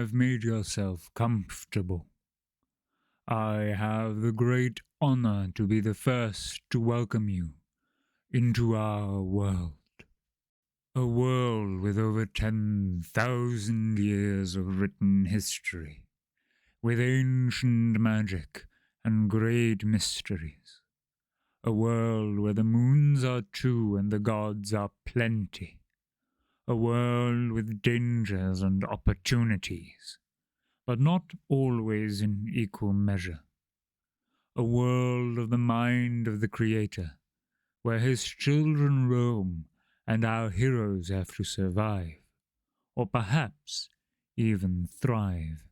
have made yourself comfortable. I have the great honor to be the first to welcome you into our world. A world with over 10,000 years of written history, with ancient magic and great mysteries. A world where the moons are two and the gods are plenty. A world with dangers and opportunities, but not always in equal measure. A world of the mind of the Creator, where his children roam and our heroes have to survive, or perhaps even thrive.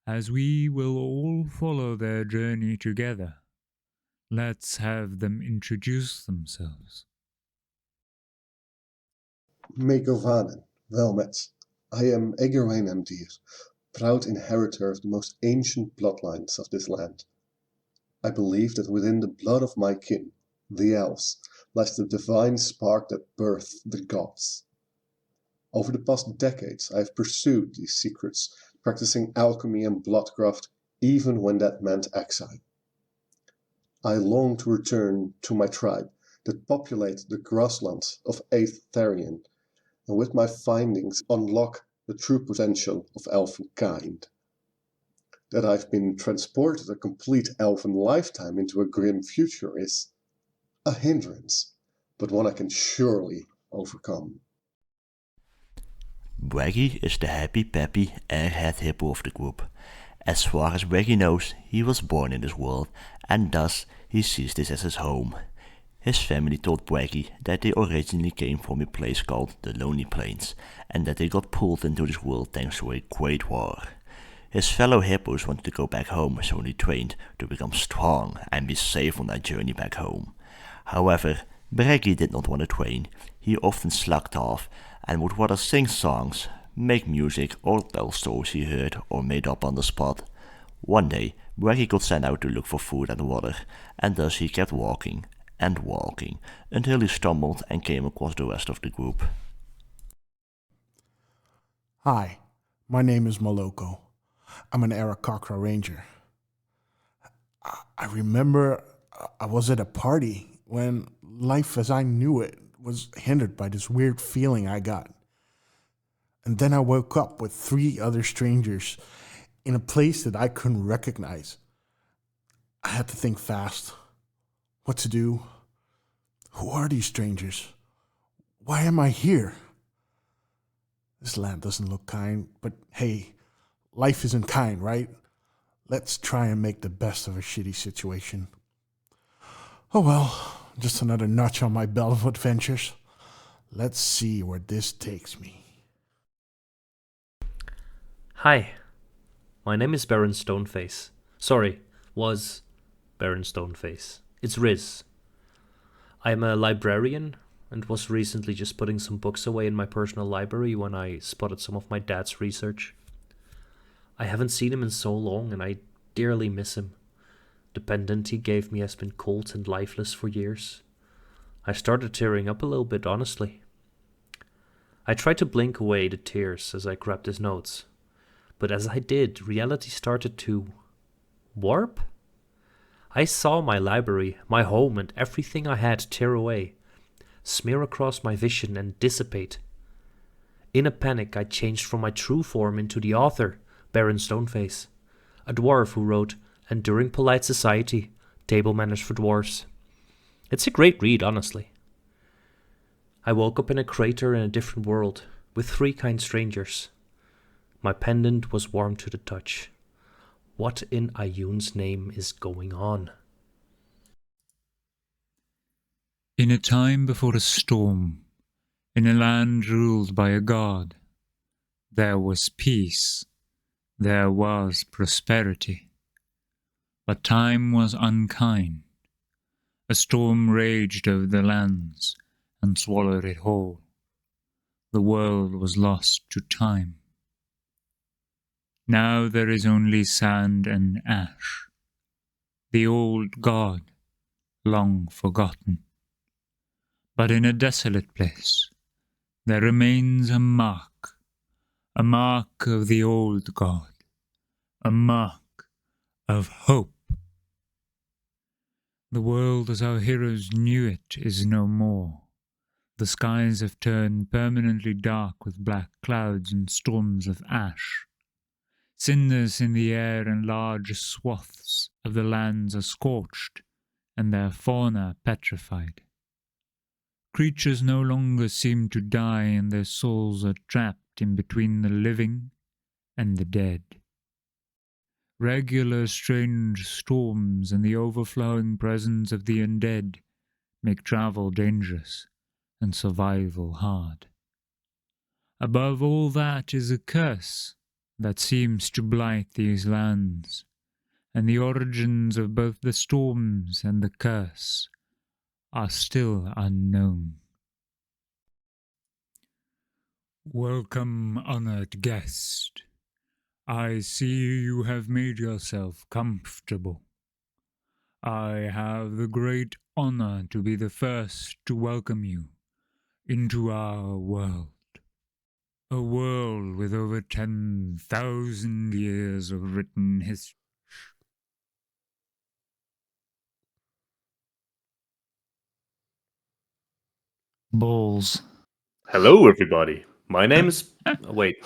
As we will all follow their journey together, let's have them introduce themselves. Megovanen, welmet. I am Egerwain Emdir, proud inheritor of the most ancient bloodlines of this land. I believe that within the blood of my kin, the elves, lies the divine spark that birthed the gods. Over the past decades I have pursued these secrets, practicing alchemy and bloodcraft even when that meant exile. I long to return to my tribe that populate the grasslands of Aetherion, and with my findings unlock the true potential of elfenkind. That I've been transported a complete elven lifetime into a grim future is a hindrance, but one I can surely overcome. Waggy is the happy-peppy airhead hippo of the group. As far as Waggy knows, he was born in this world, and thus he sees this as his home. His family told Waggy that they originally came from a place called the Lonely Plains, and that they got pulled into this world thanks to a great war. His fellow hippos wanted to go back home, so they trained to become strong and be safe on their journey back home. However, Braggy did not want to train. He often slacked off and would rather sing songs, make music, or tell stories he heard or made up on the spot. One day, Braggy got sent out to look for food and water, and thus he kept walking and walking until he stumbled and came across the rest of the group. Hi, my name is Moloko. I'm an Arakocra ranger. I remember I was at a party when life as I knew it was hindered by this weird feeling I got. And then I woke up with 3 other strangers in a place that I couldn't recognize. I had to think fast. What to do? Who are these strangers? Why am I here? This land doesn't look kind, but hey, life isn't kind, right? Let's try and make the best of a shitty situation. Oh well, just another notch on my belt of adventures. Let's see where this takes me. Hi, my name is Baron Stoneface. Sorry, was Baron Stoneface. It's Riz. I'm a librarian and was recently just putting some books away in my personal library when I spotted some of my dad's research. I haven't seen him in so long and I dearly miss him. The pendant he gave me has been cold and lifeless for years. I started tearing up a little bit, honestly. I tried to blink away the tears as I grabbed his notes, but as I did, reality started to warp? I saw my library, my home, and everything I had tear away, smear across my vision and dissipate. In a panic, I changed from my true form into the author, Baron Stoneface, a dwarf who wrote Enduring Polite Society, Table Manners for Dwarves. It's a great read, honestly. I woke up in a crater in a different world, with 3 kind strangers. My pendant was warm to the touch. What in Ayun's name is going on? In a time before a storm, in a land ruled by a god, there was peace, there was prosperity. But time was unkind. A storm raged over the lands and swallowed it whole. The world was lost to time. Now there is only sand and ash, the old god, long forgotten. But in a desolate place there remains a mark a mark of the old god, a mark of hope. The world as our heroes knew it is no more. The skies have turned permanently dark with black clouds and storms of ash. Cinders in the air and large swaths of the lands are scorched, and their fauna petrified. Creatures no longer seem to die, and their souls are trapped in between the living and the dead. Regular strange storms and the overflowing presence of the undead make travel dangerous and survival hard. Above all that is a curse that seems to blight these lands, and the origins of both the storms and the curse are still unknown. Welcome, honored guest. I see you have made yourself comfortable. I have the great honor to be the first to welcome you into our world. A world with over 10,000 years of written history. Balls. Hello, everybody. My name is. Oh, wait.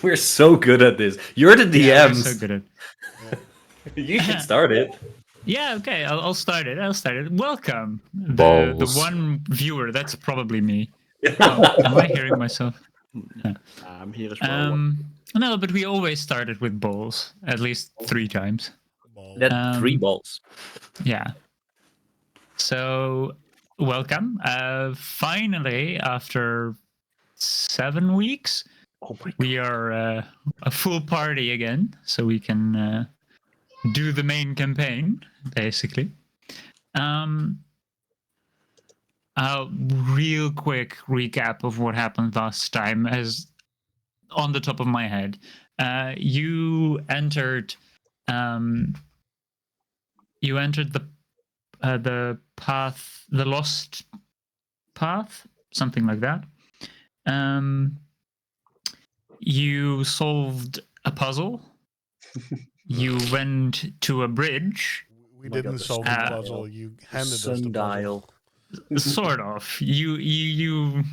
We're so good at this. You're the DMs. Yeah, we're so good at. You should start it. Yeah, okay, I'll start it. Welcome, the Balls. one viewer. That's probably me. Oh, am I hearing myself? I'm here as well. No, but we always started with balls, at least 3 times. That 3 balls. Yeah. So, welcome. Finally, after 7 weeks, we are a full party again, so we can do the main campaign, basically. A real quick recap of what happened last time, as on the top of my head. You entered the path, the lost path, something like that. You solved a puzzle. You went to a bridge. We didn't solve the puzzle. You handed us the Sundial. puzzle. Sort of. You.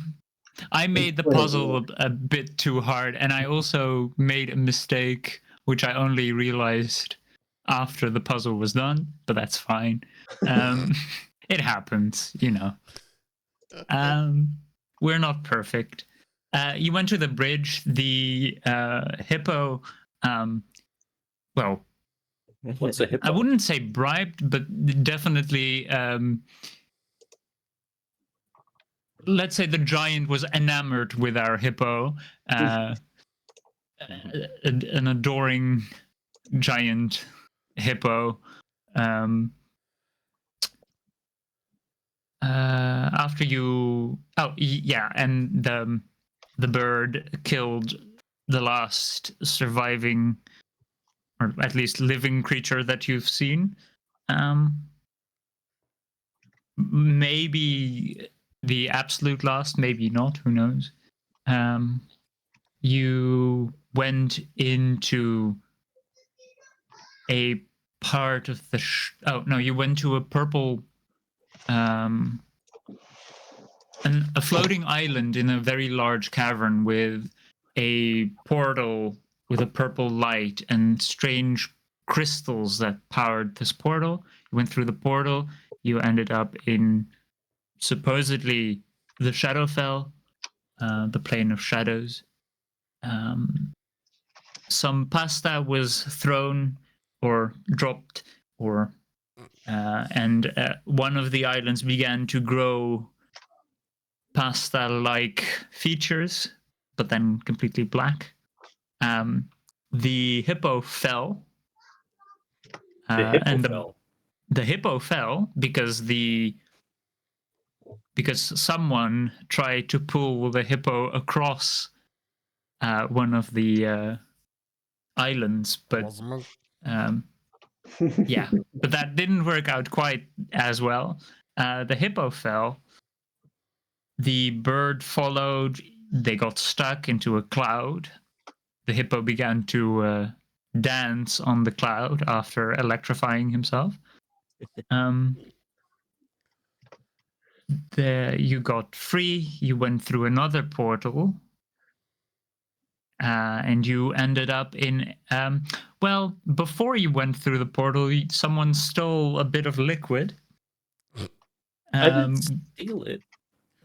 I made the puzzle a bit too hard, and I also made a mistake, which I only realized after the puzzle was done. But that's fine. It happens, you know. We're not perfect. You went to the bridge. The hippo. Well, What's a hippo? I wouldn't say bribed, but definitely. Let's say the giant was enamored with our hippo. An adoring giant hippo. After you, and the bird killed the last surviving, or at least living creature that you've seen. Maybe the absolute last, maybe not. Who knows? You went into a part of the. You went to a purple. A floating island in a very large cavern with a portal with a purple light and strange crystals that powered this portal. You went through the portal. You ended up in supposedly the Shadowfell, the plane of shadows. Some pasta was thrown or dropped, and one of the islands began to grow pasta-like features, but then completely black. The hippo fell. The hippo fell because someone tried to pull the hippo across one of the islands, but but that didn't work out quite as well. The hippo fell. The bird followed. they got stuck into a cloud. The hippo began to dance on the cloud after electrifying himself. You got free. You went through another portal. And you ended up in, well, before you went through the portal, someone stole a bit of liquid. I didn't steal it.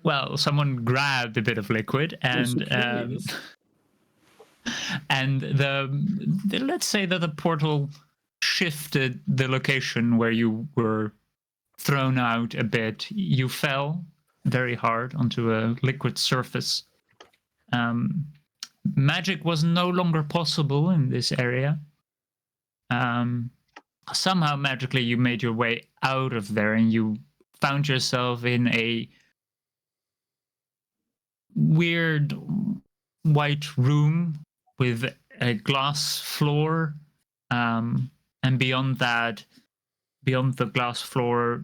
Well, someone grabbed a bit of liquid, and let's say that the portal shifted the location where you were thrown out a bit. You fell very hard onto a liquid surface. Magic was no longer possible in this area. Somehow magically you made your way out of there, and you found yourself in a weird white room with a glass floor, and beyond that, beyond the glass floor,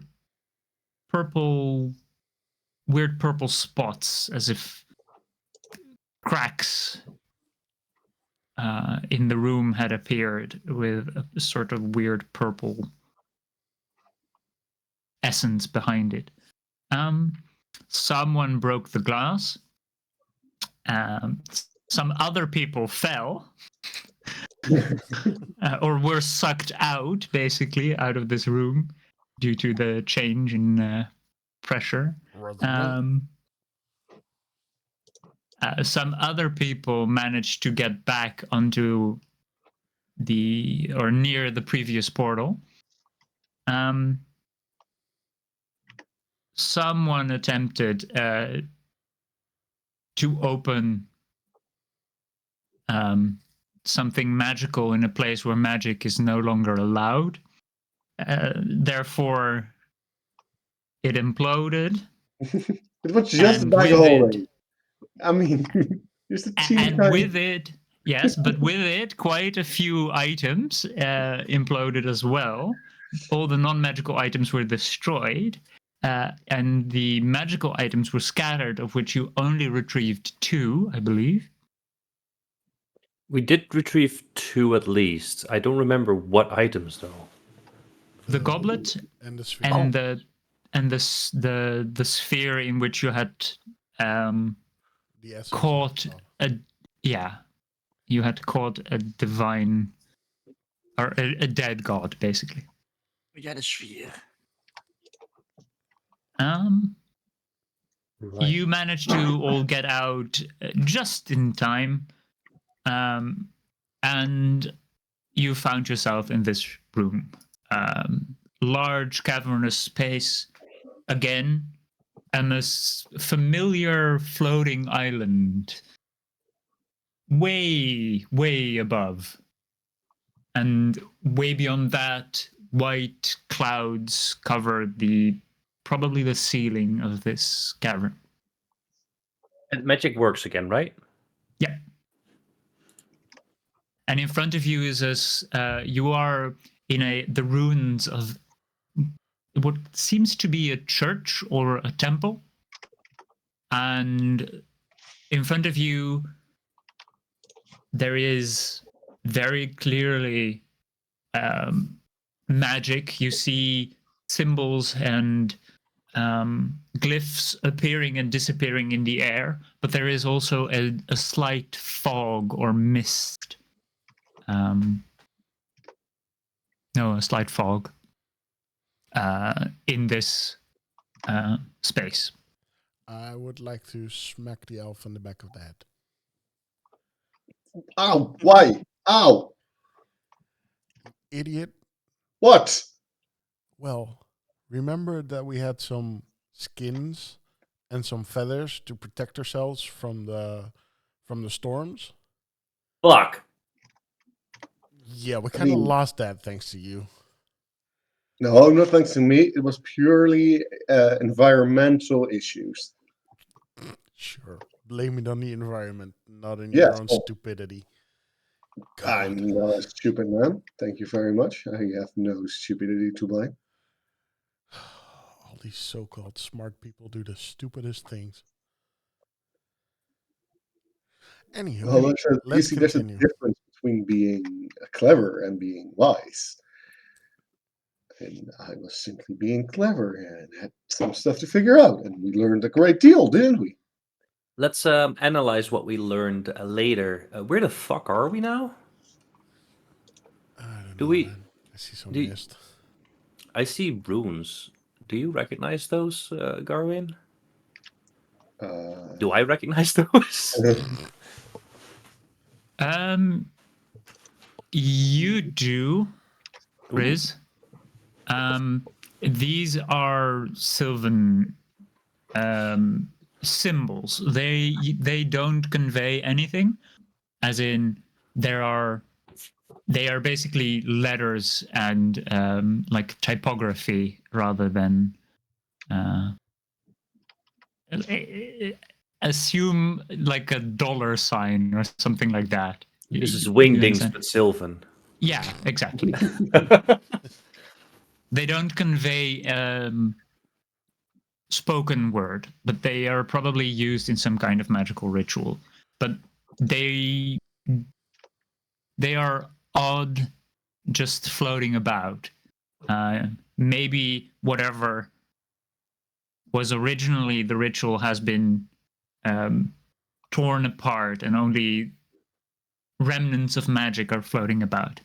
weird purple spots, as if cracks in the room had appeared with a sort of weird purple essence behind it. Someone broke the glass. Some other people fell or were sucked out, basically, out of this room due to the change in pressure. Some other people managed to get back onto near the previous portal. Someone attempted to open something magical in a place where magic is no longer allowed. Therefore, it imploded. It was just a bag of holding. I mean, just a teeny and tiny... with it, yes, but with it, quite a few items imploded as well. All the non-magical items were destroyed, and the magical items were scattered, of which you only retrieved 2, I believe. We did retrieve 2 at least. I don't remember what items though. The goblet and the sphere. And the sphere in which you had caught you had caught a divine or a dead god, basically. We got a sphere. Right. You managed to all get out just in time, and you found yourself in this room. Large cavernous space again, and this familiar floating island way above. And way beyond that, white clouds cover probably the ceiling of this cavern. And magic works again, right? Yeah. And in front of you is this, you are in the ruins of what seems to be a church or a temple. And in front of you, there is very clearly magic. You see symbols and glyphs appearing and disappearing in the air, but there is also a slight fog or mist. A slight fog in this space. I would like to smack the elf in the back of the head. Ow! Why? Ow! Idiot. What? Well, remember that we had some skins and some feathers to protect ourselves from the storms? Fuck. Yeah, we kind of lost that thanks to you. No, not thanks to me. It was purely environmental issues. Sure. Blame it on the environment, not on your own stupidity. God. I'm not a stupid man. Thank you very much. I have no stupidity to blame. All these so-called smart people do the stupidest things. Anywho, Well, you let's see, there's a continue. difference between being clever and being wise. And I was simply being clever and had some stuff to figure out, and we learned a great deal, didn't we? Let's analyze what we learned later. Where the fuck are we now? I don't Do know, we? man. I see some Do mist. I see runes? Do you recognize those, Garwin? Uh, Do I recognize those? You do, Ooh. Riz. These are Sylvan symbols. They don't convey anything, as in they are basically letters and like typography rather than assume like a dollar sign or something like that. This is You wingdings, understand? but Sylvan. Yeah, exactly. They don't convey spoken word, but they are probably used in some kind of magical ritual. But they they are odd, just floating about. Maybe whatever was originally the ritual has been um, torn apart, and only remnants of magic are floating about.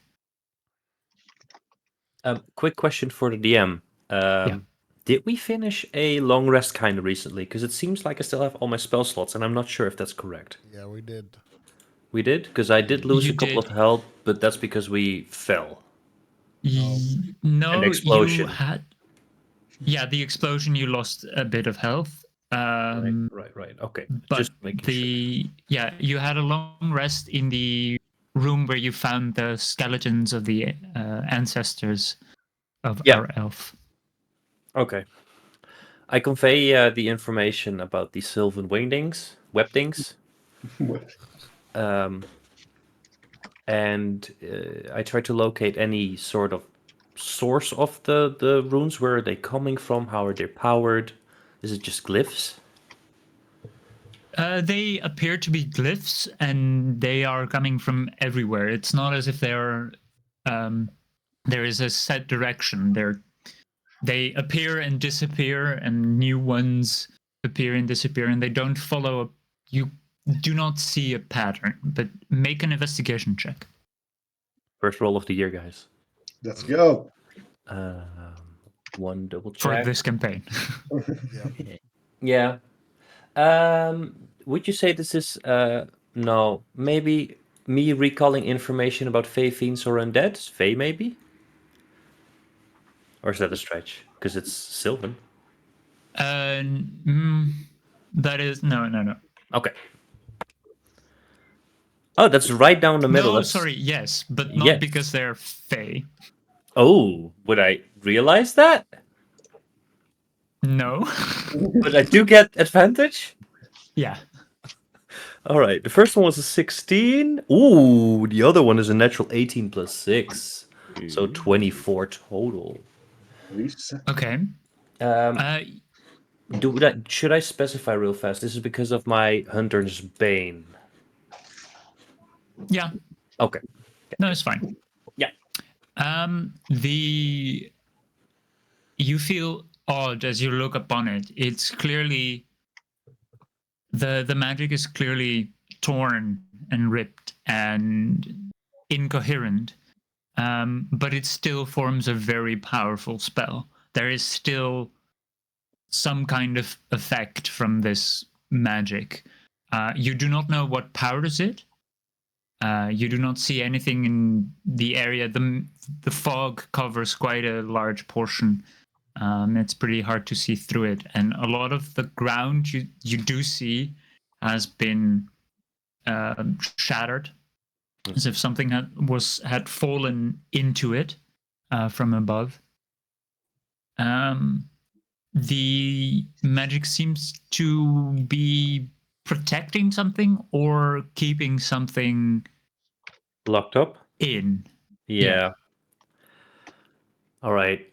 Quick question for the DM. Yeah. Did we finish a long rest kind of recently? Because it seems like I still have all my spell slots, and I'm not sure if that's correct. Yeah, we did. We did? Because I did lose You a couple did. of health, but that's because we fell. An No, you explosion. had. Yeah, the explosion, you lost a bit of health. Right. Okay, But just making sure. you had a long rest in the room where you found the skeletons of the ancestors of Yeah. our elf. Okay. I convey the information about the Sylvan wingdings, webdings, um, and I try to locate any sort of source of the runes. Where are they coming from? How are they powered? Is it just glyphs? They appear to be glyphs, and they are coming from everywhere. It's not as if there is a set direction. They appear and disappear, and new ones appear and disappear, and they don't follow a. You do not see a pattern, but make an investigation check First roll of the year, guys. Let's go. One double for check. this campaign. Yeah. Would you say this is no, maybe me recalling information about Fey fiends or undead? Fey maybe? Or is that a stretch? Because it's Sylvan. uh, that is no. Okay. Oh, that's right down the middle. No, That's sorry, yes, but not yes. because they're fey. Oh, would I realize that? No. But I do get advantage? Yeah. All right. The first one was a 16. Ooh, the other one is a natural 18 plus 6. So 24 total. Okay. Um, should I specify real fast? This is because of my Hunter's Bane. Yeah. Okay. No, it's fine. Yeah. The you feel odd as you look upon it. It's clearly the magic is clearly torn and ripped and incoherent. But it still forms a very powerful spell. There is still some kind of effect from this magic. You do not know what powers it. You do not see anything in the area. The fog covers quite a large portion. It's pretty hard to see through it, and a lot of the ground you do see has been shattered, as if something had fallen into it from above. The magic seems to be protecting something or keeping something Locked up? in. Yeah. All right.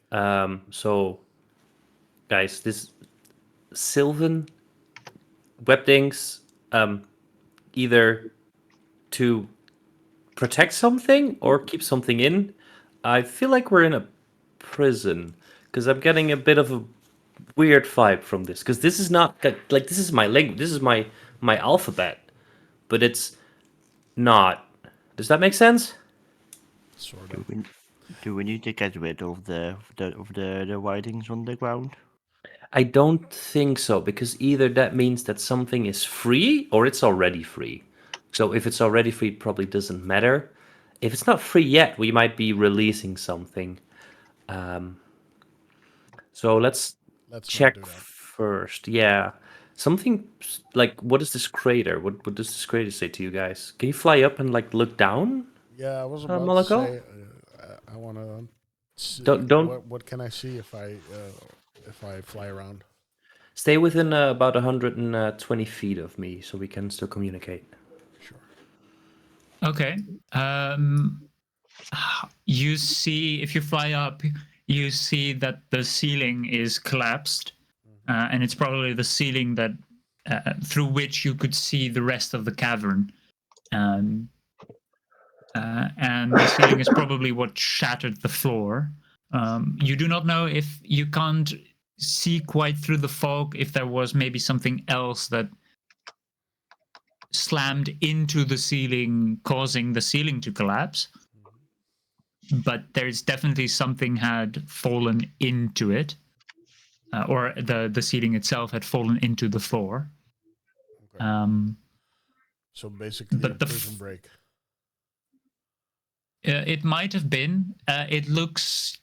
So, guys, this Sylvan webdings either to protect something or keep something in. I feel like we're in a prison because I'm getting a bit of a weird vibe from this. Because this is not like this is my language. This is my alphabet, but it's not. Does that make sense? Sort Do of. we, do we need to get rid of the writings on the ground? I don't think so, because either that means that something is free or it's already free. So if it's already free, it probably doesn't matter. If it's not free yet, we might be releasing something. So let's Let's not do check that. first. Yeah. Something like, what is this crater? What does this crater say to you guys? Can you fly up and like look down, Yeah, I was about to Moloko? say I want to. Don't What can I see if I fly around? stay within about 120 feet of me so we can still communicate. Sure. Okay. You see, if you fly up, you see that the ceiling is collapsed, and it's probably the ceiling that through which you could see the rest of the cavern. And the ceiling is probably what shattered the floor. You do not know if you can't see quite through the fog if there was maybe something else that slammed into the ceiling, causing the ceiling to collapse. But there's definitely something had fallen into it, or the ceiling itself had fallen into the floor. Okay. So basically, a But prison break. It might have been. It looks,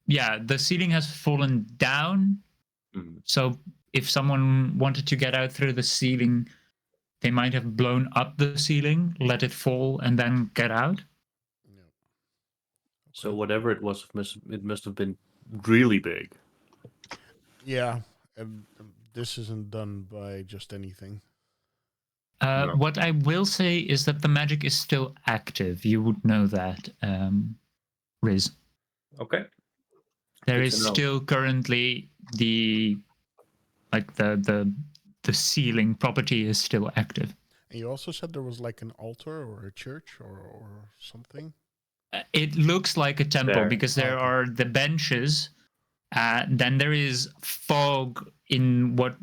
yeah, the ceiling has fallen down. So if someone wanted to get out through the ceiling, they might have blown up the ceiling, let it fall, and then get out. Yeah. So Okay. whatever it was, it must have been really big. Yeah, and this isn't done by just anything. No. What I will say is that the magic is still active. You would know that, Riz. Okay. There Good is to know. still currently the ceiling property is still active. And you also said there was like an altar or a church or something. It looks like a temple There. because there Okay. are the benches. Then there is fog in what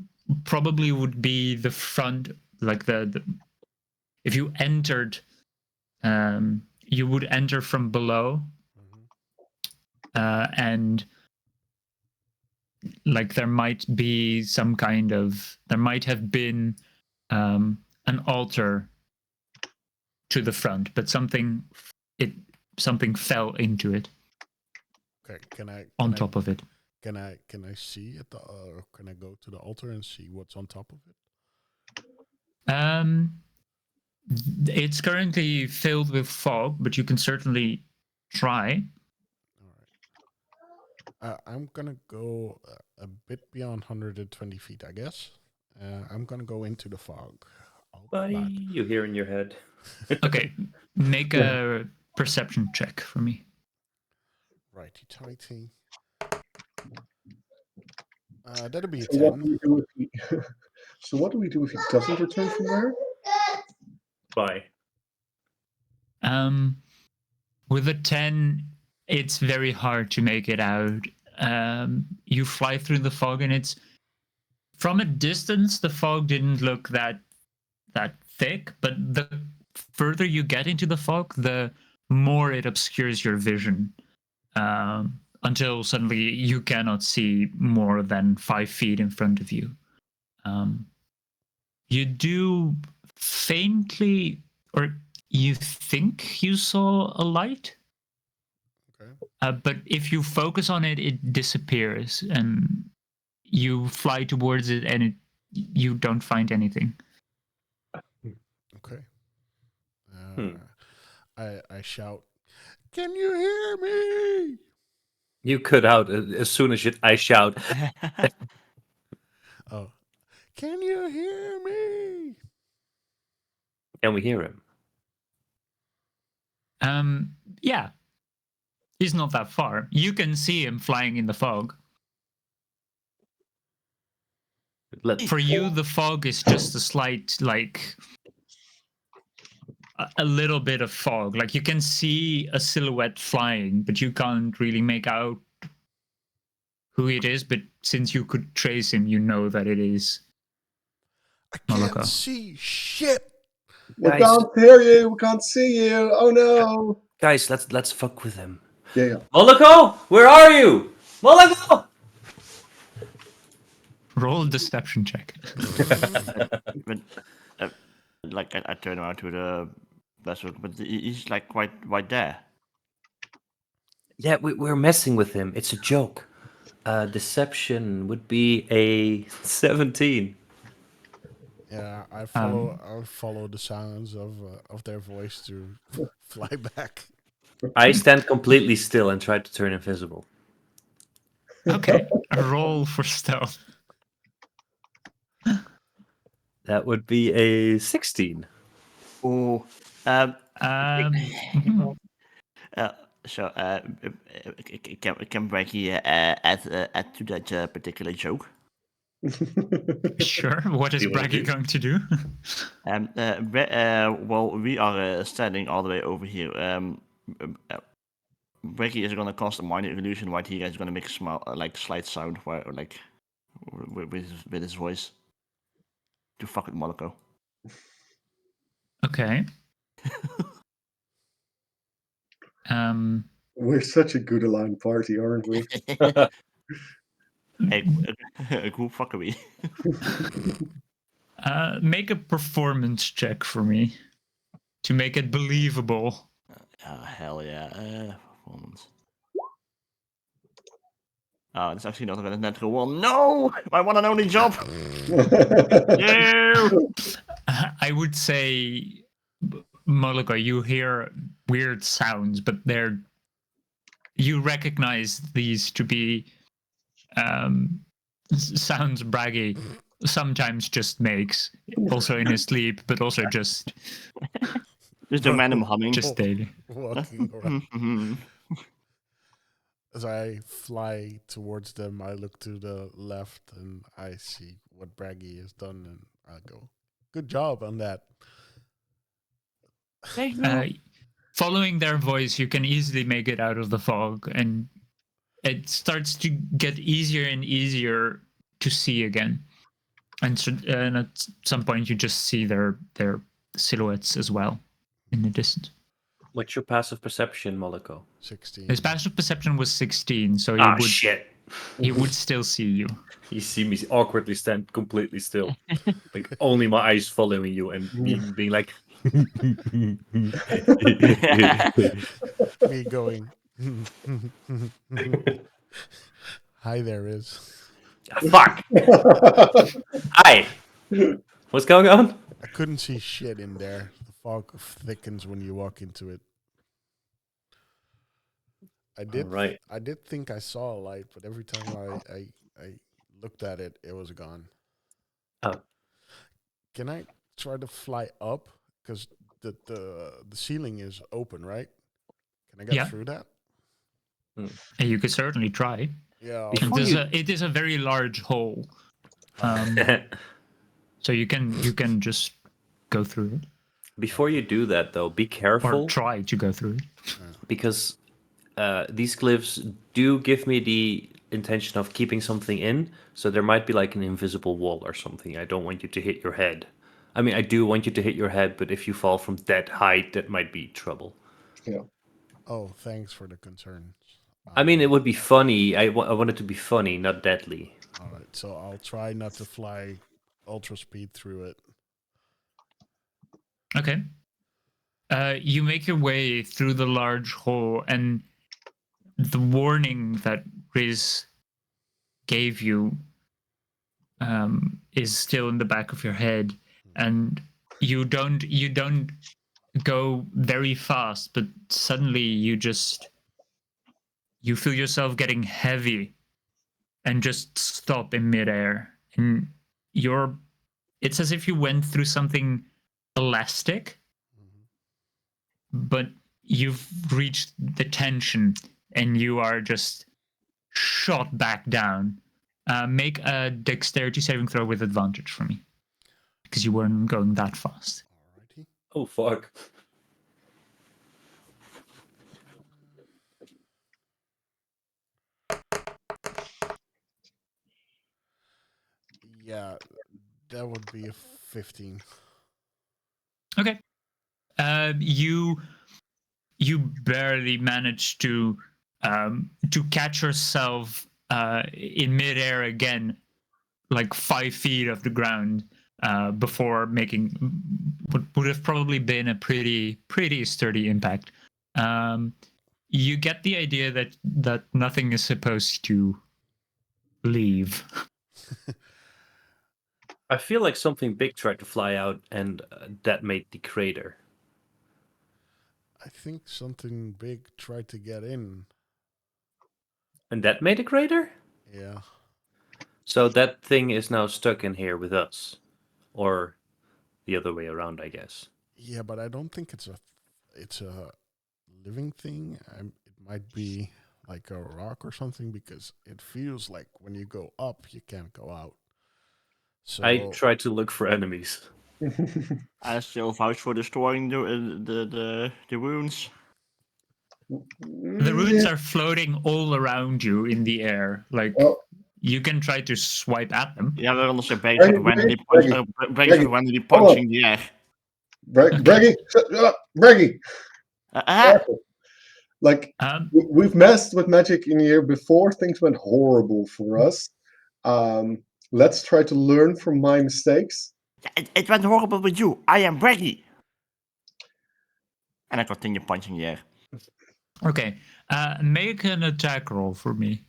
probably would be the front, like the if you entered, you would enter from below, and like there might be some kind of there might have been an altar to the front, but something fell into it Okay. Can on I top of it. can I see it? Or can I go to the altar and see what's on top of it? It's currently filled with fog, but you can certainly try. All right. I'm gonna go a bit beyond 120 feet, I guess. I'm gonna go into the fog. Oh, Bye. God. You hear in your head. Okay, make a perception check for me. Righty tighty. That'll be a So what 10. do we do if he? So what do we do if he doesn't return from there? Bye. With a 10, it's very hard to make it out. You fly through the fog, and it's from a distance. The fog didn't look that thick, but the further you get into the fog, the more it obscures your vision. Until suddenly you cannot see more than 5 feet in front of you. You do faintly, or you think you saw a light, Okay. but if you focus on it, it disappears, and you fly towards it, and you don't find anything. Okay. Hmm. I shout, "Can you hear me?" You cut out as soon as I shout. Oh, can you hear me? Can we hear him? Yeah, he's not that far. You can see him flying in the fog. Let For you, the fog is just a slight, like a little bit of fog. Like you can see a silhouette flying, but you can't really make out who it is. But since you could trace him, you know that it is I can't Moloko. see shit. We Guys. can't hear you. We can't see you. Oh no. Guys, let's fuck with him. Yeah. Moloko, where are you? Moloko! Roll a deception check. But, like I turn around to the vessel, but he's like right there. Yeah, we're messing with him. It's a joke. Deception would be a 17. Yeah, I'll follow the sounds of their voice to fly back. I stand completely still and try to turn invisible. Okay, a roll for stealth. That would be a 16. Oh, Mhm. so can Braggy add to that particular joke? Sure. What is Do you wanna Braggy do? going to do? Well, we are standing all the way over here. Braggy is gonna cast a minor illusion right here. He's gonna make a small, like slight sound, where, like with his voice to fuck with Moloko. Okay. We're such a good aligned party, aren't we? Hey, a cool fuckery. Make a performance check for me to make it believable. Oh, hell yeah. Performance. Oh, it's actually not a natural one. No! My one and only job! No! I would say, Moloko, you hear weird sounds, but you recognize these to be sounds Braggy sometimes just makes, also in his sleep, but also just Just a random humming. just daily. Walking around. As I fly towards them, I look to the left and I see what Braggy has done, and I go, "Good job on that." Following their voice, you can easily make it out of the fog, and it starts to get easier and easier to see again. And at some point, you just see their silhouettes as well in the distance. What's your passive perception, Moloko? 16. His passive perception was 16, so Shit. he would still see you. You see me awkwardly stand completely still. Like only my eyes following you and being like Me going, "Hi there, Riz." fuck. Hi. What's going on? I couldn't see shit in there. The fog thickens when you walk into it. I did think I saw a light, but every time I looked at it, it was gone. Oh. Can I try to fly up? Because the ceiling is open, right? Can I get through that? You could certainly try. Yeah. It is a very large hole, so you can just go through it. Before you do that, though, be Or careful try to go through it. because these glyphs do give me the intention of keeping something in. So there might be like an invisible wall or something. I don't want you to hit your head. I mean, I do want you to hit your head, but if you fall from that height, that might be trouble. Yeah. Oh, thanks for the concerns. I mean, it would be funny. I want it to be funny, not deadly. All right, so I'll try not to fly ultra speed through it. Okay. You make your way through the large hole, and the warning that Riz gave you is still in the back of your head, and you don't go very fast, but suddenly you feel yourself getting heavy and just stop in midair, and it's as if you went through something elastic, but you've reached the tension and you are just shot back down. Make a dexterity saving throw with advantage for me, because you weren't going that fast. Alrighty. Oh fuck! Yeah, that would be a 15. Okay. You barely manage to catch yourself in midair again, like 5 feet off the ground, before making what would have probably been a pretty sturdy impact. You get the idea that nothing is supposed to leave. I feel like something big tried to fly out, and that made the crater. I think something big tried to get in. And that made a crater? Yeah. So that thing is now stuck in here with us. Or the other way around, I guess. Yeah, but I don't think it's a living thing. It might be like a rock or something because it feels like when you go up, you can't go out. So I tried to look for enemies. I still vouch for destroying the runes. The runes are floating all around you in the air. Like, Well, you can try to swipe at them. Yeah, we're also Braggy, randomly Braggy, hold punching on. the air. Braggy, shut up, Braggy. Careful. Like, we've messed with magic in here before. Things went horrible for us. Let's try to learn from my mistakes. It went horrible with you. I am Braggy. And I continue punching the air. Okay. Make an attack roll for me.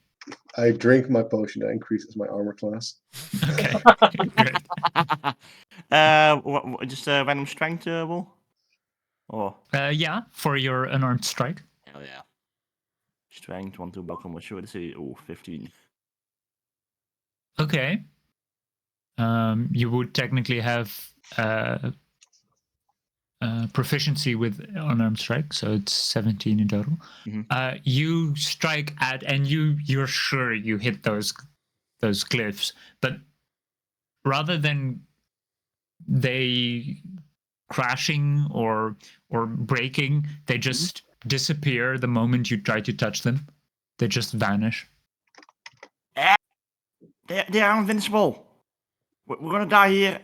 I drink my potion that increases my armor class. Okay. Great. Just a random strength roll? Or Yeah, for your unarmed strike. hell yeah. Strength, 1, 2, buckle, what should I say? Oh, 15. Okay. You would technically have proficiency with unarmed strike, so it's 17 in total. Mhm. You strike at, and you're sure you hit those glyphs, but rather than they crashing or breaking, they just disappear the moment you try to touch them. They just vanish. They are invincible. We're gonna die here.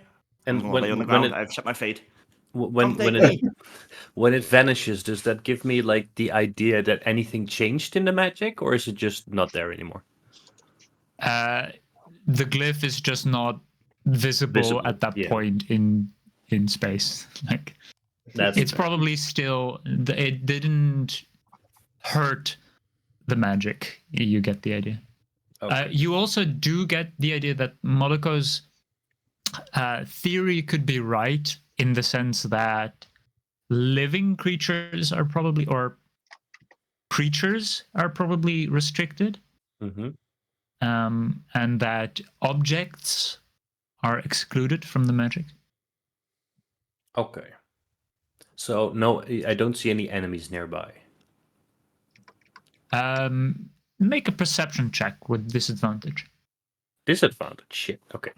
And I'm gonna lay on the ground. I've set my fate. when take it me. when it vanishes, does that give me like the idea that anything changed in the magic, or is it just not there anymore? The glyph is just not visible at that point in space. Like, it's probably still, it didn't hurt the magic. You get the idea. Okay. You also do get the idea that Moloko's theory could be right in the sense that living creatures are probably, or creatures are probably restricted, Mm-hmm. and that objects are excluded from the magic. Okay. So no, I don't see any enemies nearby. Make a perception check with disadvantage. Disadvantage. Shit. Okay.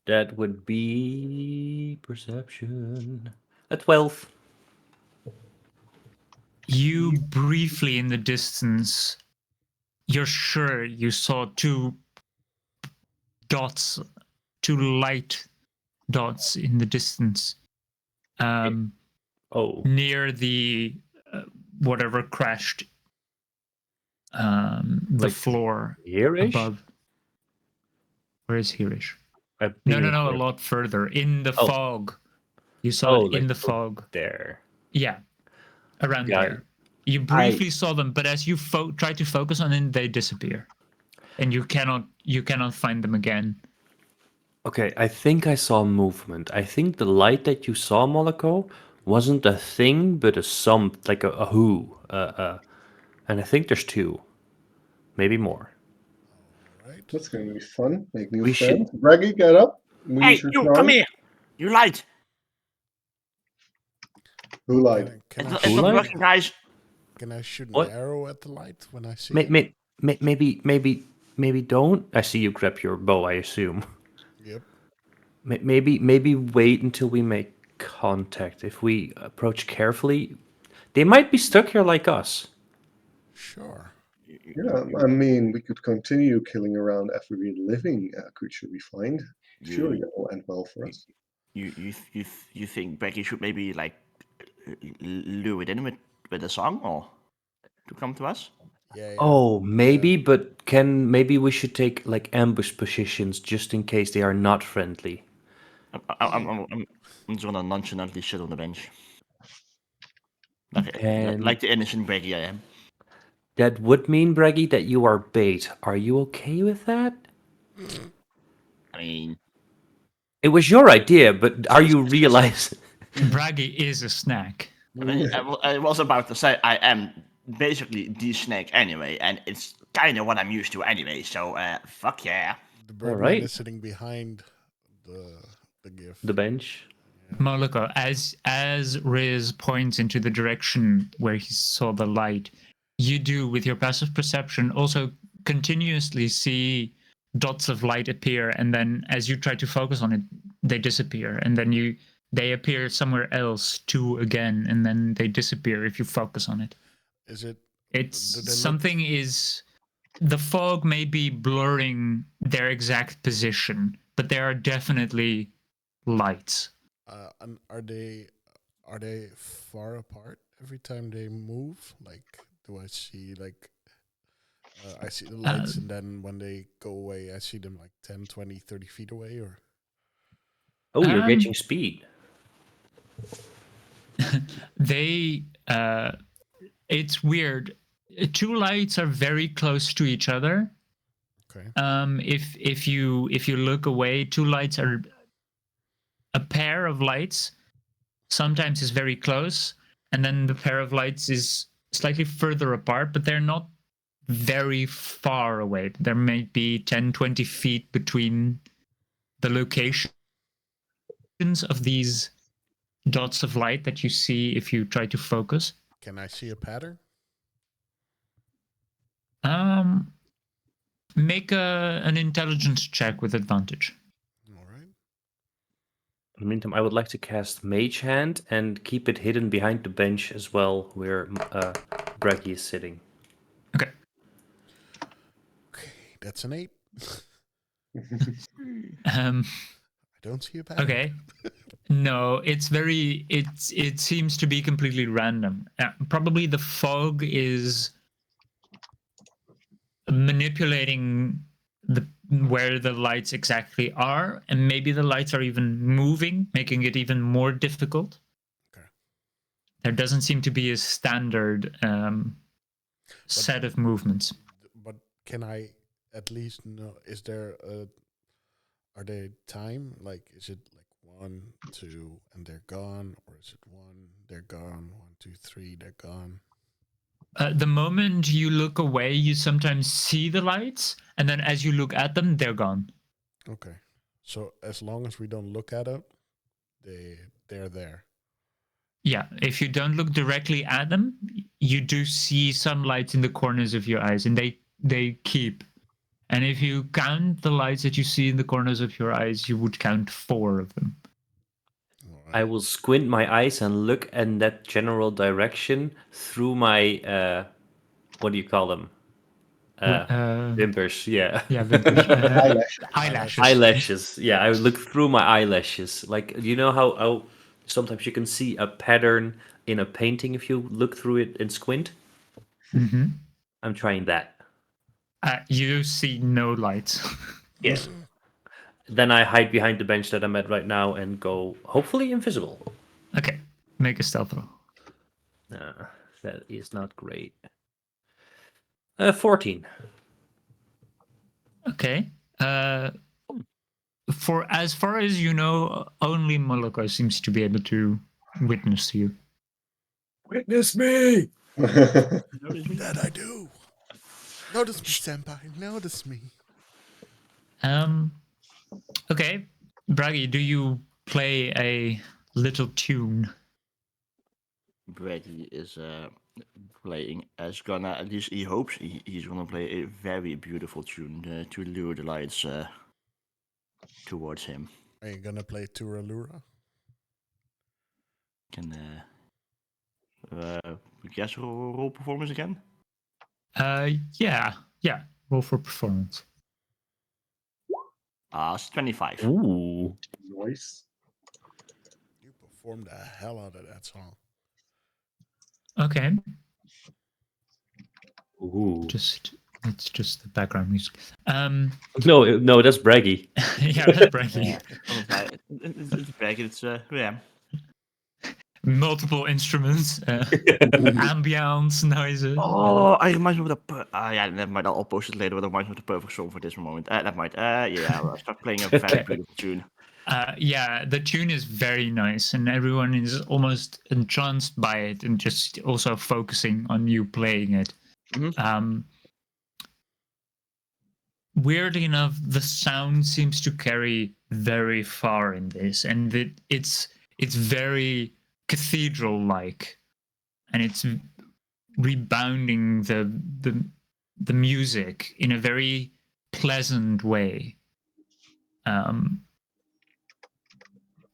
That would be perception. A 12. You briefly in the distance, you're sure you saw two dots, two light dots in the distance, near the whatever crashed, the like floor here-ish? above. Where is here-ish? No, a lot further in the fog. You saw it in the fog there. Yeah, around there. You briefly saw them, but as you try to focus on them, they disappear, and you cannot find them again. Okay, I think I saw movement. I think the light that you saw, Moloko, wasn't a thing, but like a who. And I think there's two, maybe more. Right. That's going to be fun. Make new friends. Braggy, get up. Hey, you, come here. You lied. Who lied? It's not working, guys. Can I shoot an arrow at the light when I see it? Maybe don't. I see you grab your bow, I assume. Yep. Maybe wait until we make contact. If we approach carefully, they might be stuck here like us. Sure. Yeah, I mean, we could continue killing around every living creature we find. Surely that will end well for us. You think Becky should maybe like lure it in with a song or to come to us? Yeah. Oh, maybe, but maybe we should take like ambush positions just in case they are not friendly. I'm just gonna nonchalantly sit on the bench. And Like the innocent Becky I am. that would mean, Braggy, that you are bait. Are you okay with that? I mean, It was your idea, but are you realizing? Braggy is a snack. I was about to say I am basically the snake anyway, and it's kind of what I'm used to anyway. So fuck yeah. The All Birdman right. is sitting behind the gift. The bench. Moloko, as Riz points into the direction where he saw the light, you do, with your passive perception, also continuously see dots of light appear, and then as you try to focus on it, they disappear, and then they appear somewhere else too again, and then they disappear if you focus on it. Is it? It's do they look- something is the fog may be blurring their exact position, but there are definitely lights. And are they far apart every time they move? Like, do I see like? I see the lights, and then when they go away, I see them like 10, 20, 30 feet away, or? Oh, you're Um, gauging speed. They it's weird. Two lights are very close to each other. Okay. If you look away, two lights are a pair of lights. Sometimes is very close, and then the pair of lights is slightly further apart, but they're not very far away. There may be 10, 20 feet between the locations of these dots of light that you see if you try to focus. Can I see a pattern? Make an intelligence check with advantage. All right. In the meantime, I would like to cast Mage Hand and keep it hidden behind the bench as well, where Braggy is sitting. Okay. Okay, that's an 8. Um, I don't see a pattern. okay. No, it seems to be completely random. Probably the fog is manipulating where the lights exactly are, and maybe the lights are even moving, making it even more difficult. Okay. There doesn't seem to be a standard set of movements. But can I at least know? Is there a? Are they time? Like, is it like 1, 2, and they're gone, or is it 1, they're gone, 1, 2, 3, they're gone? The moment you look away, you sometimes see the lights, and then as you look at them, they're gone. Okay. So as long as we don't look at them, they're there. Yeah, if you don't look directly at them, you do see some lights in the corners of your eyes, and they keep. And if you count the lights that you see in the corners of your eyes, you would count 4 of them. All right. I will squint my eyes and look in that general direction through my what do you call them? Vimpers, yeah. Yeah, vimpers. Eyelashes. Eyelashes. Yeah, I would look through my eyelashes. Like, you know how sometimes you can see a pattern in a painting if you look through it and squint? Mm-hmm. I'm trying that. You see no lights. Yeah. Then I hide behind the bench that I'm at right now and go, hopefully, invisible. Okay, make a stealth roll. That is not great. 14. Okay. For as far as you know, only Moloko seems to be able to witness you. Witness me! That I do. Notice me, senpai. Notice me. Okay, Bragi, do you play a little tune? Brady is playing as gonna, at least he hopes he's gonna play a very beautiful tune to lure the lights towards him. Are you gonna play Turalura? Can guess roll performance again? Yeah. Roll for performance. It's 25. Ooh. Nice. You performed the hell out of that song. Okay. Ooh. It's just the background music. No, that's braggy. Yeah, that's braggy. It's back. It's yeah. Multiple instruments, ambience noises. Oh, I remind me of the. Yeah, never mind. I'll post it later. But it reminds me of the perfect song for this moment. Never mind. Yeah, I'll start playing a very Okay. beautiful tune. Yeah, the tune is very nice, and everyone is almost entranced by it, and just also focusing on you playing it. Mhm. Weirdly enough, the sound seems to carry very far in this, and it's very cathedral-like, and it's rebounding the music in a very pleasant way.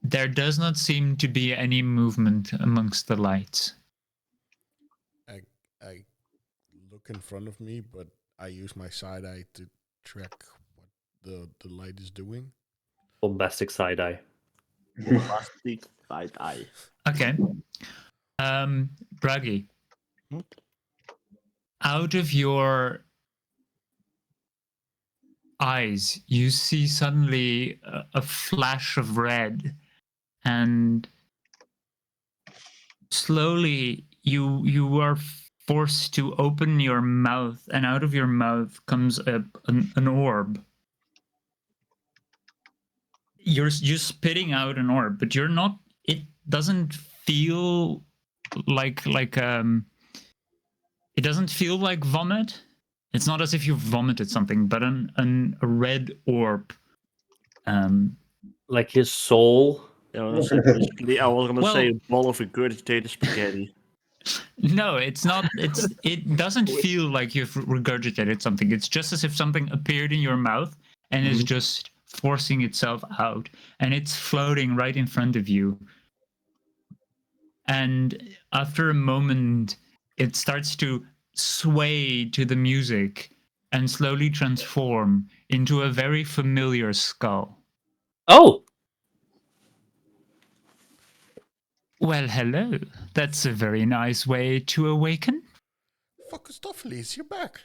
There does not seem to be any movement amongst the lights. I look in front of me, but I use my side eye to track what the light is doing. Bombastic side eye. Bombastic side eye. Okay. Bragi, Hmm? out of your eyes, you see suddenly a flash of red, and slowly you are forced to open your mouth, and out of your mouth comes an orb. You're spitting out an orb, but you're not. It doesn't feel like it doesn't feel like vomit. It's not as if you vomited something, but a red orb. Like his soul. I was gonna Well, say a ball of regurgitated spaghetti. no, it's not. It doesn't feel like you've regurgitated something. It's just as if something appeared in your mouth and is just forcing itself out, and it's floating right in front of you. And after a moment, it starts to sway to the music and slowly transform into a very familiar skull. Oh! Well, hello. That's a very nice way to awaken. Fucking you're back.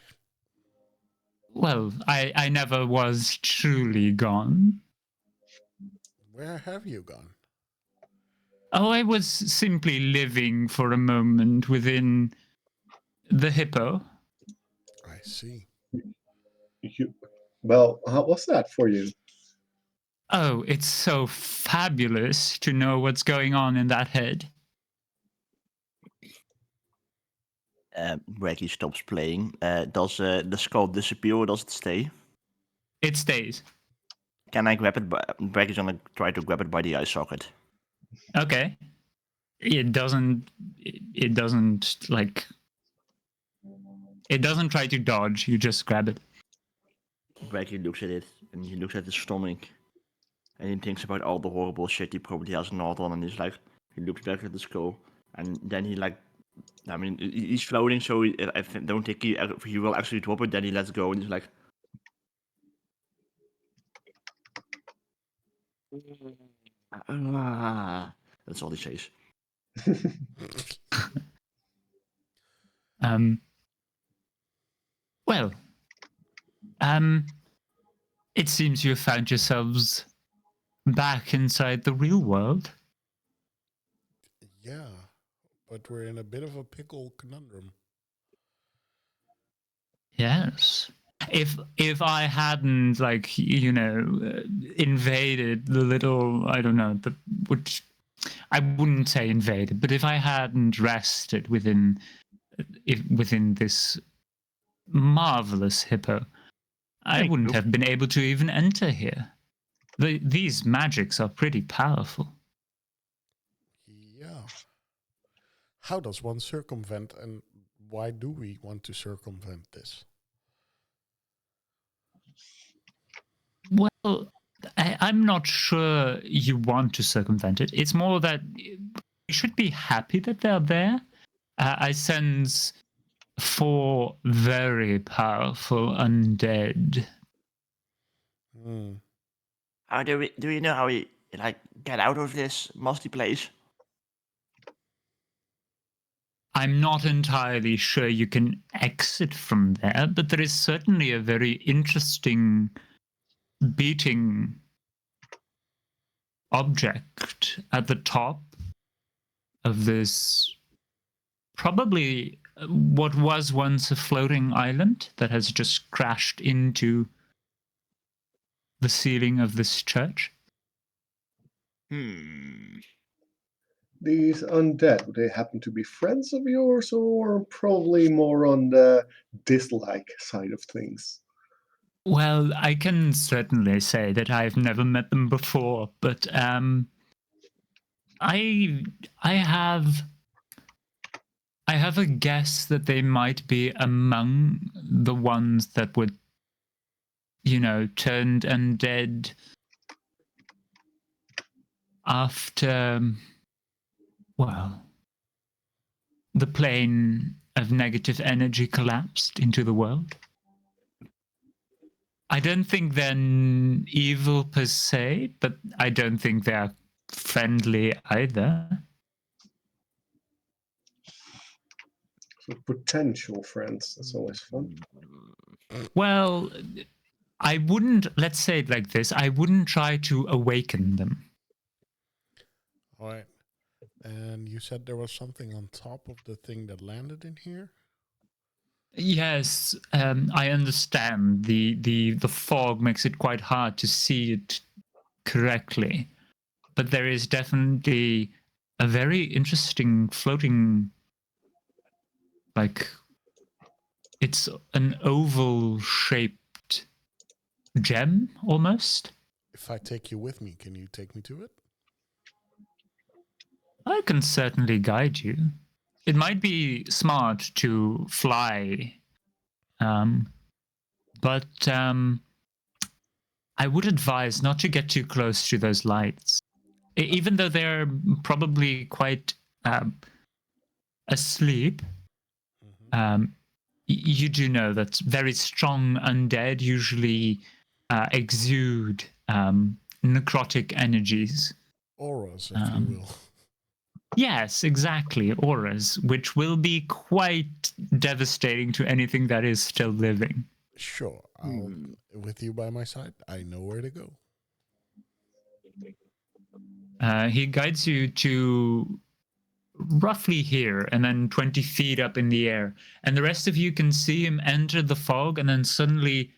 Well, I never was truly gone. Where have you gone? Oh, I was simply living for a moment within the hippo. I see. Well, how was that for you? Oh, it's so fabulous to know what's going on in that head. Reggie stops playing. Does the skull disappear or does it stay? It stays. Can I grab it? Reggie's gonna try to grab it by the eye socket. Okay. It doesn't like it doesn't try to dodge, you just grab it. Reggie looks at it and he looks at his stomach and he thinks about all the horrible shit he probably has gnawed on, and he's like, he looks back at the skull and then he like, I mean, he's floating, so I don't think he will actually drop it. Then he lets go and he's like, "Ah." That's all he says. Well, it seems you have found yourselves back inside the real world. Yeah, but we're in a bit of a pickle conundrum. Yes. If I hadn't invaded the little, I don't know, which I wouldn't say invaded, but if I hadn't rested within this marvelous hippo, I Thank wouldn't you. have been able to even enter here. These magics are pretty powerful. Yeah. How does one circumvent, and why do we want to circumvent this? Well, I'm not sure you want to circumvent it. It's more that you should be happy that they're there. I sense 4 very powerful undead. How do you know how we get out of this musty place? I'm not entirely sure you can exit from there, but there is certainly a very interesting beating object at the top of this, probably what was once a floating island that has just crashed into the ceiling of this church. These undead, would they happen to be friends of yours, or probably more on the dislike side of things? Well, I can certainly say that I've never met them before, but I have a guess that they might be among the ones that were, turned undead after, well, the plane of negative energy collapsed into the world. I don't think they're evil per se, but I don't think they're friendly either. So potential friends, that's always fun. Well, I wouldn't, let's say it like this, I wouldn't try to awaken them. All right. And you said there was something on top of the thing that landed in here? Yes, I understand. The fog makes it quite hard to see it correctly, but there is definitely a very interesting floating, it's an oval shaped gem almost. If I take you with me, can you take me to it? I can certainly guide you. It might be smart to fly, but I would advise not to get too close to those lights. Even though they're probably quite asleep, you do know that very strong undead usually exude necrotic energies. Auras, if you will. Yes, exactly. Auras, which will be quite devastating to anything that is still living. Sure. With you by my side, I know where to go. He guides you to roughly here and then 20 feet up in the air. And the rest of you can see him enter the fog, and then suddenly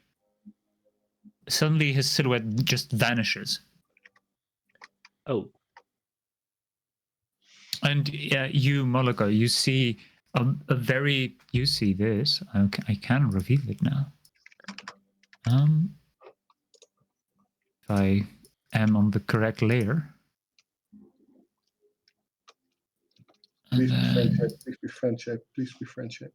his silhouette just vanishes. Oh. And you, Moloko, you see you see this. Okay, I can reveal it now. If I am on the correct layer. Please be friendship, please be friendship, please be friendship.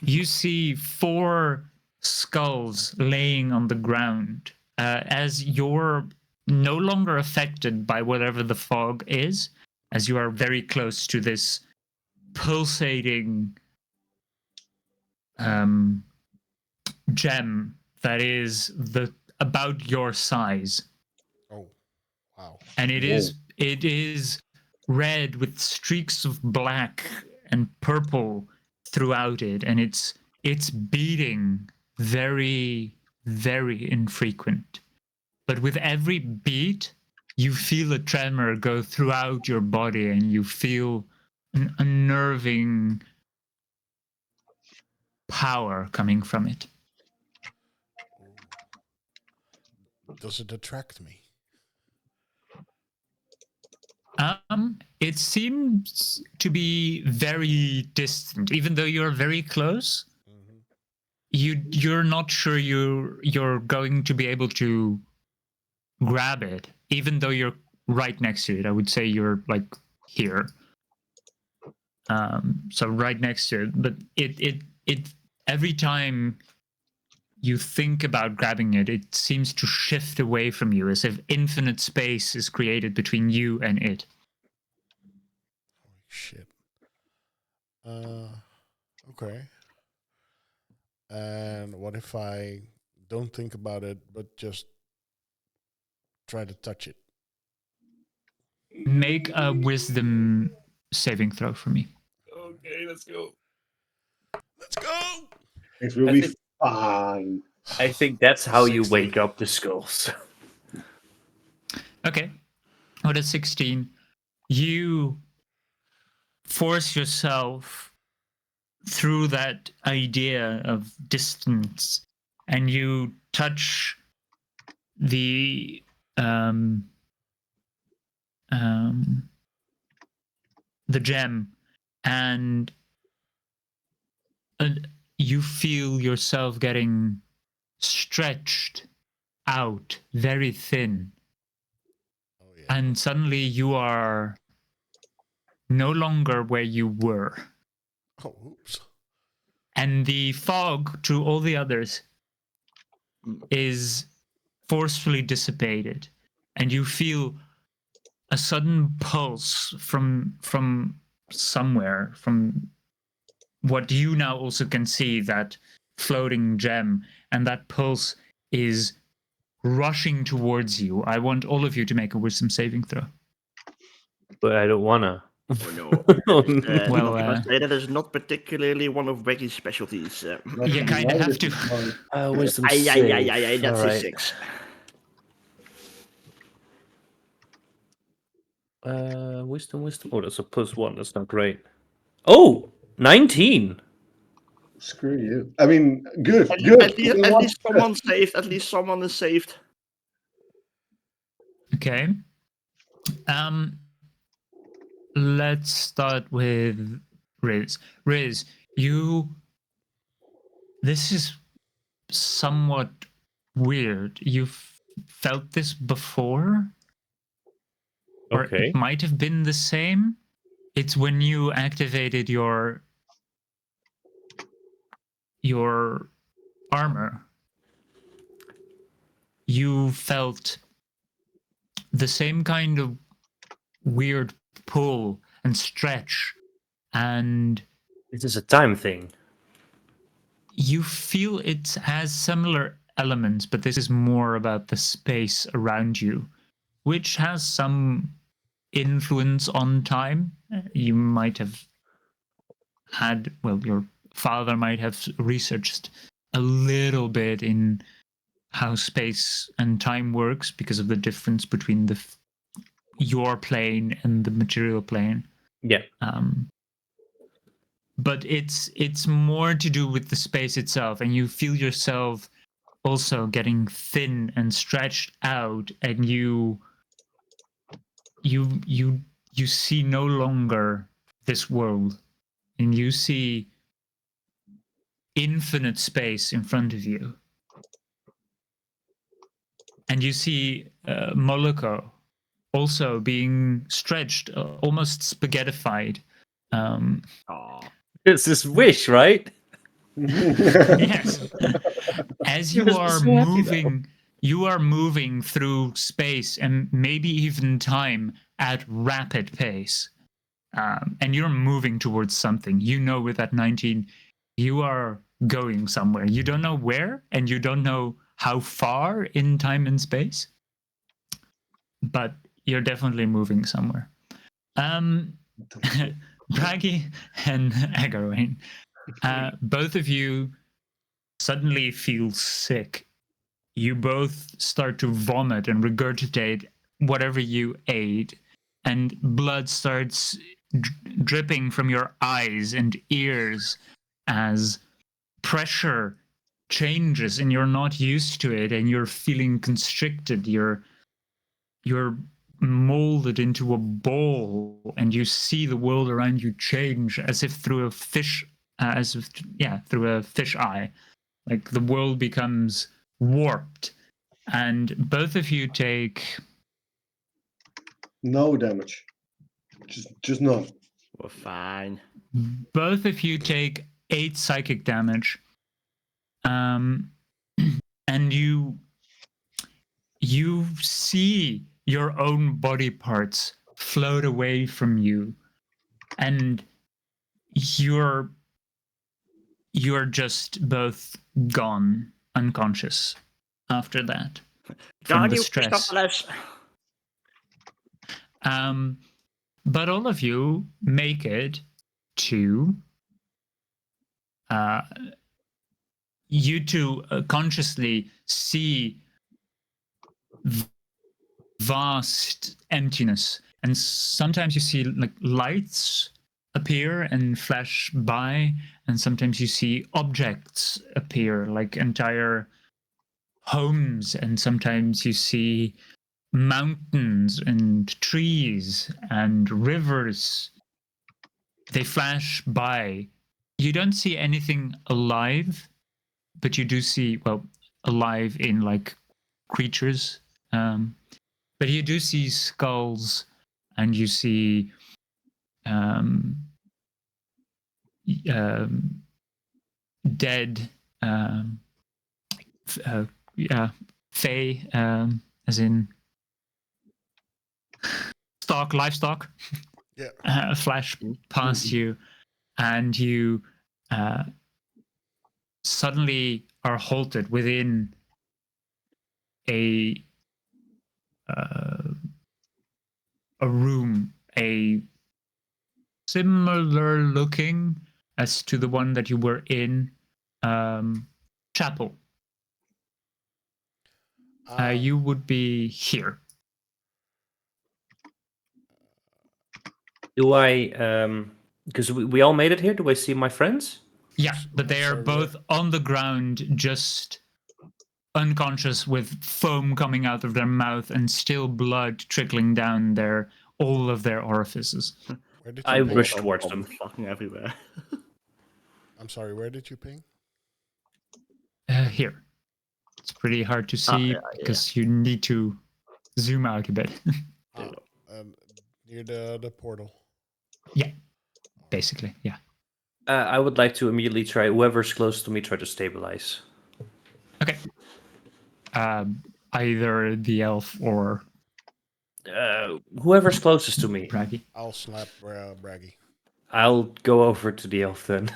You see 4 skulls laying on the ground as you're no longer affected by whatever the fog is, as you are very close to this pulsating gem that is about your size. Oh, wow. And it is red with streaks of black and purple throughout it, and it's beating very, very infrequent. But with every beat, you feel a tremor go throughout your body, and you feel an unnerving power coming from it. Does it attract me? It seems to be very distant, even though you're very close. Mm-hmm. You're not sure you're going to be able to grab it, even though you're right next to it. I would say you're like here, so right next to it. But it every time you think about grabbing it, it seems to shift away from you, as if infinite space is created between you and it. Holy shit. Okay. And what if I don't think about it, but just try to touch it? Make a wisdom saving throw for me. Okay, let's go. Let's go. It will I be think- fine. I think that's how you 16. wake up the skulls. Okay. With a 16, you force yourself through that idea of distance and you touch the the gem and you feel yourself getting stretched out very thin, Oh yeah. and suddenly you are no longer where you were, Oh, oops. and the fog to all the others is forcefully dissipated, and you feel a sudden pulse from somewhere, from what you now also can see, that floating gem, and that pulse is rushing towards you. I want all of you to make a wisdom saving throw. But I don't wanna. Oh no. Well, That is not particularly one of Becky's specialties. You kinda have to. Wisdom Aye, save. aye, aye, aye, that's a Alright. 6. Wisdom. Oh, that's a +1. That's not great. Oh, 19. Screw you. I mean, good. At, Good. at, least, at least someone saved. At least someone is saved. Okay. Let's start with Riz. Riz, you. This is somewhat weird. You've felt this before? Or Okay. it might have been the same. It's when you activated your armor. You felt the same kind of weird pull and stretch, and This is a time thing. you feel it has similar elements, but this is more about the space around you, which has some influence on time. You might have had, well, your father might have researched a little bit in how space and time works because of the difference between your plane and the material plane. Yeah. But it's more to do with the space itself, and you feel yourself also getting thin and stretched out, and you see no longer this world, and you see infinite space in front of you, and you see Moloko also being stretched, almost spaghettified. It's this wish, right? Yes. As He you was are so happy moving, you are moving through space and maybe even time at rapid pace. And you're moving towards something. You know, with that 19, you are going somewhere. You don't know where, and you don't know how far in time and space, but you're definitely moving somewhere. Bragi and Agaroin, both of you suddenly feel sick. You both start to vomit and regurgitate whatever you ate, and blood starts dripping from your eyes and ears as pressure changes and you're not used to it, and you're feeling constricted. You're molded into a ball, and you see the world around you change as if through a fish, through a fish eye. Like the world becomes warped, and both of you take No damage. Just none. We're fine. both of you take 8 psychic damage. And you see your own body parts float away from you, and you're you're just both gone, unconscious after that from the stress. But all of you make it to you two consciously see vast emptiness, and sometimes you see like lights appear and flash by, and sometimes you see objects appear like entire homes, and sometimes you see mountains and trees and rivers. They flash by. You don't see anything alive, but you do see, well, alive in like creatures. But you do see skulls, and you see dead, fae, as in livestock, Yeah. flash past you, and you suddenly are halted within a room, a similar looking as to the one that you were in, chapel. You would be here. Do I, because we all made it here, do I see my friends? Yeah, but they are Sorry, both on the ground, just unconscious, with foam coming out of their mouth and still blood trickling down all of their orifices. Where did I you ping? rush towards them. Fucking everywhere. I'm sorry, where did you ping? Here. It's pretty hard to see because you need to zoom out a bit. Near the portal. Yeah, basically, yeah. I would like to immediately try, whoever's close to me, try to stabilize. Okay. Either the elf or whoever's closest to me. Braggy. I'll slap Braggy. I'll go over to the elf then.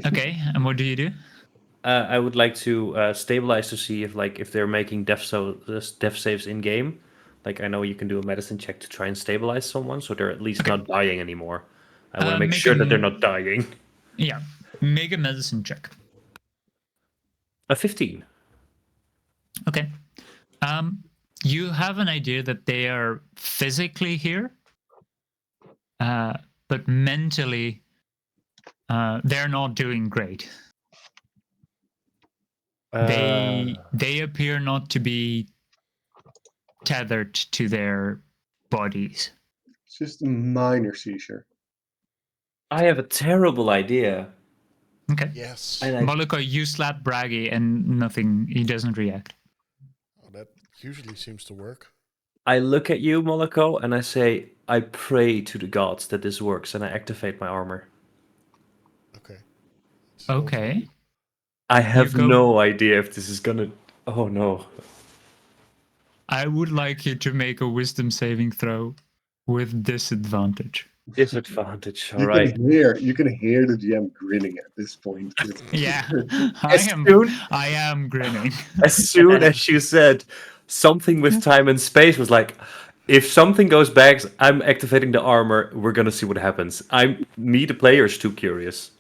Okay, and what do you do? I would like to stabilize to see if they're making death saves in game. Like, I know you can do a medicine check to try and stabilize someone, so they're at least not dying anymore. I want to make sure that they're not dying. Yeah, make a medicine check. A 15. Okay. You have an idea that they are physically here, but mentally, they're not doing great. They appear not to be tethered to their bodies. It's just a minor seizure. I have a terrible idea. Okay. Yes. Moloko, you slap Braggy and nothing. He doesn't react. Oh, that usually seems to work. I look at you, Moloko, and I say, I pray to the gods that this works, and I activate my armor. Okay. Okay. I have no idea if this is gonna... Oh, no. I would like you to make a wisdom saving throw with disadvantage. Disadvantage, You alright. can hear the GM grinning at this point. Yeah, I am grinning. As soon as you said something with time and space, was like, if something goes back, I'm activating the armor, we're gonna see what happens. Me, the player, is too curious.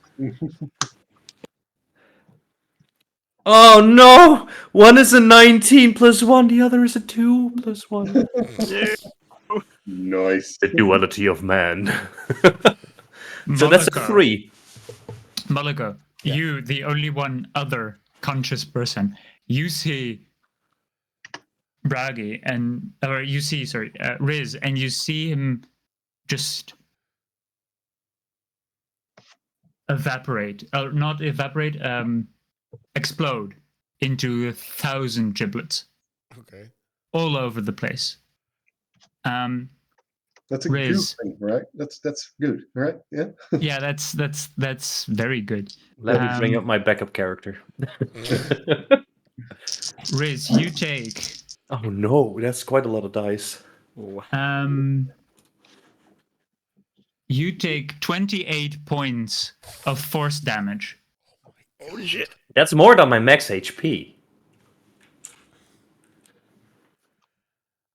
Oh no! One is a 19 plus 1, the other is a 2 plus 1. Nice. The duality of man. So that's a 3. Moloko, you, the only one other conscious person, you see Braggy Riz, and you see him just explode into 1,000 giblets. Okay. All over the place. That's a Riz. good thing, right? That's good, right? Yeah. Yeah, that's very good. Let me bring up my backup character. Riz, you take. Oh no, that's quite a lot of dice. You take 28 points of force damage. Holy shit. That's more than my max HP.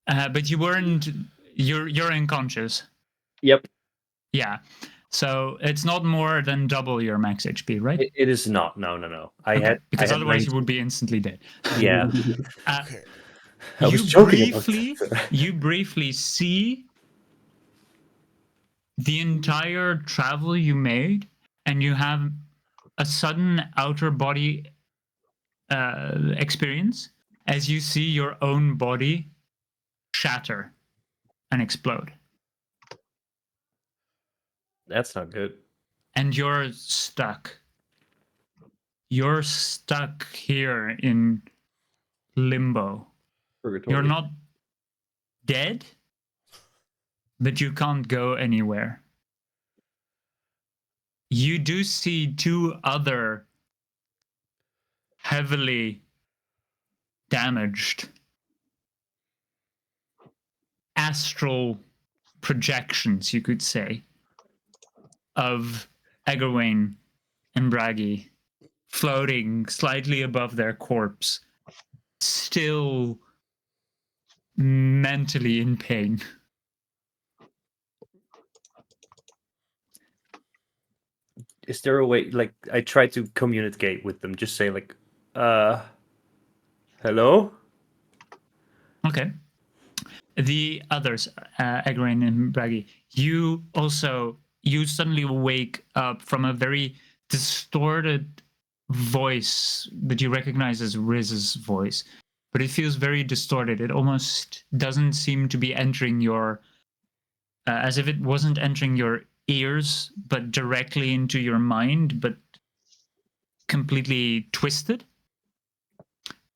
But you weren't. You're unconscious. Yep. Yeah. So it's not more than double your max HP, right? It is not. No. Okay. Because I had otherwise you 19. would be instantly dead. Yeah. Okay. I was joking about You briefly see the entire travel you made, and you have a sudden outer body experience as you see your own body shatter and explode. That's not good. And you're stuck. You're stuck here in limbo. Purgatory. You're not dead, but you can't go anywhere. You do see two other heavily damaged astral projections, you could say, of Eggerwain and Braggy floating slightly above their corpse, still mentally in pain. Is there a way, like, I try to communicate with them, just say, like, hello? Okay. The others, Egwene and Braggy, you suddenly wake up from a very distorted voice that you recognize as Riz's voice, but it feels very distorted. It almost doesn't seem to be entering your, as if it wasn't entering your ears, but directly into your mind, but completely twisted.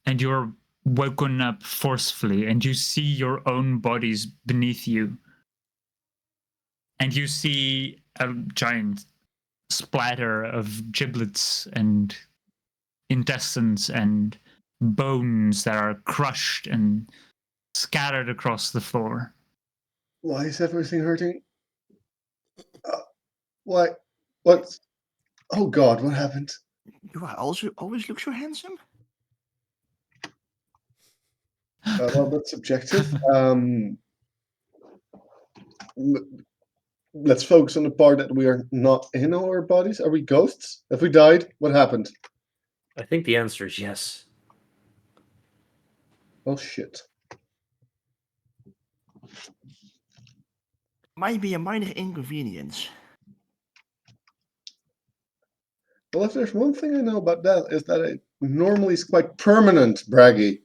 And you're woken up forcefully, and you see your own bodies beneath you. And you see a giant splatter of giblets and intestines and bones that are crushed and scattered across the floor. Why is everything hurting? Why? What? Oh God, what happened? You are also always look so handsome. Well, that's subjective. Let's focus on the part that we are not in our bodies. Are we ghosts? Have we died? What happened? I think the answer is yes. Oh shit. Might be a minor inconvenience. Well, if there's one thing I know about that, is that it normally is quite permanent, Braggy.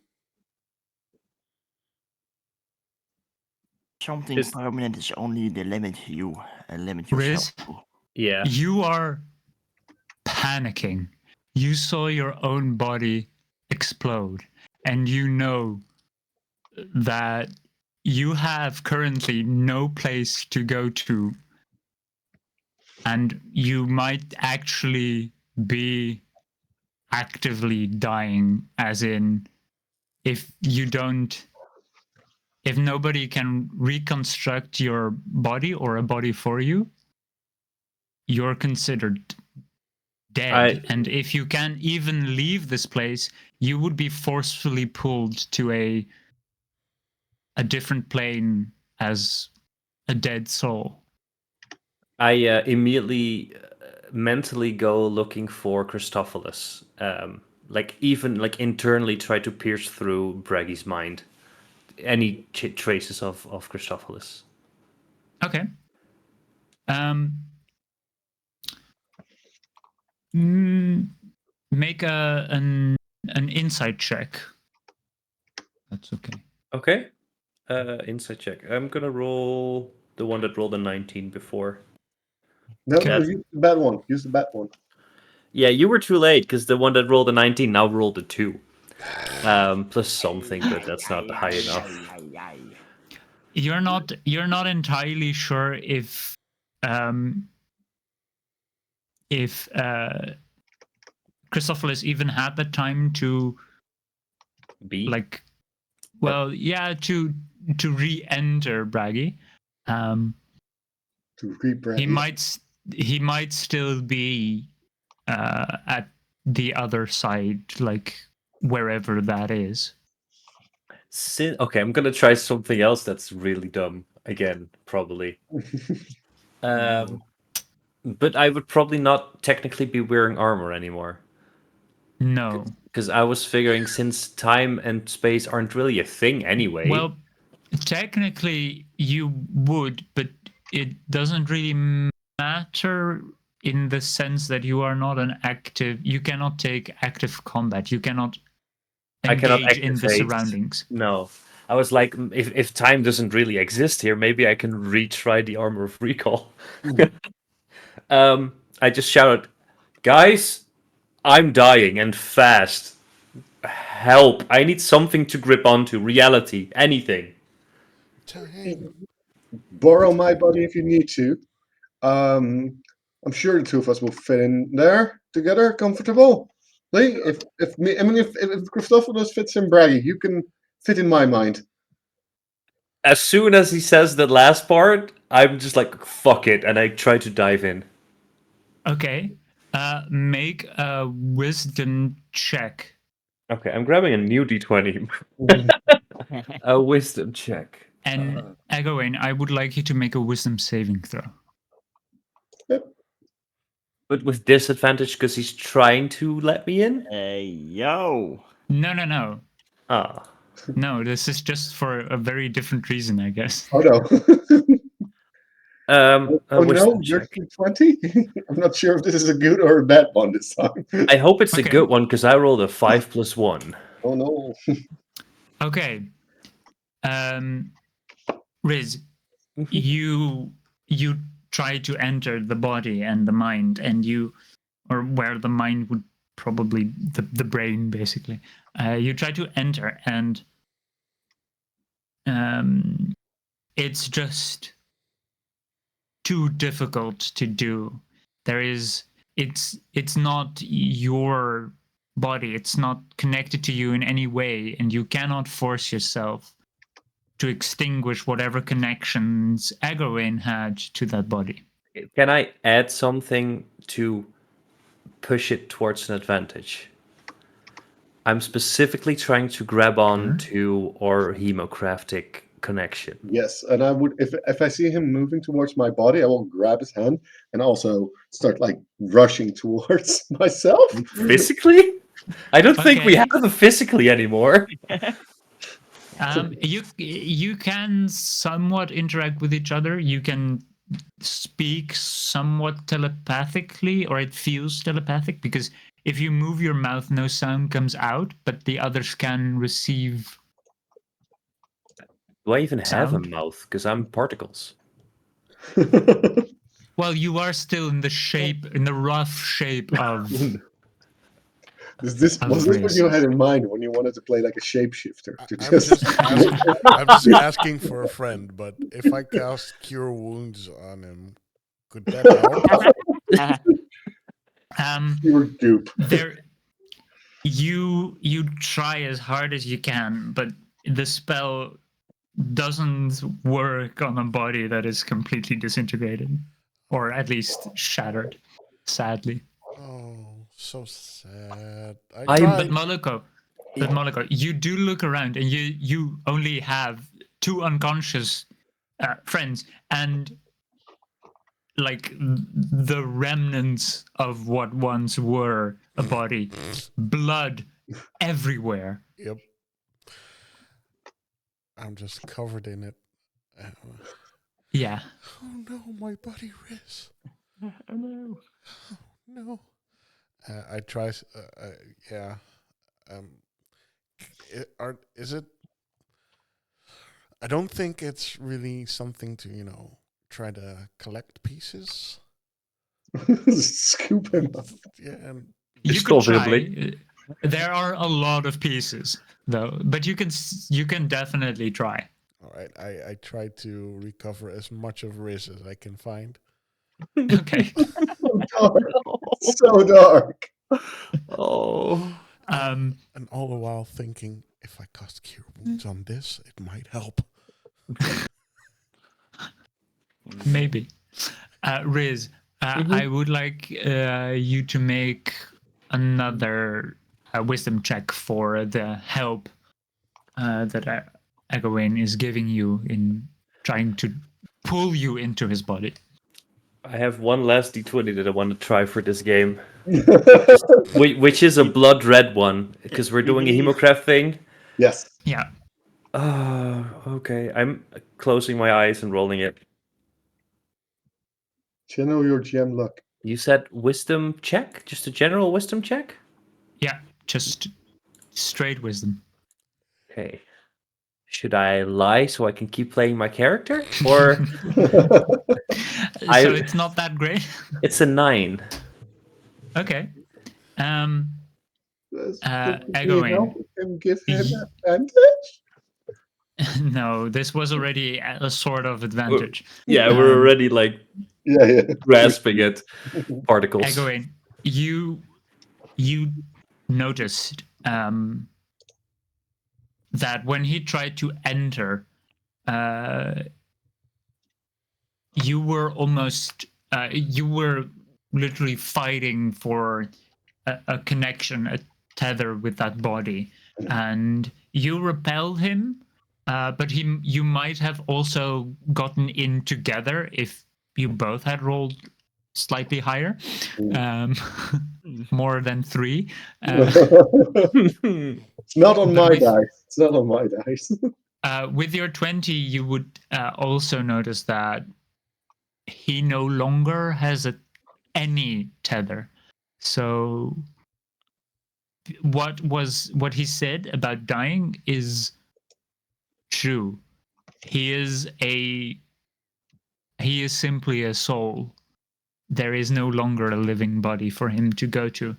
Something Is- permanent is only the limit you limit Riz? yourself to. Yeah. You are panicking. You saw your own body explode, and you know that you have currently no place to go to, and you might actually be actively dying, as in, if nobody can reconstruct your body or a body for you, you're considered dead. And if you can't even leave this place, you would be forcefully pulled to a different plane as a dead soul. I immediately mentally go looking for Christophilus. Even internally try to pierce through Braggy's mind. Any traces of Christophilus. Okay. Make an insight check. That's okay. Okay. Insight check. I'm gonna roll the one that rolled a 19 before. No, Okay. use the bad one. Use the bad one. Yeah, you were too late because the one that rolled a 19 now rolled a 2. Plus something, but that's not high enough. You're not entirely sure if Christophilus even had the time to B. to re-enter Braggy. To rebrand. He might still be at the other side, like wherever that is. Okay, I'm gonna try something else that's really dumb again, probably. But I would probably not technically be wearing armor anymore. No. Because I was figuring since time and space aren't really a thing anyway. Well, technically you would, but it doesn't really matter in the sense that you are not an active. You cannot take active combat. You cannot I cannot engage in the activate. surroundings. No. I was like, if time doesn't really exist here, maybe I can retry the armor of recall. I just shouted, guys, I'm dying and fast. Help. I need something to grip onto. Reality. Anything. Time. Borrow my body if you need to. I'm sure the two of us will fit in there together, comfortable. Like, if Christophilus fits in Braggy, you can fit in my mind. As soon as he says the last part, I'm just like, fuck it, and I try to dive in. Okay. Make a wisdom check. Okay, I'm grabbing a new d20. A wisdom check. And Egwene, I would like you to make a wisdom saving throw. But with disadvantage because he's trying to let me in? Hey, yo. No. Ah. No, this is just for a very different reason, I guess. Oh no. A Oh no, wisdom you're check. 20? I'm not sure if this is a good or a bad one this time. I hope it's a Okay. good one because I rolled a 5 + 1. Oh no. Okay. Riz, you try to enter the body and the mind, and or where the mind would probably the brain basically. You try to enter, and it's just too difficult to do. It's not your body. It's not connected to you in any way, and you cannot force yourself to extinguish whatever connections Egwene had to that body. Can I add something to push it towards an advantage? I'm specifically trying to grab on to our hemocraftic connection. Yes, and I would if I see him moving towards my body, I will grab his hand and also start like rushing towards myself. Physically? I don't think we Okay. have a physically anymore. You can somewhat interact with each other. You can speak somewhat telepathically, or it feels telepathic, because if you move your mouth, no sound comes out, but the others can receive. Do I even have a Sound? mouth? Because I'm particles. Well, you are still in the rough shape of. Was this what you had in mind when you wanted to play like a shapeshifter? I'm just asking for a friend, but if I cast Cure Wounds on him, could that help? You're dupe. You try as hard as you can, but the spell doesn't work on a body that is completely disintegrated, or at least shattered, sadly. Oh, so sad. But Moloko, you do look around, and you only have two unconscious friends, and like the remnants of what once were a body, blood everywhere. Yep. I'm just covered in it. Yeah. Oh no, my body Riz. Oh no. Oh no. I try. Yeah. Is it? I don't think it's really something to try to collect pieces. Scoop him up. Yeah, and You could try. There are a lot of pieces, though, but you can definitely try. All right, I try to recover as much of Riz as I can find. Okay. So dark. So dark. Oh. And all the while thinking, if I cast Cure Wounds on this, it might help. Maybe. Riz, I would like you to make another wisdom check for the help that Egwene is giving you in trying to pull you into his body. I have one last d20 that I want to try for this game, which is a blood red one, because we're doing a hemocraft thing. Yes. Yeah. Okay. I'm closing my eyes and rolling it. Channel your gem luck. You said wisdom check? Just a general wisdom check? Yeah, just straight wisdom. Okay. Should I lie so I can keep playing my character? Or So it's not that great. it's a 9. Okay. Does Egwene. help him give him advantage? No, this was already a sort of advantage. Yeah, we're already like Yeah. grasping at particles. Egwene, you noticed that when he tried to enter, you were literally fighting for a connection, a tether with that body, and you repelled him. But you might have also gotten in together if you both had rolled slightly higher, more than 3. It's not on my with- dice. It's not on my dice. With your 20, you would also notice that he no longer has any tether. So what he said about dying is true. He is simply a soul. There is no longer a living body for him to go to.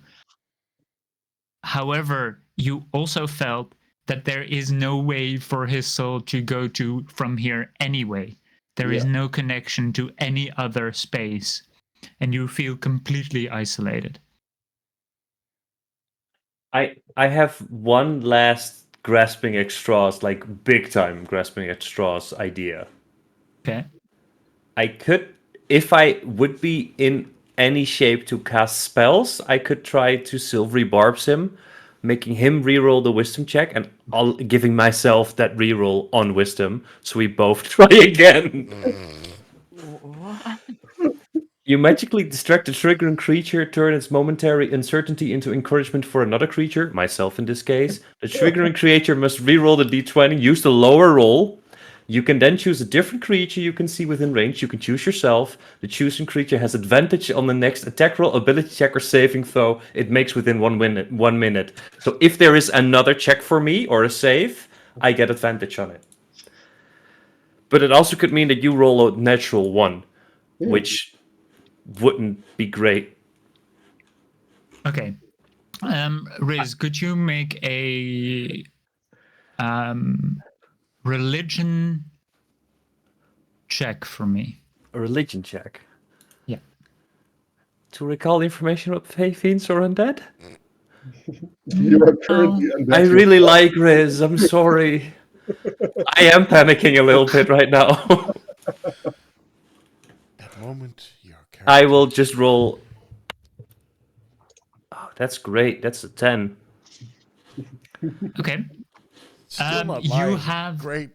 However, you also felt that there is no way for his soul to go to from here anyway. There is no connection to any other space, and you feel completely isolated. I have one last grasping at straws, like big time grasping at straws idea. Okay. I could, if I would be in any shape to cast spells, I could try to silvery barbs him, making him reroll the wisdom check and giving myself that reroll on wisdom, so we both try again. You magically distract a triggering creature, turn its momentary uncertainty into encouragement for another creature, myself in this case. The triggering creature must reroll the d20, use the lower roll. You can then choose a different creature you can see within range. You can choose yourself. The chosen creature has advantage on the next attack roll, ability check, or saving throw it makes within 1 minute. 1 minute. So if there is another check for me or a save, I get advantage on it. But it also could mean that you roll a natural 1, which wouldn't be great. Okay. Riz, could you make a religion check for me? A religion check. Yeah. To recall information about fiends or undead? You are currently undead. I really like Riz, I'm sorry. I am panicking a little bit right now. That moment, your character. I will just roll. Oh, that's great. That's a 10. Okay. Still not You lying. have Great.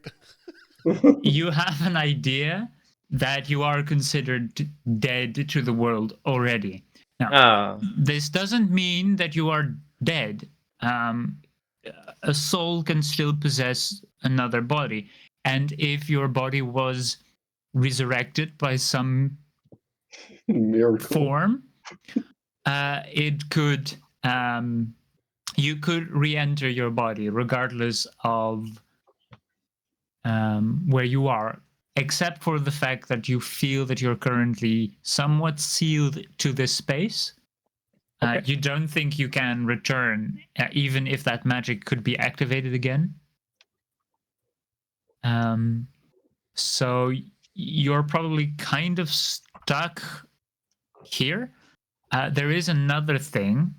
you have an idea that you are considered dead to the world already. Now, this doesn't mean that you are dead. A soul can still possess another body, and if your body was resurrected by some Miracle. form, it could you could re-enter your body regardless of where you are, except for the fact that you feel that you're currently somewhat sealed to this space. You don't think you can return, even if that magic could be activated again. So you're probably kind of stuck here. There is another thing.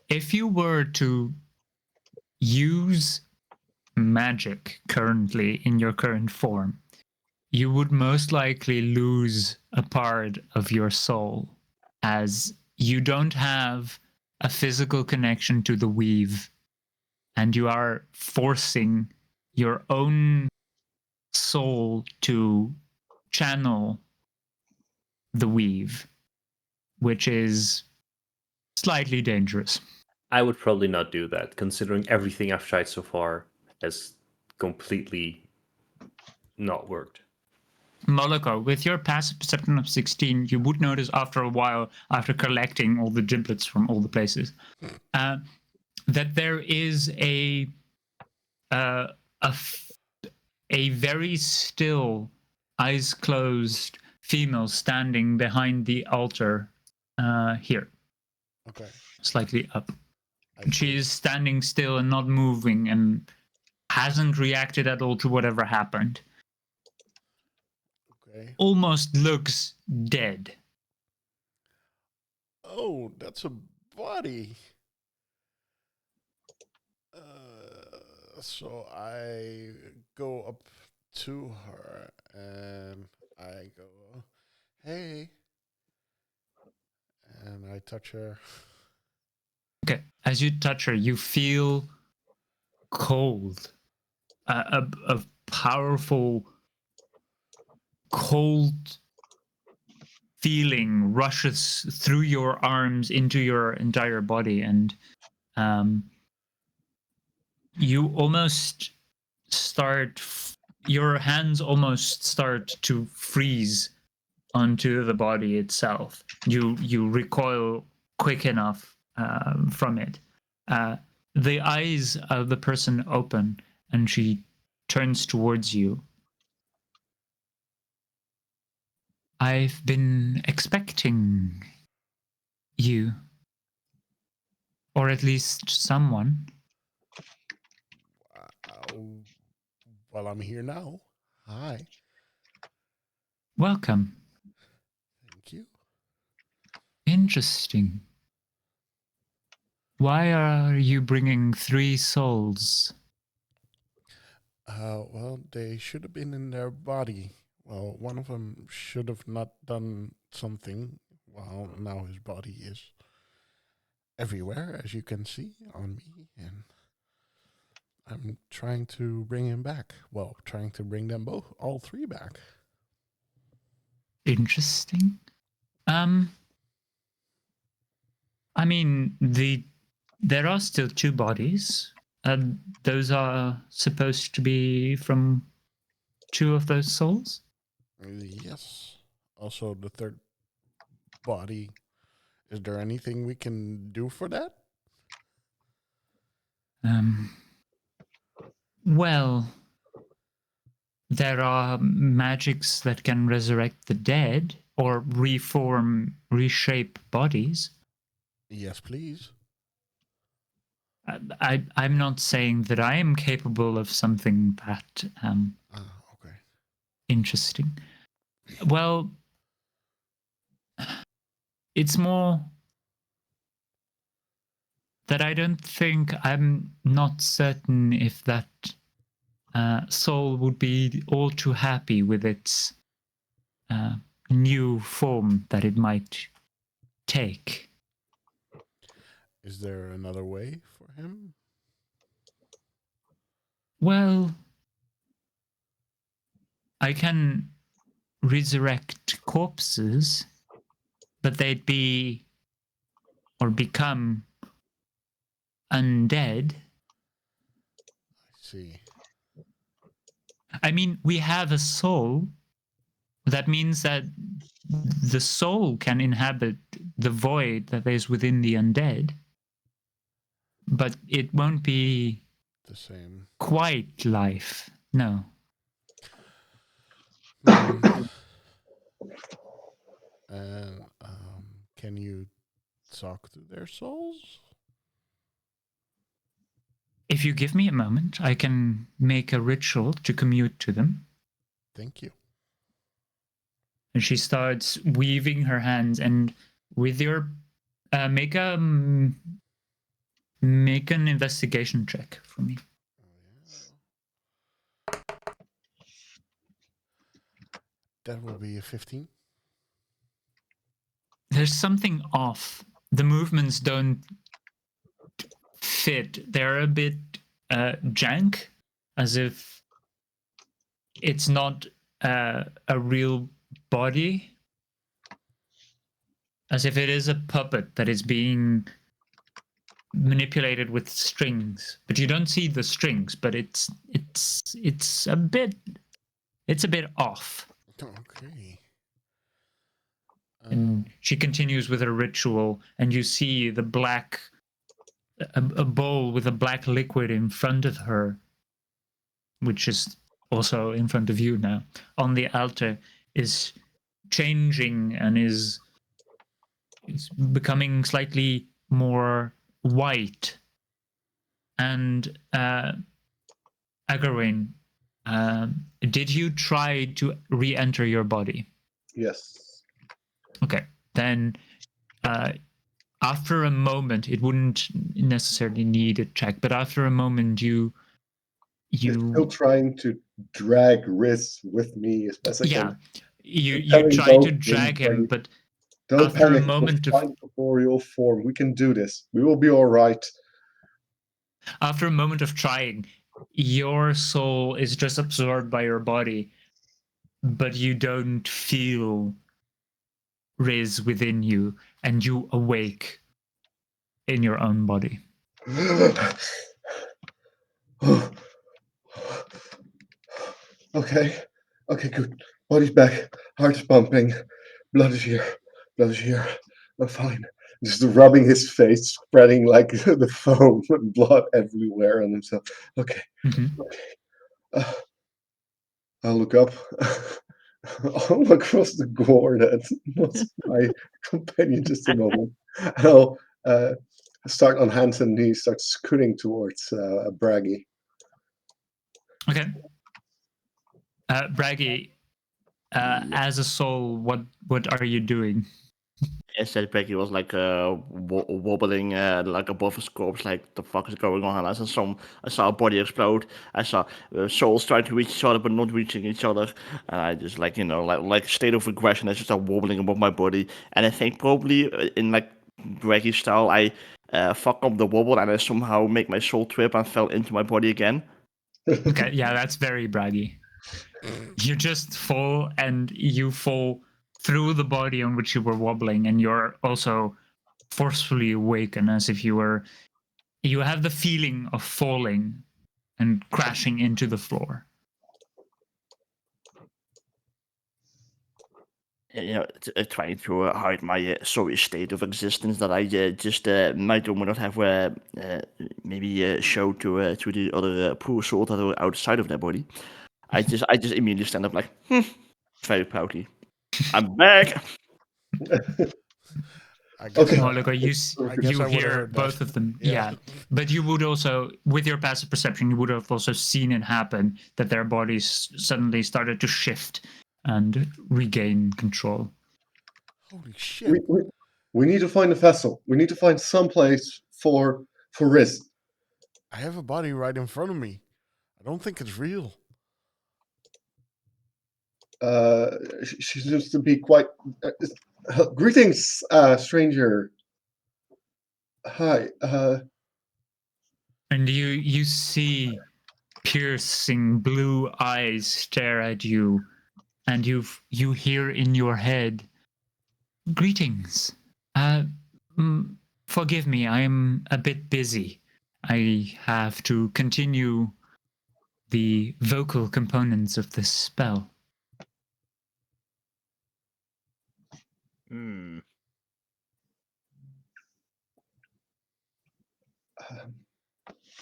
If you were to use magic currently in your current form, you would most likely lose a part of your soul as you don't have a physical connection to the weave, and you are forcing your own soul to channel the weave, which is slightly dangerous. I would probably not do that, considering everything I've tried so far has completely not worked. Moloko, with your passive perception of 16, you would notice after a while, after collecting all the giblets from all the places, that there is a very still, eyes closed female standing behind the altar here, Okay. slightly up. I see. She is standing still and not moving and hasn't reacted at all to whatever happened. Okay. Almost looks dead. Oh, that's a body. So I go up to her and I go, "Hey," and I touch her. Okay, as you touch her, you feel cold. A powerful, cold feeling rushes through your arms into your entire body, and you almost your hands almost start to freeze onto the body itself. You recoil quick enough from it. The eyes of the person open, and she turns towards you. I've been expecting you, or at least someone. Well, I'm here now. Hi. Welcome. Thank you. Interesting. Why are you bringing 3 souls? Well, they should have been in their body. Well, one of them should have not done something. Well, now his body is everywhere, as you can see, on me, and I'm trying to bring him back. Well, trying to bring them both, all 3 back. Interesting. I mean, there are still 2 bodies. Those are supposed to be from 2 of those souls? Yes. Also, the 3rd body. Is there anything we can do for that? Well, there are magics that can resurrect the dead or reshape bodies. Yes, please. I'm not saying that I am capable of something that Okay. interesting. Well, it's more that I'm not certain if that soul would be all too happy with its new form that it might take. Is there another way for him? Well, I can resurrect corpses, but they'd be or become undead. I see. I mean, we have a soul. That means that the soul can inhabit the void that is within the undead, but it won't be The same. quite life. No. And can you talk to their souls? If you give me a moment, I can make a ritual to commute to them. Thank you. And she starts weaving her hands, and with your make an investigation check for me. That will be a 15. there's something off. The movements don't fit. They're a bit jank, as if it's not a real body, as if it is a puppet that is being manipulated with strings. But you don't see the strings, but it's a bit off. Okay. And she continues with her ritual, and you see the black, a bowl with a black liquid in front of her, which is also in front of you now, on the altar, is changing and is becoming slightly more white. And Agawain, did you try to re-enter your body? Yes. Okay, then after a moment, it wouldn't necessarily need a check, but after a moment, I'm still trying to drag Riz with me as best I yeah, can. you try to drag him, but don't after a panic. moment We'll find corporeal form. We can do this. We will be all right. after a moment of trying, your soul is just absorbed by your body, but you don't feel Riz within you, and you awake in your own body. Okay, good. Body's back. Heart's pumping. Blood is here. I'm fine. Just rubbing his face, spreading like the foam and blood everywhere on himself. Okay. I'll look up all across the gore that was my companion just a moment. And I'll start on hands and knees, start scooting towards Braggy. Okay. Braggy, as a soul, what are you doing? I said Becky was like wobbling like above his corpse, like the fuck is going on? I saw a body explode. I saw souls trying to reach each other but not reaching each other, and I just like like state of regression. I just start wobbling above my body, and I think probably in like Becky style, I fuck up the wobble and I somehow make my soul trip and fell into my body again. Okay, yeah, that's very braggy. You just fall, and you fall through the body on which you were wobbling, and you're also forcefully awakened, as if you have the feeling of falling and crashing into the floor. Trying to hide my sorry state of existence that I just might or might not have maybe showed to the other poor souls that are outside of their body. I just immediately stand up like, very proudly. I'm back. I guess Okay. Moloko, I guess you I would've hear heard that. both of them. Yeah. Yeah. But you would also, with your passive perception, you would have also seen it happen, that their bodies suddenly started to shift and regain control. Holy shit. We need to find a vessel. We need to find some place for Riz. I have a body right in front of me. I don't think it's real. She seems to be quite. Greetings, stranger. Hi. And you see piercing blue eyes stare at you, and you hear in your head, "Greetings. Forgive me, I am a bit busy. I have to continue the vocal components of this spell." Hmm.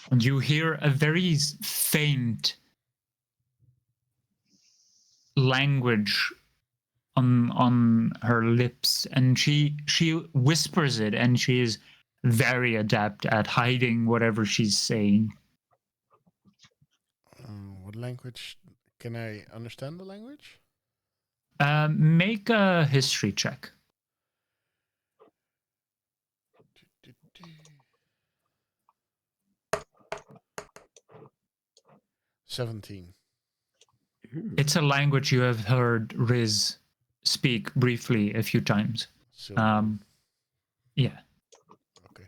And you hear a very faint language on her lips, and she whispers it, and she is very adept at hiding whatever she's saying. What language? Can I understand the language? Make a history check. 17. It's a language you have heard Riz speak briefly a few times. So, Yeah. okay.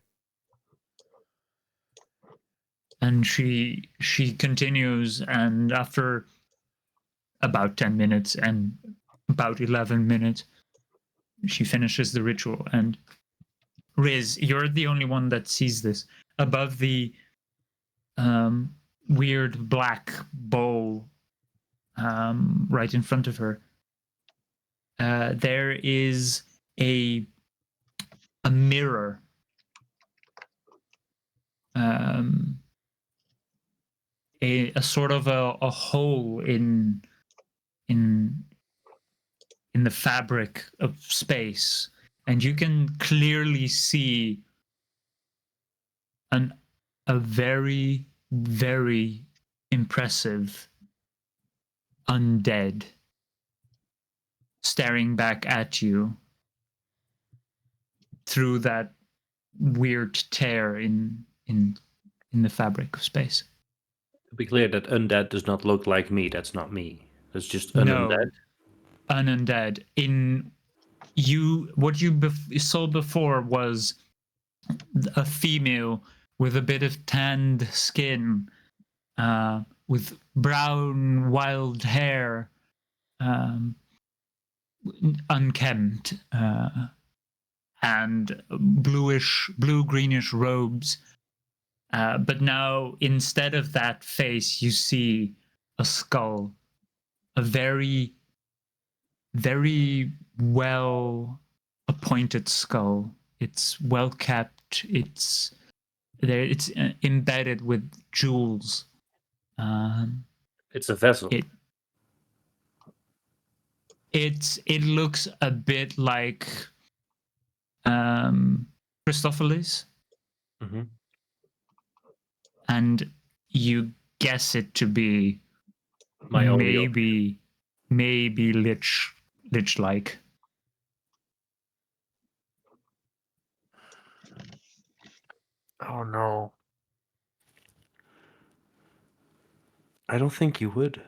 And she continues, and after about 10 minutes and about 11 minutes, she finishes the ritual. And Riz, you're the only one that sees this. Above the weird black bowl right in front of her, there is a mirror. A sort of a hole in the fabric of space, and you can clearly see a very, very impressive undead staring back at you through that weird tear in the fabric of space. To be clear, that undead does not look like me. That's not me. That's just an No, undead. an undead. What you saw before was a female with a bit of tanned skin, with brown wild hair, unkempt, and blue greenish robes. But now, instead of that face, you see a skull, a very, very well appointed skull. It's well kept. It's embedded with jewels. It's a vessel. It looks a bit like Christopher's, and you guess it to be My only maybe lich like. Oh no. I don't think you would.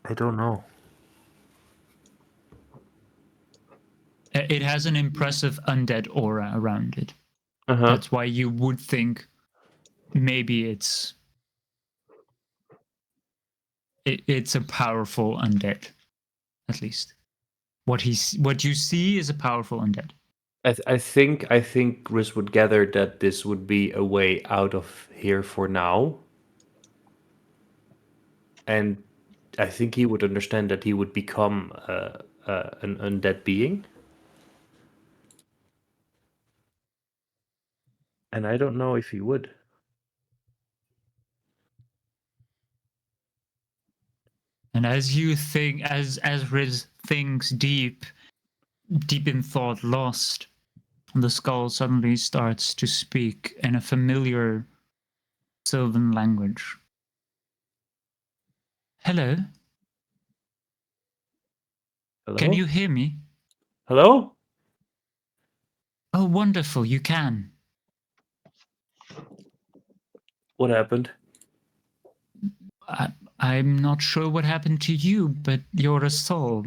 I don't know. It has an impressive undead aura around it. Uh-huh. That's why you would think maybe it's a powerful undead, at least. What you see is a powerful undead. I think Riz would gather that this would be a way out of here for now. And I think he would understand that he would become an undead being. And I don't know if he would. And as you think, as Riz thinks deep in thought, lost, the skull suddenly starts to speak in a familiar Sylvan language. Hello? Hello? Can you hear me? Hello? Oh, wonderful, you can. What happened? I'm not sure what happened to you, but you're a soul.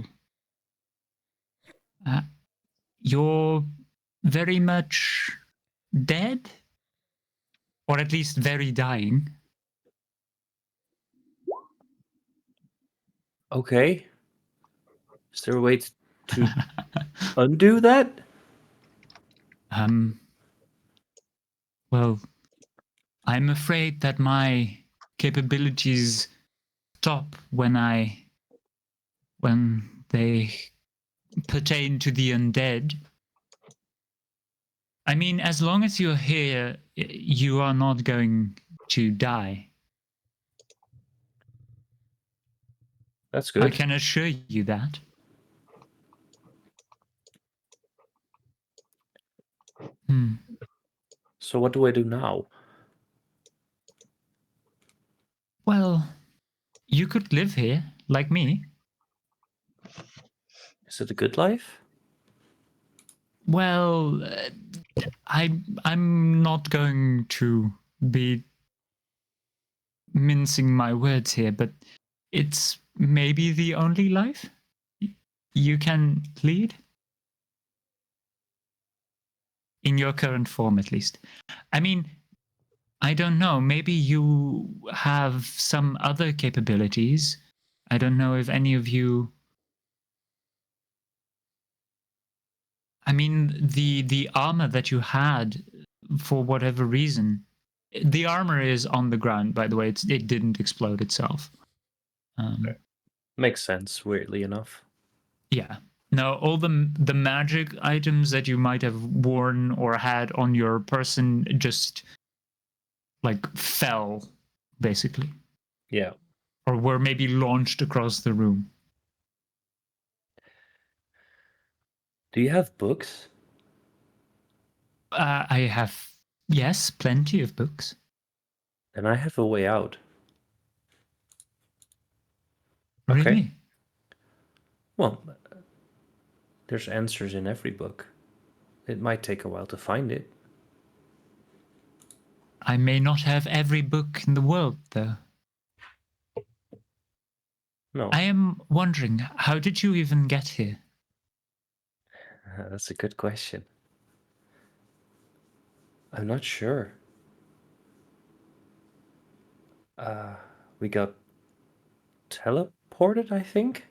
You're very much dead? Or at least very dying. Okay. Is there a way to undo that? Well, I'm afraid that my capabilities stop when they pertain to the undead. I mean, as long as you're here, you are not going to die. That's good. I can assure you that. So what do I do now? Well, you could live here, like me. Is it a good life? Well, I'm not going to be mincing my words here, but it's maybe the only life. you can lead? In your current form, at least. I mean, I don't know. Maybe you have some other capabilities. I don't know if any of you. I mean, the armor that you had, for whatever reason, the armor is on the ground. By the way, it didn't explode itself. Makes sense, weirdly enough. Yeah. No, all the magic items that you might have worn or had on your person just like fell, basically. Yeah. Or were maybe launched across the room. Do you have books? I have, yes, plenty of books. Then I have a way out. Okay. Really? Well, there's answers in every book. It might take a while to find it. I may not have every book in the world, though. No, I am wondering, how did you even get here? that's a good question. I'm not sure. We got teleported, I think.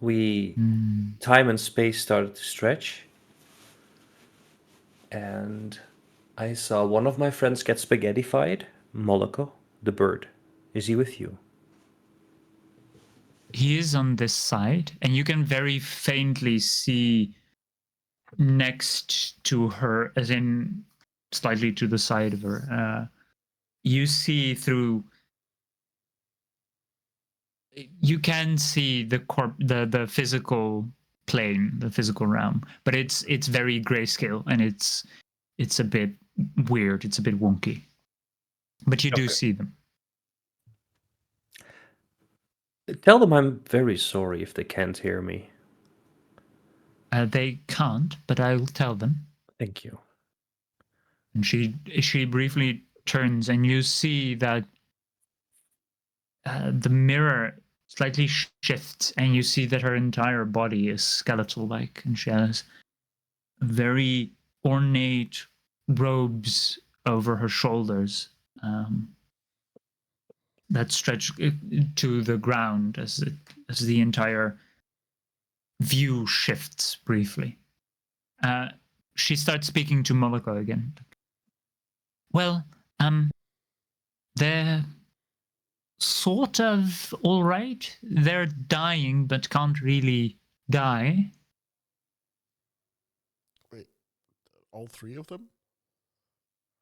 Time and space started to stretch, and I saw one of my friends get spaghettified. Moloko, the bird. Is he with you? He is on this side, and you can very faintly see next to her, as in slightly to the side of her. You see through. You can see the physical plane, the physical realm, but it's very grayscale and it's a bit weird. It's a bit wonky, but you do see them. Tell them I'm very sorry if they can't hear me. They can't, but I'll tell them. Thank you. And she briefly turns, and you see that the mirror slightly shifts, and you see that her entire body is skeletal-like, and she has very ornate robes over her shoulders that stretch to the ground as the entire view shifts briefly. She starts speaking to Moloko again. Well, they're sort of all right. They're dying, but can't really die. Wait, all three of them?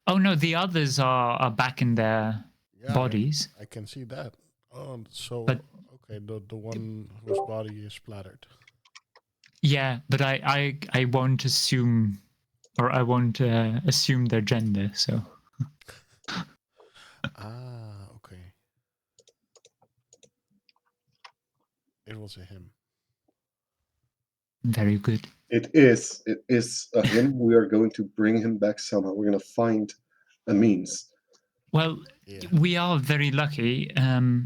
Oh no, the others are back in their bodies. I can see that. Oh, so but, okay, the one whose body is splattered. Yeah, but I won't assume, or I won't assume their gender. So. Okay. It was a him. Very good. It is a him. We are going to bring him back somehow. We're going to find a means. Well, we are very lucky.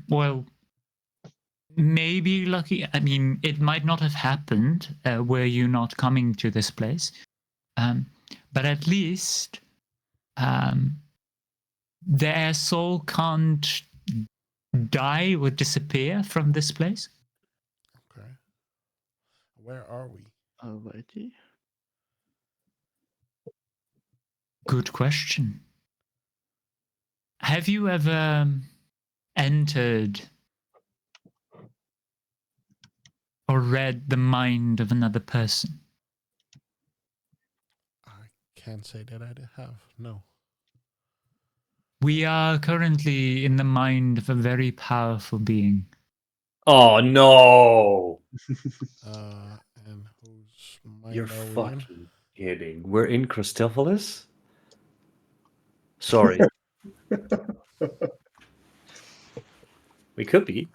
Well, maybe lucky. I mean, it might not have happened were you not coming to this place. But at least their soul can't die or disappear from this place. Okay. Where are we? Alrighty. Good question. Have you ever entered or read the mind of another person? I can't say that I have. No. We are currently in the mind of a very powerful being. Oh no! And whose mind You're are we in? fucking kidding. We're in Christophilus? Sorry. We could be.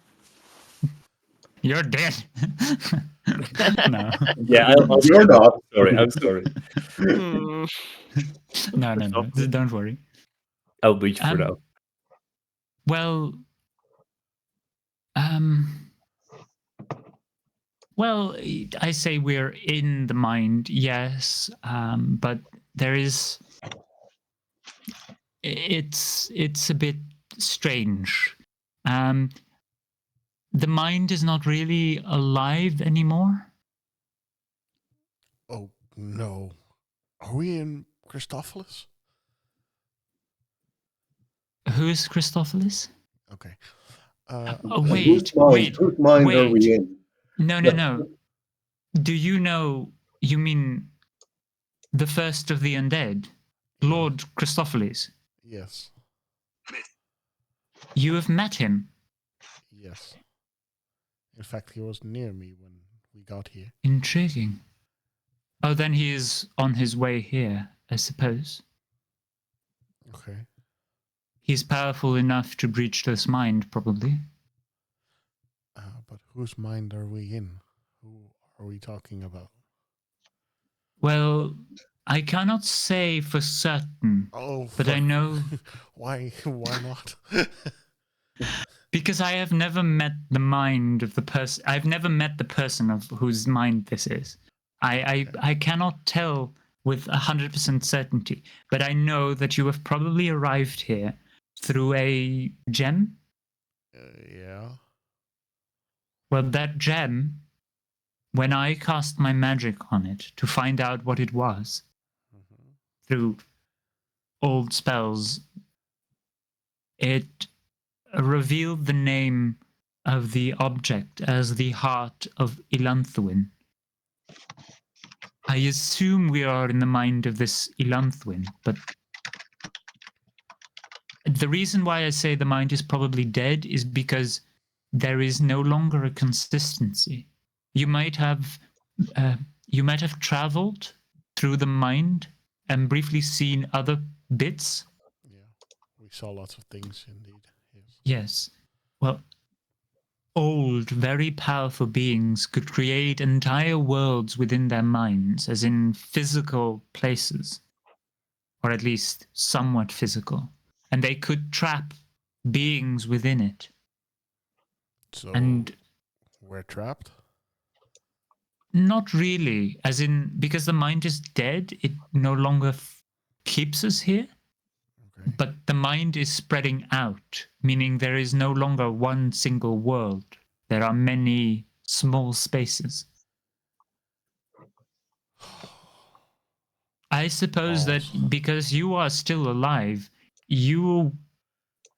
You're dead. No. Yeah, You're not. I'm sorry. No. Don't worry. I'll reach for now. Well, Well, I say we're in the mind, yes, but there is. It's a bit strange. Um, the mind is not really alive anymore. Oh, no. Are we in Christophilus? Who is Christophilus? Okay. Wait, Whose mind are we wait. in? No. Do you know? You mean the first of the undead, Lord Christophilus? Yes. You have met him. Yes. In fact, he was near me when we got here. Intriguing. Oh, then he is on his way here, I suppose. Okay. He's powerful enough to breach this mind, probably. But whose mind are we in? Who are we talking about? Well, I cannot say for certain, Oh, but I know why not? because I have never met the mind of the person. I've never met the person of whose mind this is. I cannot tell with 100% certainty, but I know that you have probably arrived here through a gem. Yeah. Well, that gem, when I cast my magic on it to find out what it was through old spells, it revealed the name of the object as the heart of Ilanthwin. I assume we are in the mind of this Ilanthwin, but the reason why I say the mind is probably dead is because there is no longer a consistency. You might have traveled through the mind and briefly seen other bits. Yeah. We saw lots of things indeed. Yes. Yes. Well, old, very powerful beings could create entire worlds within their minds, as in physical places, or at least somewhat physical. And they could trap beings within it. So And we're trapped? not really, as in, because the mind is dead, it no longer keeps us here. Okay. But the mind is spreading out, meaning there is no longer one single world. There are many small spaces. I suppose that because you are still alive, you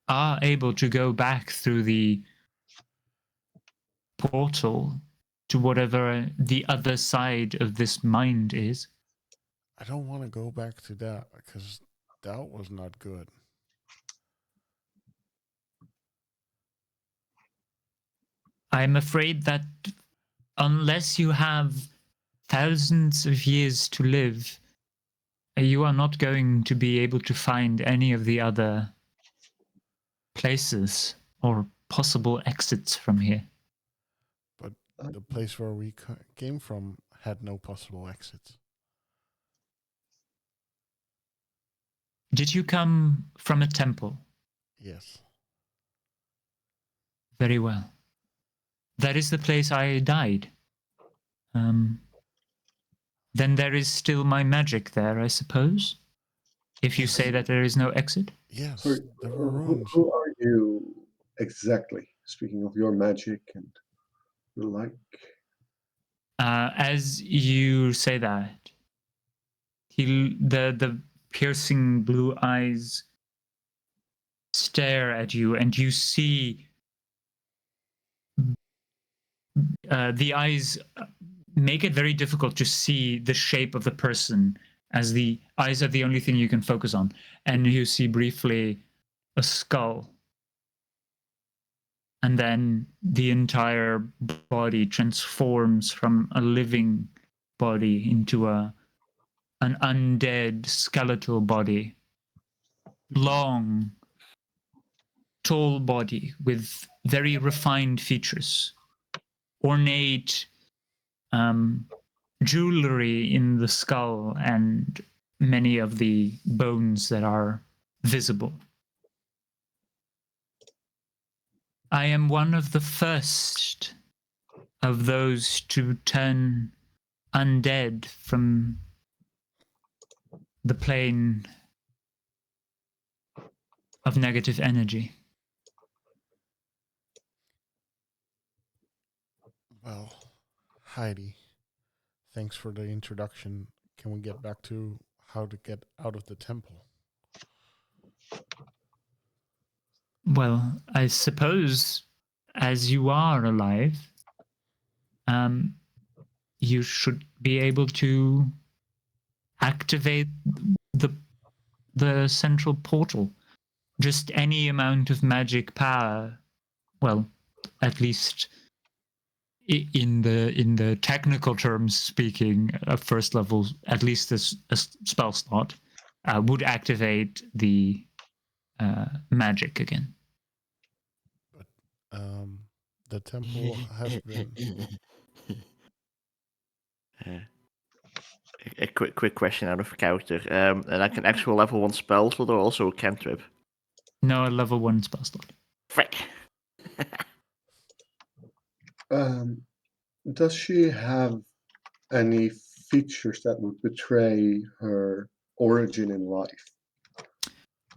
are able to go back through the portal to whatever the other side of this mind is. I don't want to go back to that because that was not good. I'm afraid that unless you have thousands of years to live, you are not going to be able to find any of the other places or possible exits from here. But the place where we came from had no possible exits. Did you come from a temple? Yes. Very well. That is the place I died. Then there is still my magic there, I suppose. If you say that there is no exit. Yes, Sorry, there were runes. who are you exactly? Speaking of your magic and the like. As you say that, the piercing blue eyes stare at you, and you see the eyes make it very difficult to see the shape of the person, as the eyes are the only thing you can focus on. And you see briefly a skull. And then the entire body transforms from a living body into an undead skeletal body. Long, tall body with very refined features. Ornate jewelry in the skull and many of the bones that are visible. I am one of the first of those to turn undead from the plane of negative energy. Well, Heidi, thanks for the introduction. Can we get back to how to get out of the temple? Well, I suppose as you are alive, you should be able to activate the central portal. Just any amount of magic power, well, at least in the technical terms speaking, first level, at least a spell slot, would activate the magic again. But the temple has been. A quick question out of character. Like an actual level 1 spell slot or also a cantrip? No, a level 1 spell slot. Frick. Does she have any features that would betray her origin in life?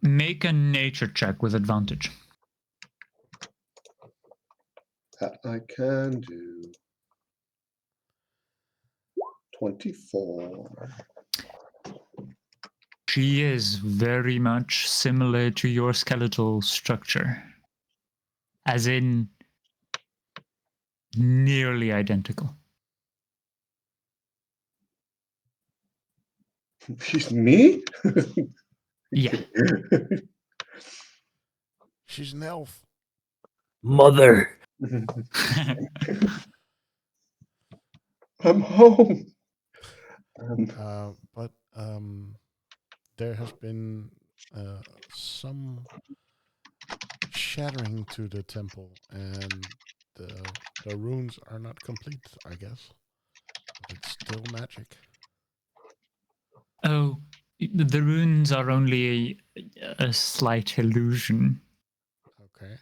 Make a nature check with advantage. That I can do. 24. She is very much similar to your skeletal structure. As in, nearly identical. She's me? Yeah. She's an elf. Mother. I'm home. But there has been some shattering to the temple, and the runes are not complete, I guess. But it's still magic. Oh, the runes are only a slight illusion. Okay.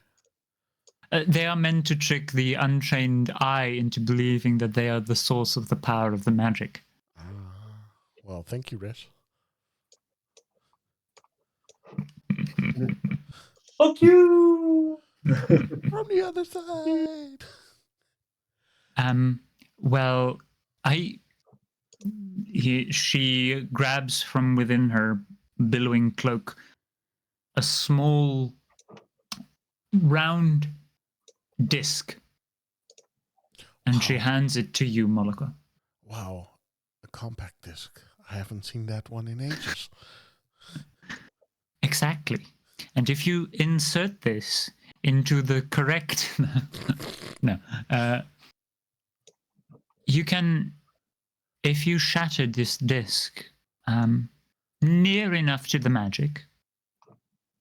They are meant to trick the untrained eye into believing that they are the source of the power of the magic. Well, thank you, Riz. Fuck you! From the other side. Well, she grabs from within her billowing cloak a small round disc, and she hands it to you, Moloko. Wow, a compact disc. I haven't seen that one in ages. Exactly. And if you insert this into the correct you can, if you shatter this disc near enough to the magic,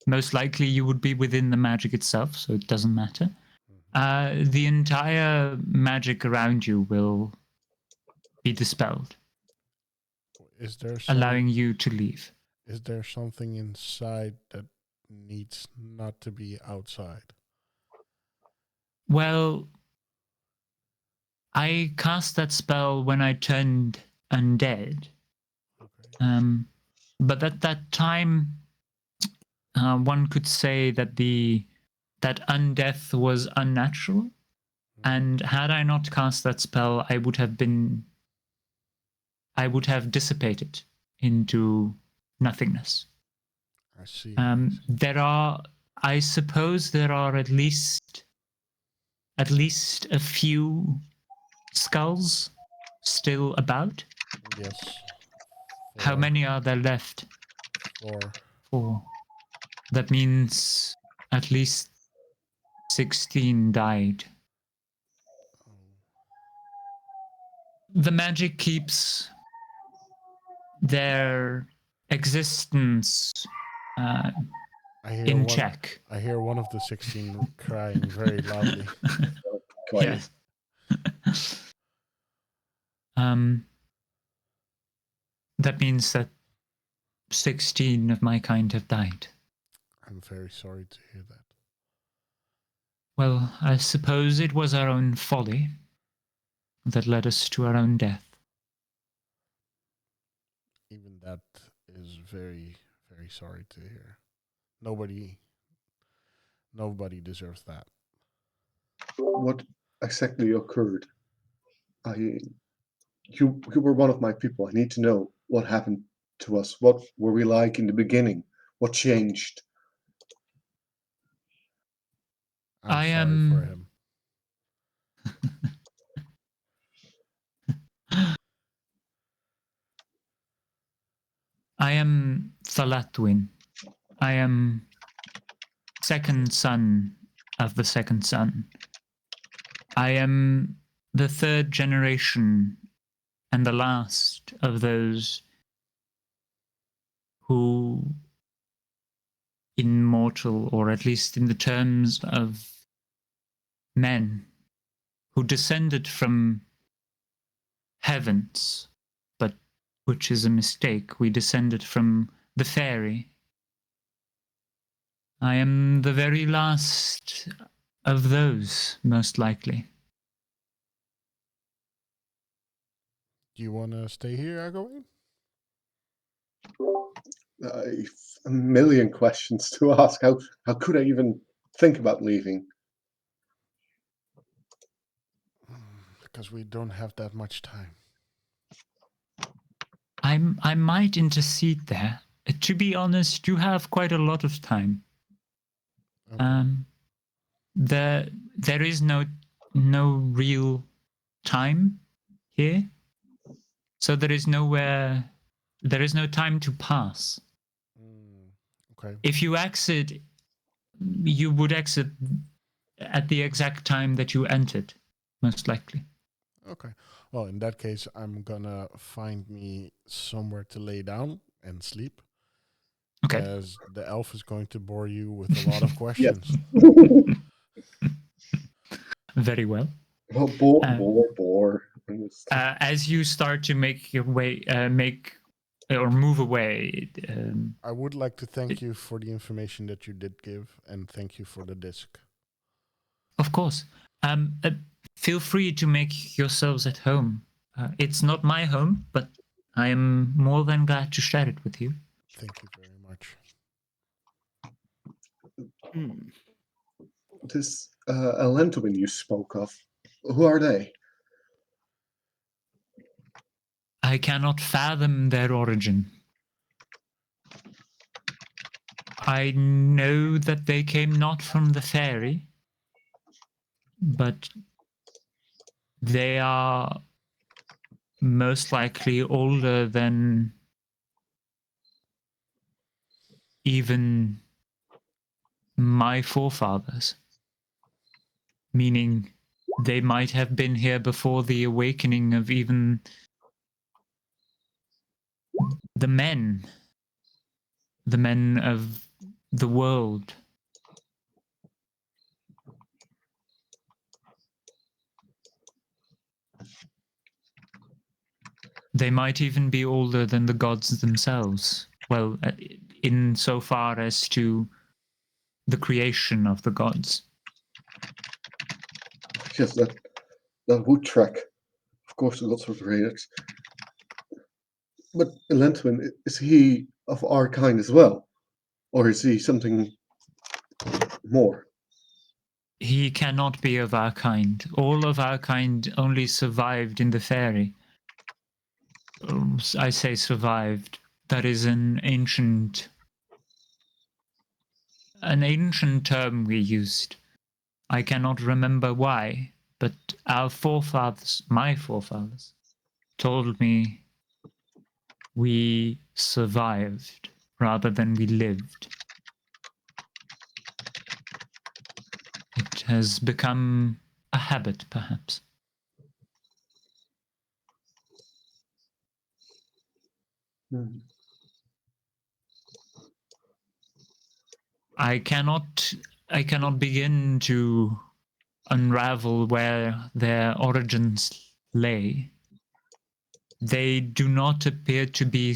most likely you would be within the magic itself, so it doesn't matter. The entire magic around you will be dispelled, Is there allowing you to leave. Is there something inside that needs not to be outside? Well, I cast that spell when I turned undead. Okay. But at that time, one could say that that undeath was unnatural. And had I not cast that spell, I would have dissipated into nothingness. I see. I suppose there are at least a few skulls still about. Yes. How many are there left? 4. 4. That means at least 16 died. The magic keeps their existence in check. I hear one of the 16 crying very loudly. Yes. That means that 16 of my kind have died. I'm very sorry to hear that. Well, I suppose it was our own folly. that led us to our own death. Even that is very, very sorry to hear. Nobody deserves that. What exactly occurred? You were one of my people. I need to know what happened to us. What were we like in the beginning? What changed? I'm I sorry for him. I am Thalatwin. I am second son of the second son. I am the third generation and the last of those who, in mortal, or at least in the terms of men, who descended from heavens, but which is a mistake. We descended from the fairy. I am the very last of those, most likely. Do you want to stay here, Agawain? A million questions to ask. How could I even think about leaving? Because we don't have that much time. I might intercede there. To be honest, you have quite a lot of time. Okay. There is no real time here, so there is no time to pass. Okay. If you exit, you would exit at the exact time that you entered, most likely. Okay. Well, in that case, I'm gonna find me somewhere to lay down and sleep. Okay. As the elf is going to bore you with a lot of questions. Very well. Well, bore. As you start to make your way, move away. I would like to thank you for the information that you did give, and thank you for the disc. Of course. Feel free to make yourselves at home. It's not my home, but I am more than glad to share it with you. Thank you very much. This Elentowin you spoke of, who are they? I cannot fathom their origin. I know that they came not from the fairy, but they are most likely older than even my forefathers, meaning they might have been here before the awakening of even the men of the world. They might even be older than the gods themselves. Well, in so far as to the creation of the gods. Yes, that would track. Of course, the gods were created. But Elentowin, is he of our kind as well? Or is he something more? He cannot be of our kind. All of our kind only survived in the fairy. I say survived. That is an ancient term we used. I cannot remember why, but our forefathers, my forefathers, told me we survived rather than we lived. It has become a habit, perhaps. I cannot begin to unravel where their origins lay. They do not appear to be,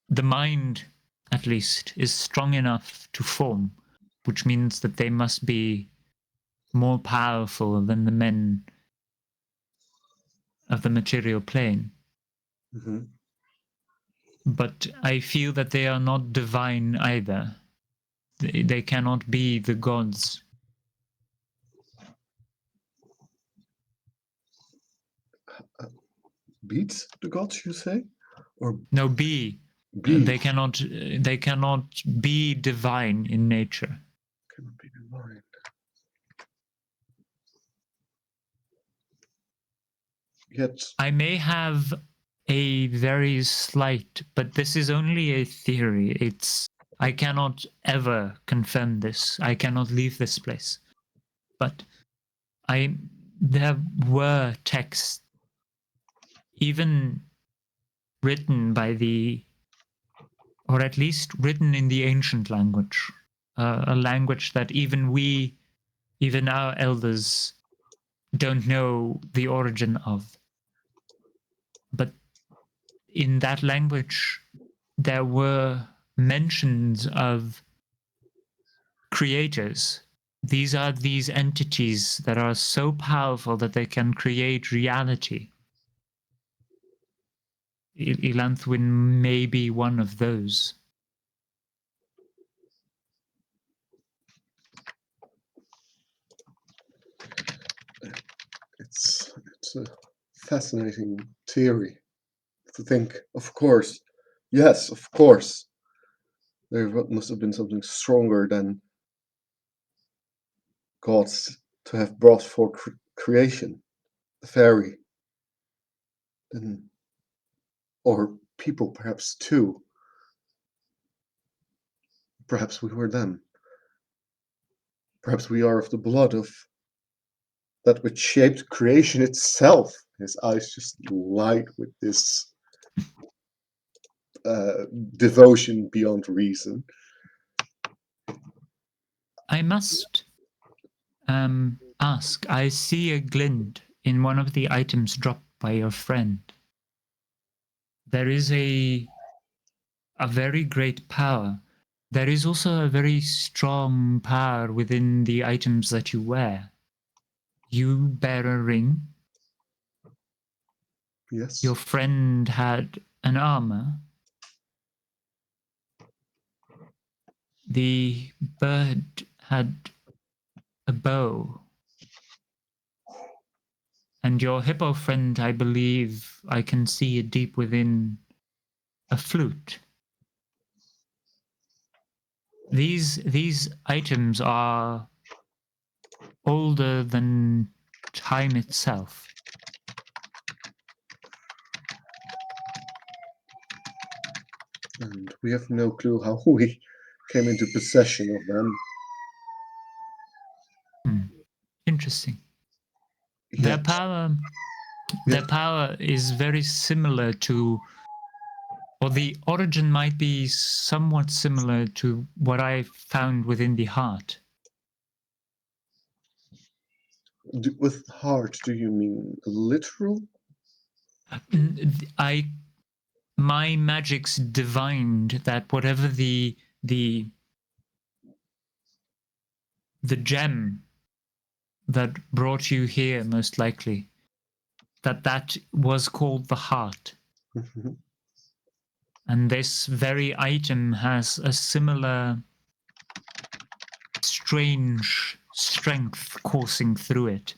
the mind at least is strong enough to form, which means that they must be more powerful than the men of the material plane. Mhm. But I feel that they are not divine either. They cannot be the gods. Beat the gods, you say? Or No, be. be? They cannot be divine in nature. Cannot be divine. Yet, I may have a very slight, but this is only a theory. I cannot ever confirm this. I cannot leave this place. But there were texts, even written by or at least written in the ancient language, a language that even our elders don't know the origin of. But in that language, there were mentions of creators. These are these entities that are so powerful that they can create reality. Elanthwin may be one of those. it's a fascinating theory to think. Of course, yes, of course, there must have been something stronger than gods to have brought for creation, the fairy, and or people perhaps too. Perhaps we were them. Perhaps we are of the blood of that which shaped creation itself. His eyes just light with this devotion beyond reason. I must ask, I see a glint in one of the items dropped by your friend. There is a very great power. There is also a very strong power within the items that you wear. You bear a ring. Yes. Your friend had an armor. The bird had a bow. And your hippo friend, I believe I can see it deep within a flute. These items are older than time itself. And we have no clue how we came into possession of them. Interesting. Yet, Their power is very similar to, or the origin might be somewhat similar to what I found within the heart. with heart, do you mean literal? My magics divined that whatever the gem that brought you here, most likely, that was called the heart. Mhm. And this very item has a similar strange strength coursing through it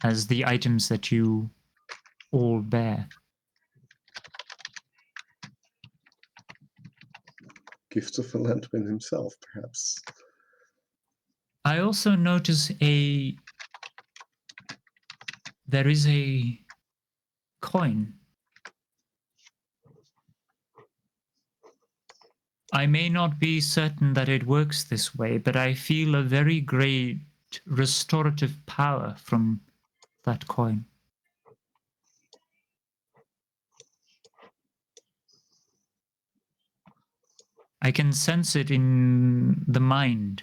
as the items that you all bear. Gifts of Elantwin himself, perhaps. I also notice there is a coin. I may not be certain that it works this way, but I feel a very great restorative power from that coin. I can sense it in the mind.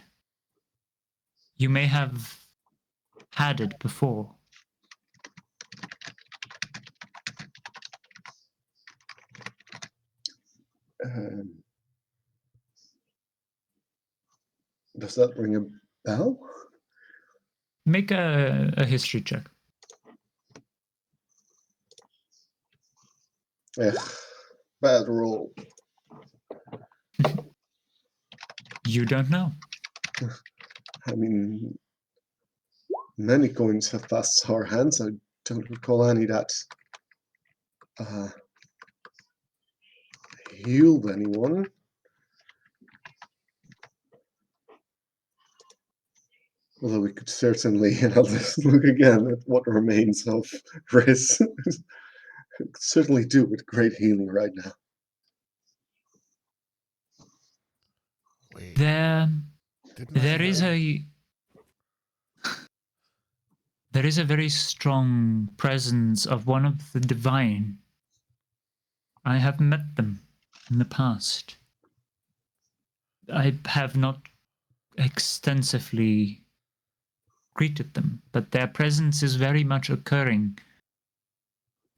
You may have had it before. Um, does that ring a bell? Make a history check. Bad roll. You don't know. I mean, many coins have passed our hands. I don't recall any that healed anyone. Although we could certainly, and I'll just look again at what remains of Riz. Could certainly do with great healing right now. Wait, There didn't I is have- there is a very strong presence of one of the divine. I have met them in the past. I have not extensively greeted them, but their presence is very much occurring.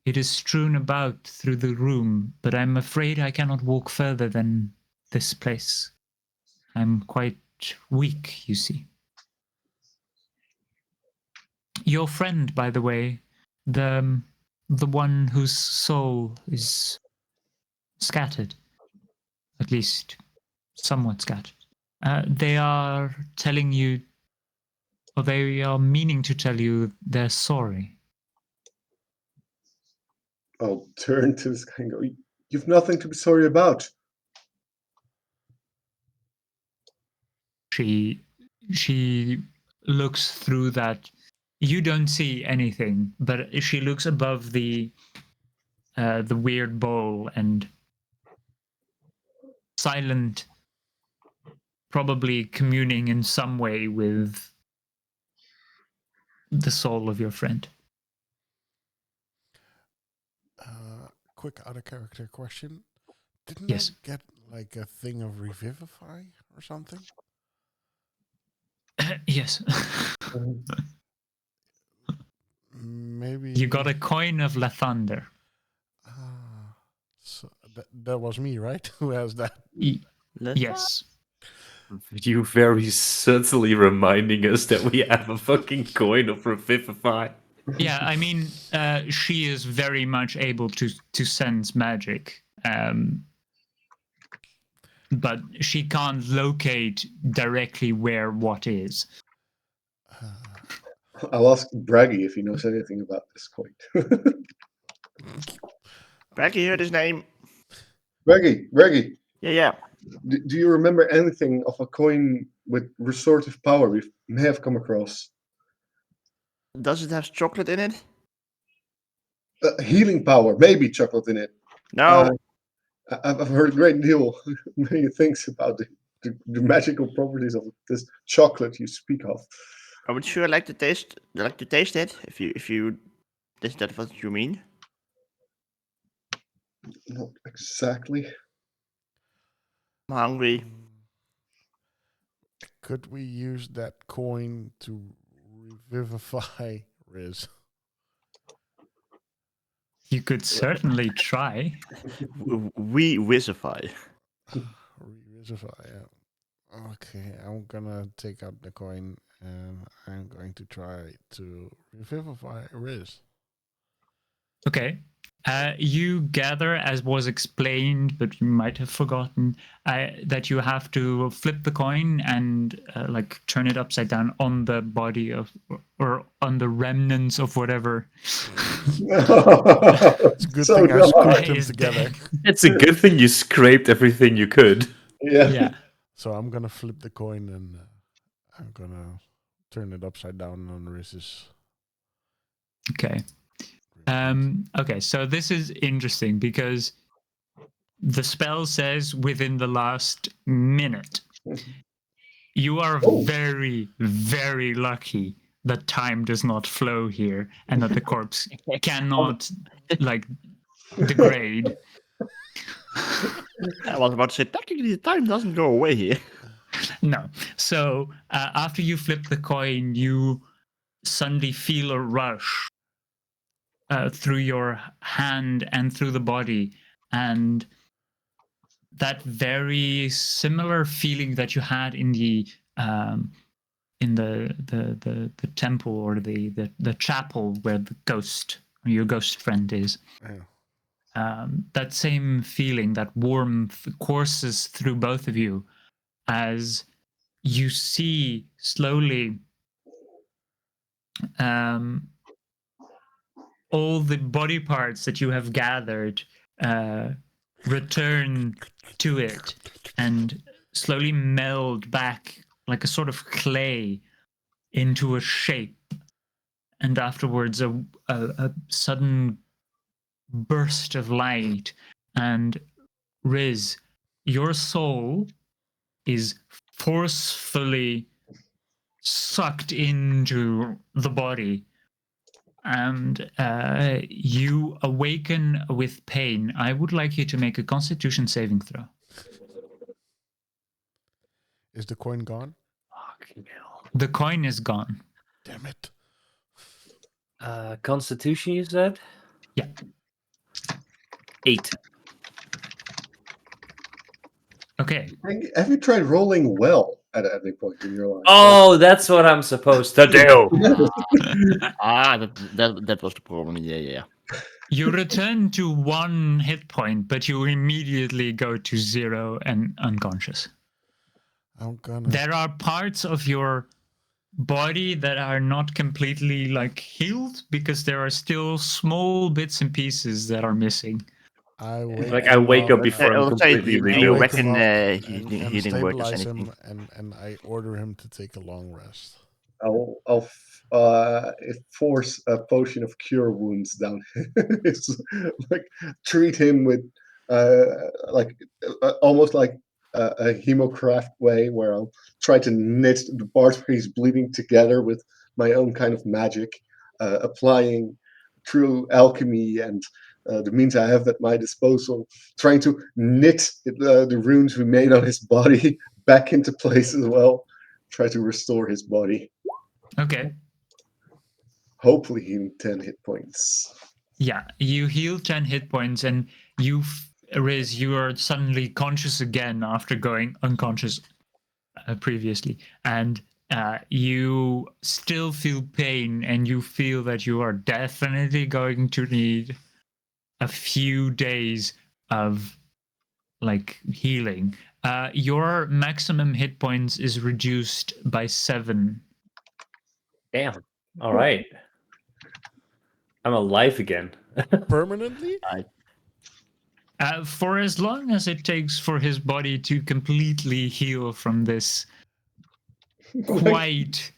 It is strewn about through the room, but I'm afraid I cannot walk further than this place. I'm quite weak, you see. Your friend, by the way, the one whose soul is scattered, at least somewhat scattered. They are telling you, or they are meaning to tell you, they're sorry. I'll turn to this guy and go, "You've nothing to be sorry about." She looks through that. You don't see anything, but she looks above the weird bowl and silent, probably communing in some way with the soul of your friend. Quick out of character question. Didn't Yes. I get like a thing of revivify or something? Yes. Maybe You got a coin of Lathander. So that was me, right? Who has that? Yes. You very subtly reminding us that we have a fucking coin of Revivify. Yeah, I mean, she is very much able to sense magic, but she can't locate directly where what is. I'll ask Braggy if he knows anything about this coin. Braggy heard his name. Braggy, Yeah. do you remember anything of a coin with restorative power we may have come across? Does it have chocolate in it? Healing power, maybe chocolate in it. No. I've heard a great deal, many things about the magical properties of this chocolate you speak of. I would sure like to taste it. If you is that what you mean? Not exactly. I'm hungry. Could we use that coin to revivify Riz? You could certainly try. We wizify. Revivify, yeah. Okay, I'm gonna take out the coin and I'm going to try to revivify Riz. Okay. You gather, as was explained, but you might have forgotten, that you have to flip the coin and like turn it upside down on the body of, or on the remnants of whatever. It's a good So thing I dumb. scooped them Is together. dead. It's a good thing you scraped everything you could. Yeah. So I'm gonna flip the coin and I'm gonna turn it upside down on Riz's. Okay. Okay, so this is interesting because the spell says within the last minute. You are very, very lucky that time does not flow here and that the corpse cannot like degrade. I was about to say technically the time doesn't go away here. No. So after you flip the coin, you suddenly feel a rush through your hand and through the body, and that very similar feeling that you had in the temple or the chapel where the ghost, your ghost friend is. Yeah. that same feeling, that warmth courses through both of you as you see slowly all the body parts that you have gathered return to it and slowly meld back like a sort of clay into a shape. And afterwards, a sudden burst of light. And Riz, your soul is forcefully sucked into the body, and you awaken with pain. I would like you to make a Constitution saving throw. Is the coin gone? Fucking hell. The coin is gone. Damn it. Constitution, you said? Yeah. 8. Okay. Have you tried rolling well at any point in your life? Oh, that's what I'm supposed to do. That was the problem. Yeah. You return to 1 hit point, but you immediately go to 0 and unconscious. I'm gonna. There are parts of your body that are not completely like healed because there are still small bits and pieces that are missing. I wake Like, I wake up I before I'm will say, completely do you rebuilt. wake him reckon up and healing word or stabilize anything? him, and I order him to take a long rest. I'll force a potion of cure wounds down. It's like treat him with almost like a hemocraft way, where I'll try to knit the parts where he's bleeding together with my own kind of magic, applying true alchemy and the means I have at my disposal, trying to knit the runes we made on his body back into place as well. Try to restore his body. Okay. Hopefully healing 10 hit points. Yeah, you heal 10 hit points and Riz, you are suddenly conscious again after going unconscious previously. And you still feel pain, and you feel that you are definitely going to need a few days of like healing. Your maximum hit points is reduced by 7. Damn. All right. I'm alive again. Permanently? For as long as it takes for his body to completely heal from this quite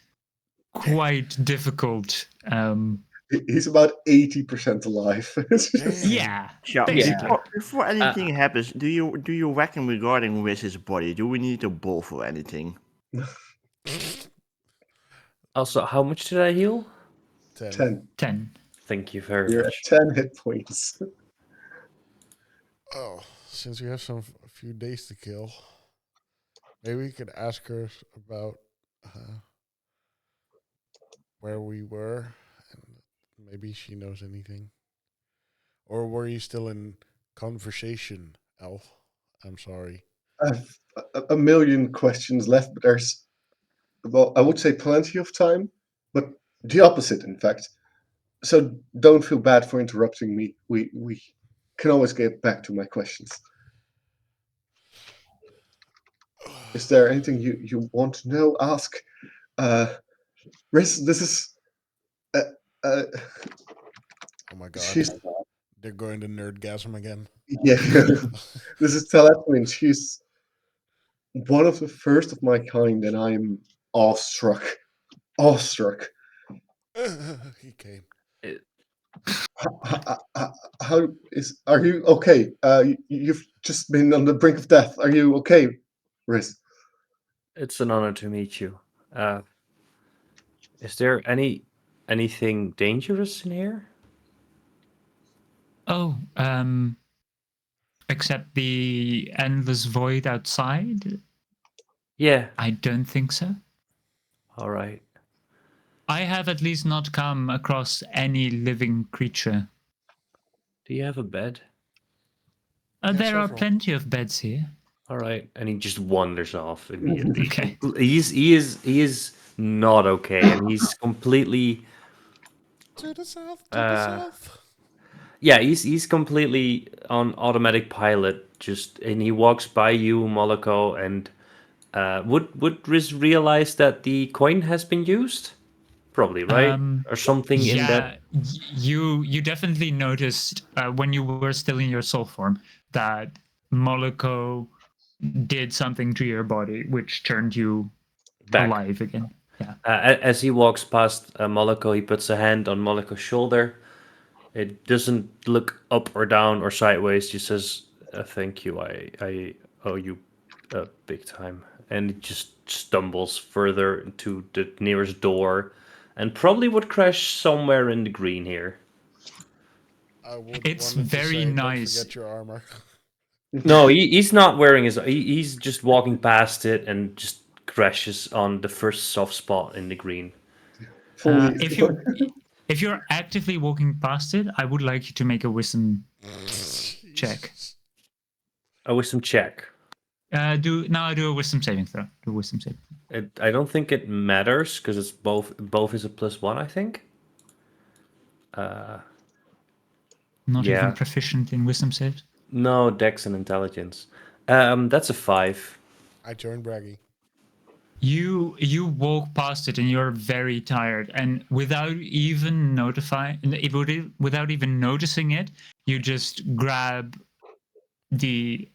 difficult. He's about 80% alive. Yeah, Yeah. basically. Before anything happens, do you reckon regarding with his body? Do we need a bowl for anything? Also, how much did I heal? 10. 10. Thank you very You're at much. 10 hit points. Oh, since we have a few days to kill, maybe we could ask her about where we were, and maybe she knows anything. Or were you still in conversation, Elf? I'm sorry. I have a million questions left, but there's, well, I would say plenty of time, but the opposite, in fact. So don't feel bad for interrupting me. We can always get back to my questions. Is there anything you want to know? Ask. Riz, this is. Oh my god. She's. They're going to nerdgasm again. Yeah. This is Telephoine. She's one of the first of my kind, and I'm awestruck. Awestruck. He came. How is? Are you okay? You've just been on the brink of death. Are you okay, Riz? It's an honor to meet you. Is there anything dangerous in here? Oh, except the endless void outside? Yeah. I don't think so. All right. I have at least not come across any living creature. Do you have a bed? There are several. plenty of beds here. All right. And he just wanders off immediately. Okay. He is not okay, and he's completely. To the south, Uh, Yeah, he's completely on automatic pilot. And he walks by you, Moloko, and would Riz realize that the coin has been used? Probably, right? Or something in that. Yeah, you definitely noticed when you were still in your soul form that Moloko did something to your body, which turned you Back. alive again. Yeah. As he walks past Moloko, he puts a hand on Moloko's shoulder. It doesn't look up or down or sideways. Just says, "Thank you. I owe you big time." And it just stumbles further to the nearest door, and probably would crash somewhere in the green here. I would It's wanted to very say, don't nice. forget your armor. No, he's not wearing his. He's just walking past it and just crashes on the first soft spot in the green. Fully. If you're actively walking past it, I would like you to make a wisdom check. A wisdom check. Do a wisdom saving throw. Do a wisdom saving throw. I don't think it matters because it's both. Both is a +1, I think. Not Yeah. even proficient in wisdom saves. No, Dex and Intelligence. That's a 5. I turned braggy. You walk past it and you're very tired, and without even without even noticing it, you just grab the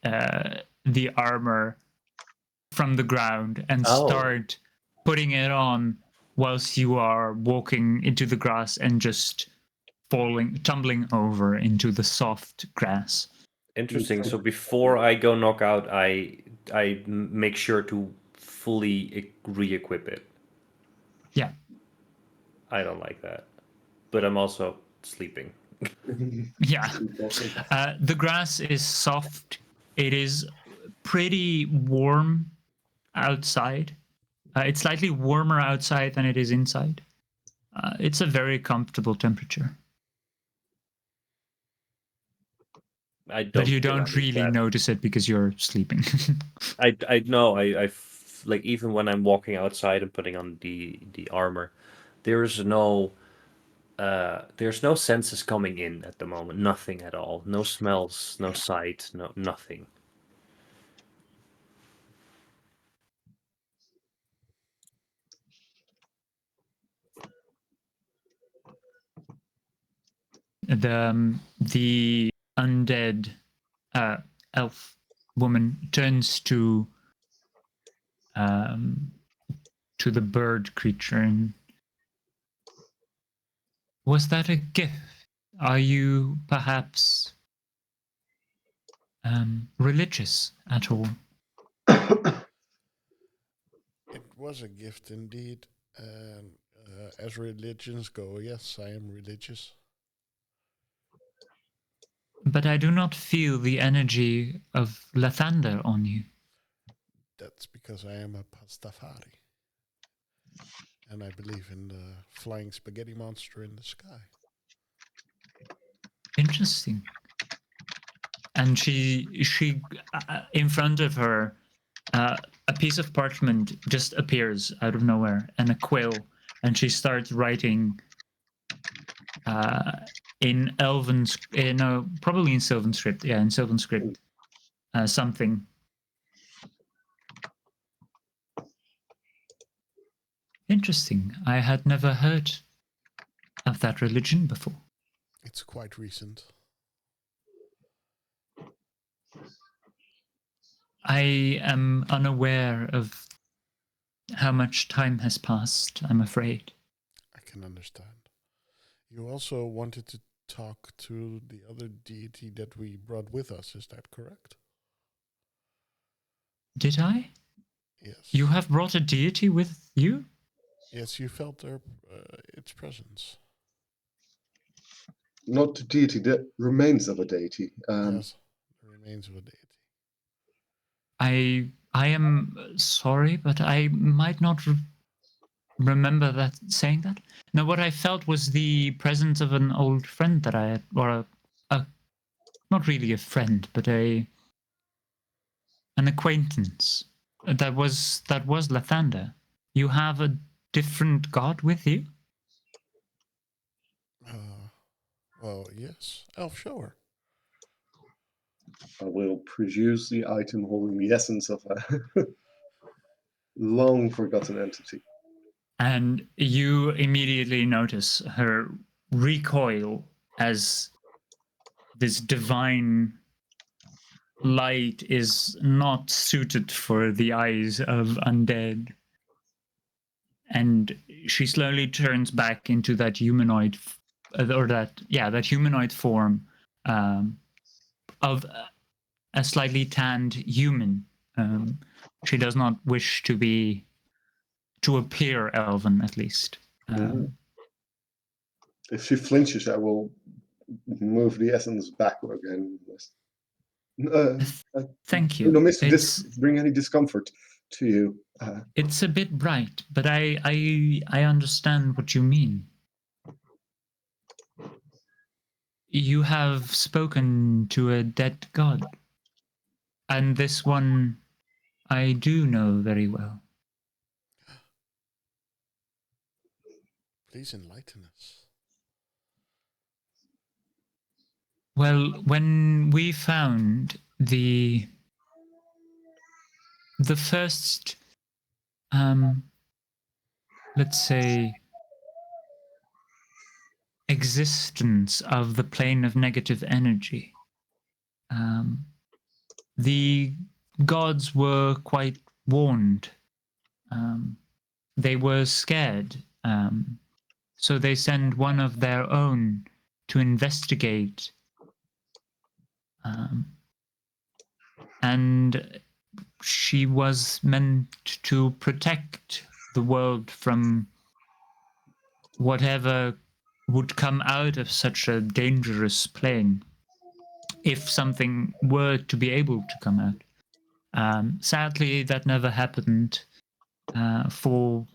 armor from the ground and Oh. start putting it on whilst you are walking into the grass and just tumbling over into the soft grass. Interesting. So before I go knockout, I make sure to fully re-equip it. Yeah. I don't like that, but I'm also sleeping. Yeah. The grass is soft. It is pretty warm outside. It's slightly warmer outside than it is inside. It's a very comfortable temperature. But you don't really notice it because you're sleeping. I know. Like even when I'm walking outside and putting on the armor, there's no senses coming in at the moment. Nothing at all. No smells, no sight, no nothing. The undead elf woman turns to the bird creature and, was that a gift? Are you perhaps religious at all? It was a gift indeed. And as religions go, yes, I am religious. But I do not feel the energy of Lathander on you. That's because I am a Pastafari. And I believe in the flying spaghetti monster in the sky. Interesting. And she in front of her, a piece of parchment just appears out of nowhere, and a quill, and she starts writing in Elven, no, probably in Sylvan script. Yeah, in Sylvan script, something. Interesting. I had never heard of that religion before. It's quite recent. I am unaware of how much time has passed, I'm afraid. I can understand. You also wanted to talk to the other deity that we brought with us, is that correct? Did I? Yes. You have brought a deity with you? Yes, you felt its presence. Not the deity, the remains of a deity. Yes, the remains of a deity. I am sorry, but I might not remember that saying that. No, what I felt was the presence of an old friend that I had, or a not really a friend, but an acquaintance. That was Lathander. You have a different god with you? Well, yes. Elf, show her. I will produce the item holding the essence of a long forgotten entity. And you immediately notice her recoil as this divine light is not suited for the eyes of undead. And she slowly turns back into that humanoid, that humanoid form of a slightly tanned human. She does not wish to appear elven, at least. If she flinches, I will move the essence back again. Thank Do not you. miss to bring any discomfort to you. It's a bit bright, but I understand what you mean. You have spoken to a dead god, and this one I do know very well. Please enlighten us. Well, when we found the first, let's say, existence of the plane of negative energy, the gods were quite warned. They were scared, so they send one of their own to investigate. And she was meant to protect the world from whatever would come out of such a dangerous plane, if something were to be able to come out. Sadly, that never happened, for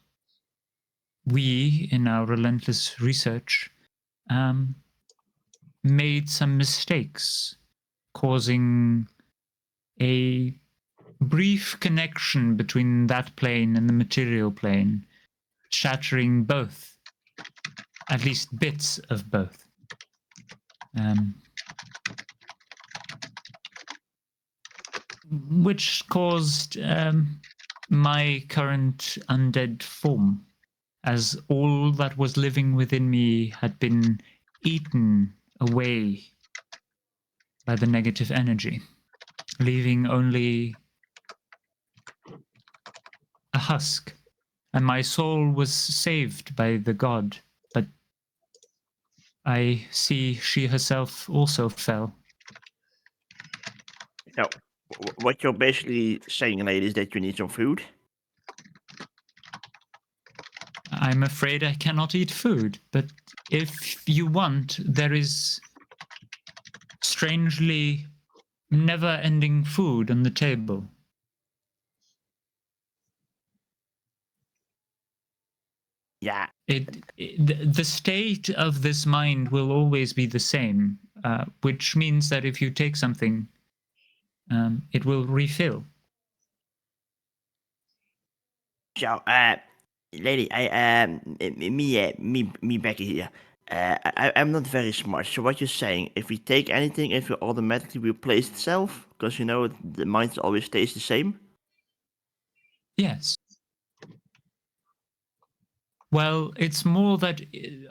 we, in our relentless research, made some mistakes, causing a brief connection between that plane and the material plane, shattering both, at least bits of both. Which caused my current undead form, as all that was living within me had been eaten away by the negative energy, leaving only a husk. And my soul was saved by the god, but I see she herself also fell. So, what you're basically saying, lady, is that you need some food? I'm afraid I cannot eat food, but if you want, there is strangely never-ending food on the table. Yeah. The state of this mind will always be the same, which means that if you take something, it will refill. So, lady, me, Becky here. I'm not very smart. So what you're saying? If we take anything, it will automatically replace itself, because the mind always stays the same. Yes. Well, it's more that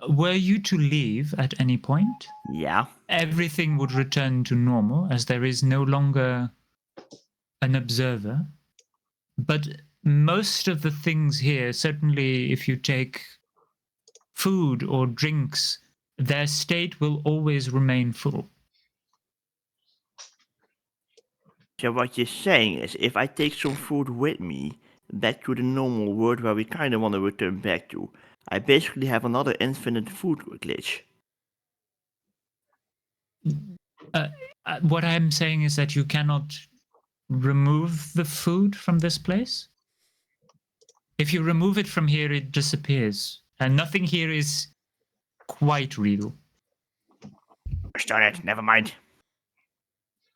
were you to leave at any point, Yeah. everything would return to normal, as there is no longer an observer. But most of the things here, certainly if you take food or drinks, their state will always remain full. So what you're saying is, if I take some food with me, back to the normal world where we kind of want to return back to, I basically have another infinite food glitch. What I'm saying is that you cannot remove the food from this place. If you remove it from here, it disappears. And nothing here is quite real. Start it, never mind.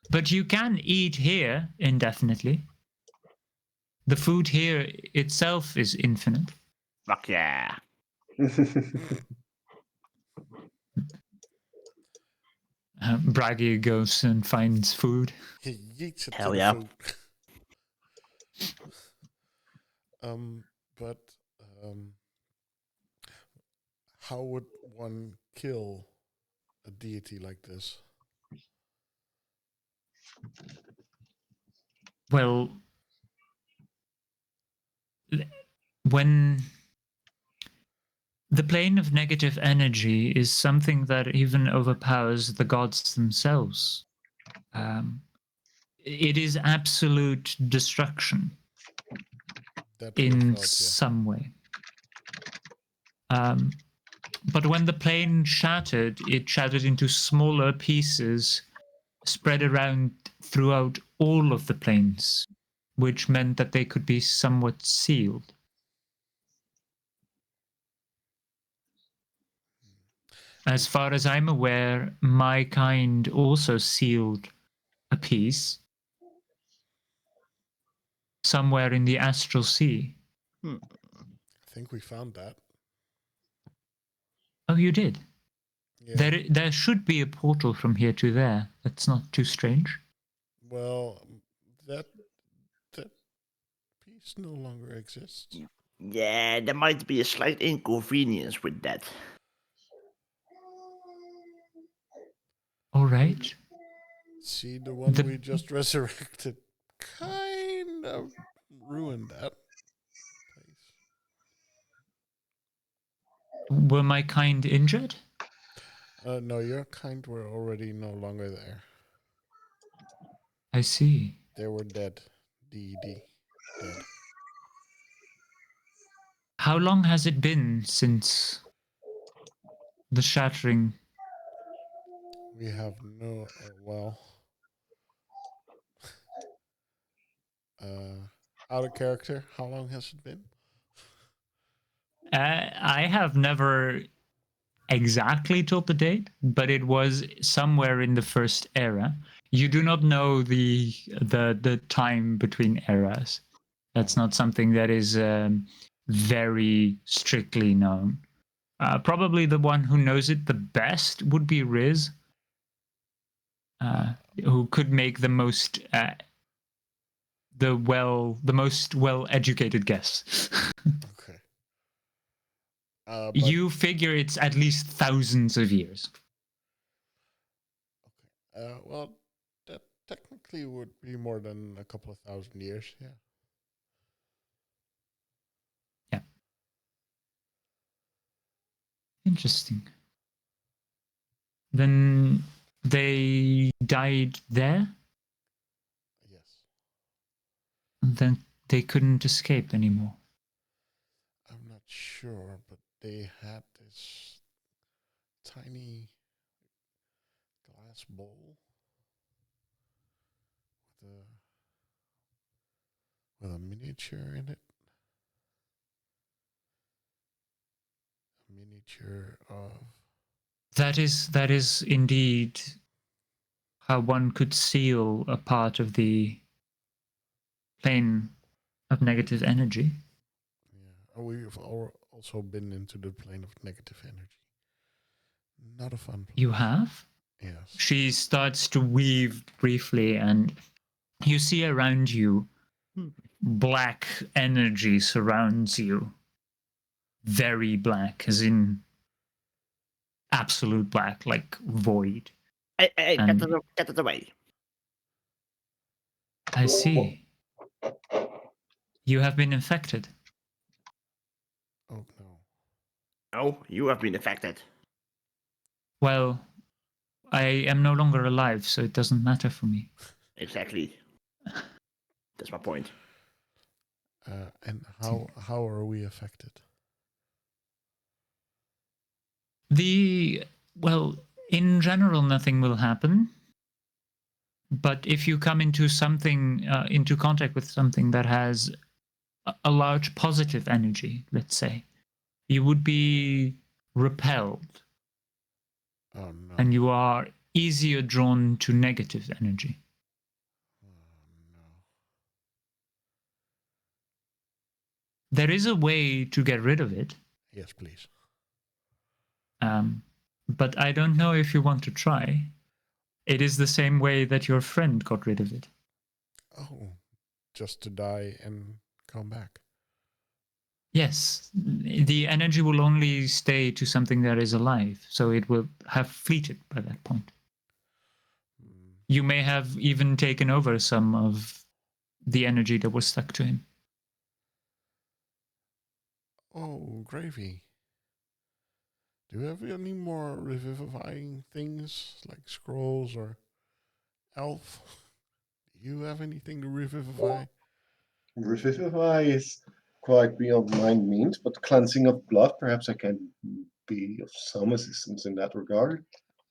But you can eat here indefinitely. The food here itself is infinite. Fuck yeah. Braggy goes and finds food. He yeets it Hell to the yeah. food. But how would one kill a deity like this? Well, when the plane of negative energy is something that even overpowers the gods themselves. It is absolute destruction That in we thought, some way. But when the plane shattered, it shattered into smaller pieces spread around throughout all of the planes, which meant that they could be somewhat sealed. As far as I'm aware, my kind also sealed a piece somewhere in the astral sea. I think we found that. Oh, you did? Yeah. There should be a portal from here to there. That's not too strange. Well, that piece no longer exists. Yeah, there might be a slight inconvenience with that. All right. See, the one we just resurrected kind of ruined that place. Were my kind injured? No, your kind were already no longer there. I see. They were dead. Dead. How long has it been since the shattering? We have no. Well. Out of character. How long has it been? I have never exactly told the date, but it was somewhere in the first era. You do not know the time between eras. That's not something that is very strictly known. Probably the one who knows it the best would be Riz, who could make the most well-educated guess. Okay. You figure it's at least thousands of years. Okay. Well, that technically would be more than a couple of thousand years. Yeah. Yeah. Interesting. Then they died there? Yes. And then they couldn't escape anymore. I'm not sure, but they had this tiny glass bowl with a miniature in it. A miniature of. That is indeed how one could seal a part of the plane of negative energy. Yeah, we've also been into the plane of negative energy. Not a fun place. You have? Yes. She starts to weave briefly, and you see around you black energy surrounds you. Very black, as in absolute black, like void. Hey, And get it away. I see. You have been infected. Oh no. No, you have been affected. Well, I am no longer alive, so it doesn't matter for me. Exactly. That's my point. And how are we affected? Well, in general, nothing will happen. But if you come into something, into contact with something that has a large positive energy, let's say, you would be repelled. Oh no. And you are easier drawn to negative energy. Oh no. There is a way to get rid of it. Yes, please. But I don't know if you want to try. It is the same way that your friend got rid of it. Oh, just to die and come back. Yes, the energy will only stay to something that is alive, so it will have fleeted by that point. Hmm. You may have even taken over some of the energy that was stuck to him. Oh, gravy. Do you have any more revivifying things like scrolls or elf? Do you have anything to revivify? Revivify is quite beyond my means, but cleansing of blood, perhaps I can be of some assistance in that regard.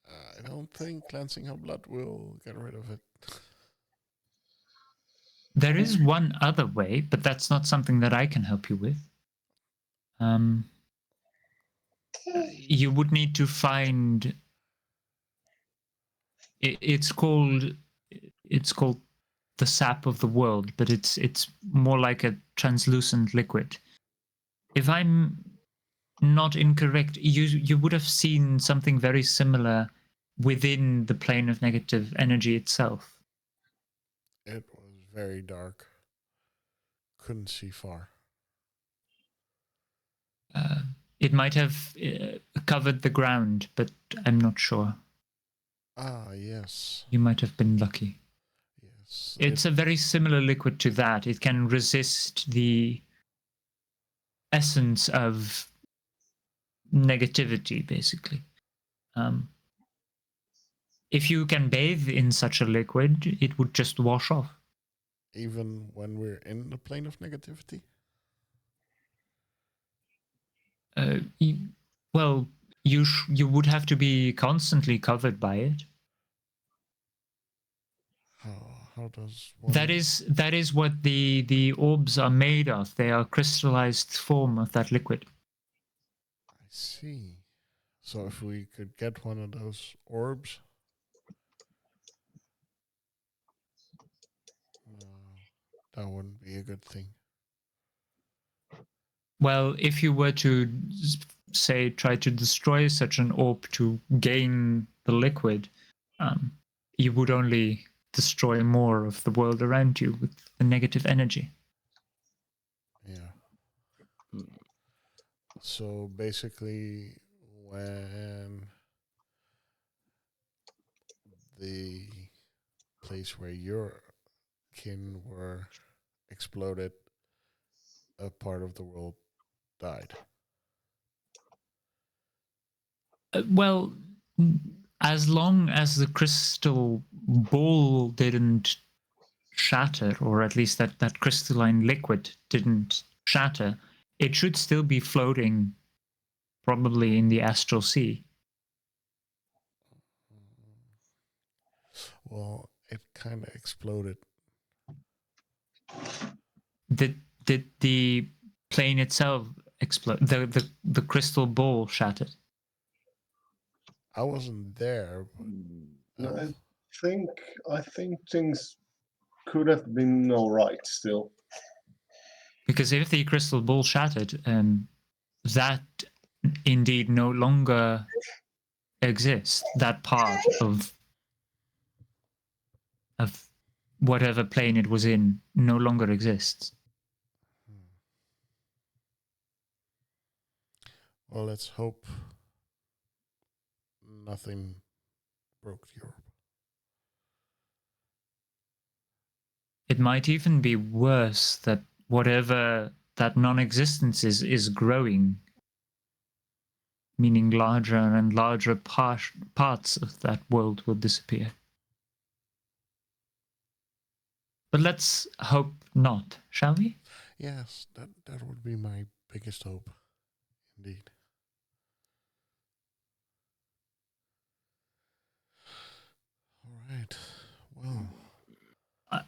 I don't think cleansing her blood will get rid of it. There is one other way, but that's not something that I can help you with. You would need to find. It's called the sap of the world, but it's more like a translucent liquid. If I'm not incorrect, you would have seen something very similar within the plane of negative energy itself. It was very dark. Couldn't see far. It might have covered the ground, but I'm not sure. Ah, yes. You might have been lucky. Yes. It's a very similar liquid to that. It can resist the essence of negativity, basically. If you can bathe in such a liquid, it would just wash off. Even when we're in the plane of negativity? Well, you would have to be constantly covered by it. How does one... That is what the orbs are made of. They are crystallized form of that liquid. I see. So if we could get one of those orbs... No, that wouldn't be a good thing. Well, if you were to, say, try to destroy such an orb to gain the liquid, you would only destroy more of the world around you with the negative energy. Yeah. So basically, when the place where your kin were exploded, a part of the world died. Well, as long as the crystal ball didn't shatter, or at least that crystalline liquid didn't shatter, it should still be floating, probably in the astral sea. Well, it kind of exploded. Did the plane itself explode? The crystal ball shattered. I wasn't there. But, I think things could have been all right still. Because if the crystal ball shattered, that indeed no longer exists. That part of whatever plane it was in no longer exists. well, let's hope nothing broke the orb. It might even be worse that whatever that non-existence is growing, meaning larger and larger parts of that world will disappear. But let's hope not, shall we? Yes, that would be my biggest hope, indeed. All right. Well,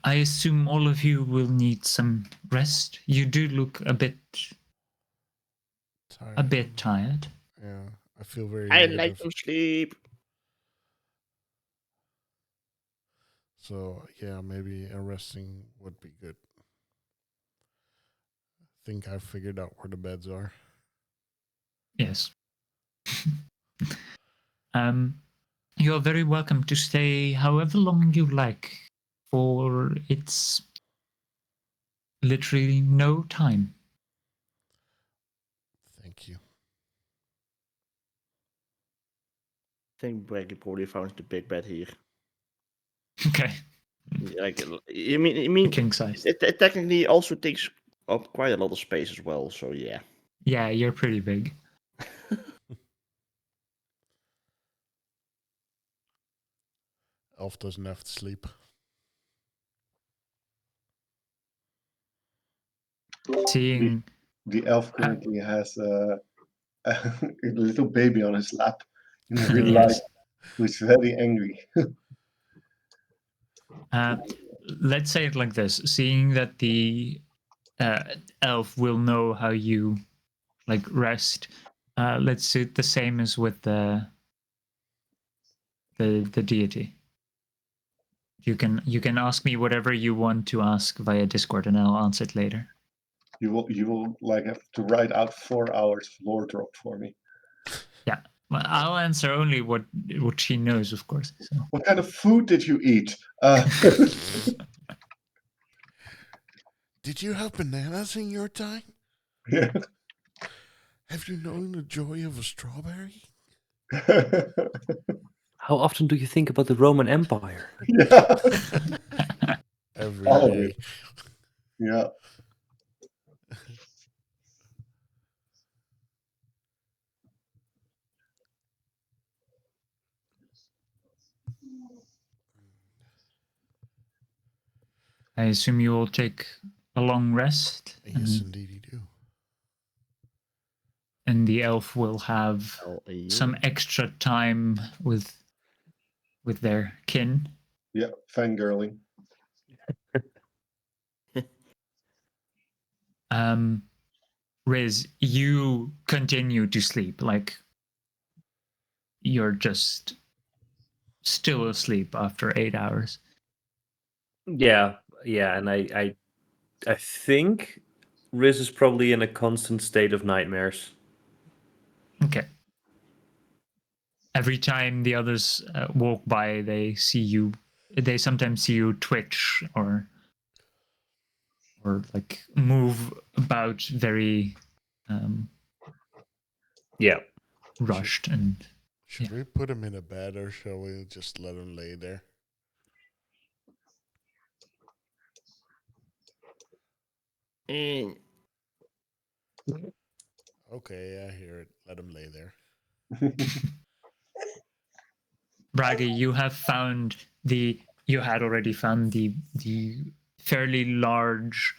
I assume all of you will need some rest. You do look a bit tired. Yeah, I feel very I negative. like to sleep. So yeah, maybe a resting would be good. I think I figured out where the beds are. Yes. You're very welcome to stay however long you like, for it's literally no time. Thank you. I think Braggy probably found the big bed here. Okay. Like, I mean, King size. it technically also takes up quite a lot of space as well. So yeah. Yeah, you're pretty big. Elf doesn't have to sleep. Seeing The elf currently has a little baby on his lap in real life, yes. who's very angry. Let's say it like this: seeing that the elf will know how you like rest. Let's do it the same as with the deity. You can ask me whatever you want to ask via Discord, and I'll answer it later. You will like have to write out 4 hours of lore drop for me. Yeah, well, I'll answer only what she knows, of course. So. What kind of food did you eat? Did you have bananas in your time? Yeah. Have you known the joy of a strawberry? How often do you think about the Roman Empire? Yeah. Every All of day. it. Yeah. I assume you will take a long rest. Yes, indeed you do. And the elf will have some extra time with their kin. Yeah, fangirling. Riz, you continue to sleep like you're just still asleep after 8 hours. Yeah, and I think Riz is probably in a constant state of nightmares. Okay. Every time the others walk by, they see you. They sometimes see you twitch or like move about very Yeah. rushed and. Should we put him in a bed or shall we just let him lay there? Okay, I hear it. Let him lay there. Bragi, you had already found the fairly large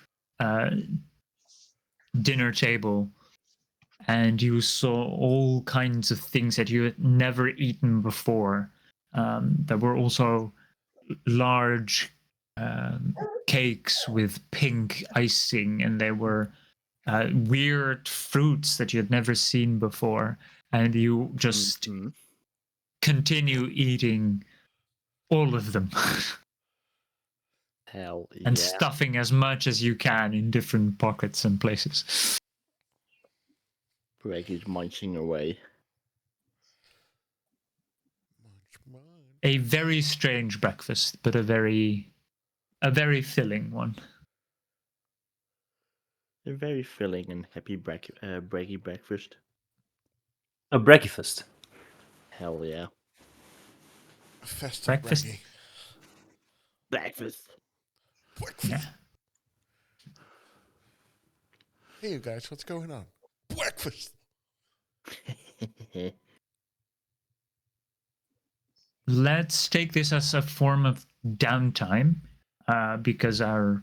dinner table, and you saw all kinds of things that you had never eaten before. There were also large cakes with pink icing, and there were weird fruits that you had never seen before, and you just continue eating all of them. Hell yeah. And stuffing as much as you can in different pockets and places. Braggy's munching away. A very strange breakfast, but a very filling one. A very filling and happy Braggy breakfast. A breakfast. Hell yeah. Festive Breakfast? Braggy. Breakfast. Yeah. Hey, you guys, what's going on? Breakfast. Let's take this as a form of downtime, because our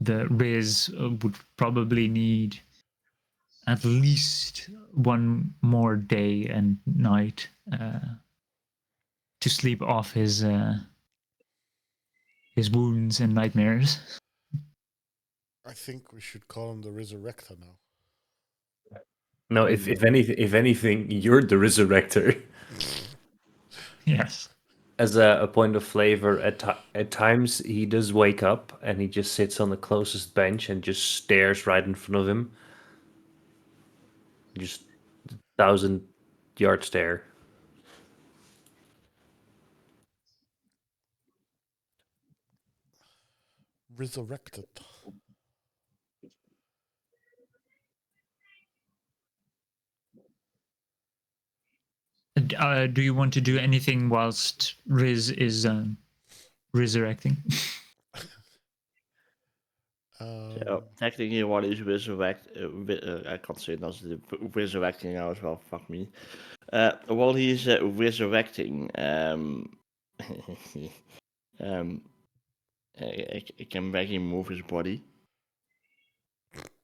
the Riz would probably need at least one more day and night to sleep off his wounds and nightmares. I think we should call him the Resurrector now. No, if anything, you're the resurrector. Yes. As a point of flavor, at times he does wake up and he just sits on the closest bench and just stares right in front of him. Just 1,000-yard stare. resurrected. Do you want to do anything whilst Riz is resurrecting? So technically, what is resurrect? I can't say it as the resurrecting now as well. Fuck me. While he's resurrecting, can Maggie move his body?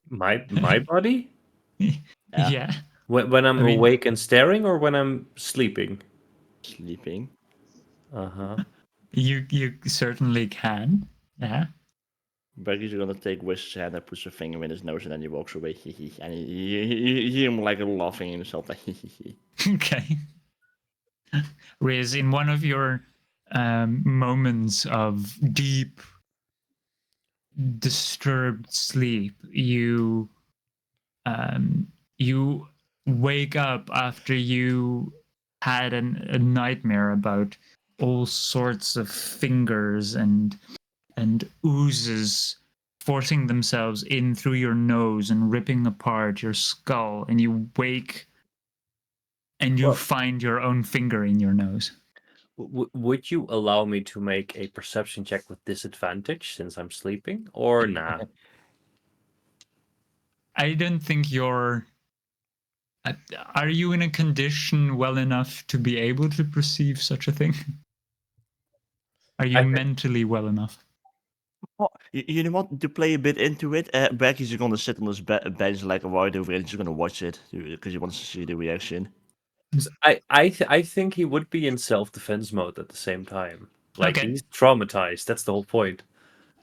My body? Yeah. When I'm I mean- awake and staring, or when I'm sleeping? Sleeping. Uh-huh. You certainly can. Yeah. Maggie's gonna take Wish's hand and puts her finger in his nose, and then he walks away. And you hear him like laughing himself. Like, Okay. Riz, in one of your moments of deep, disturbed sleep, you wake up after you had a nightmare about all sorts of fingers and oozes forcing themselves in through your nose and ripping apart your skull, and you wake and you Well- find your own finger in your nose. Would you allow me to make a perception check with disadvantage since I'm sleeping, or nah? I don't think you're. Are you in a condition well enough to be able to perceive such a thing? Are you I- mentally well enough? oh, you know what? To play a bit into it, Becky's gonna sit on his bench like a wide over and she's gonna watch it because he wants to see the reaction. 'Cause I think he would be in self-defense mode at the same time. Like Okay. he's traumatized. That's the whole point.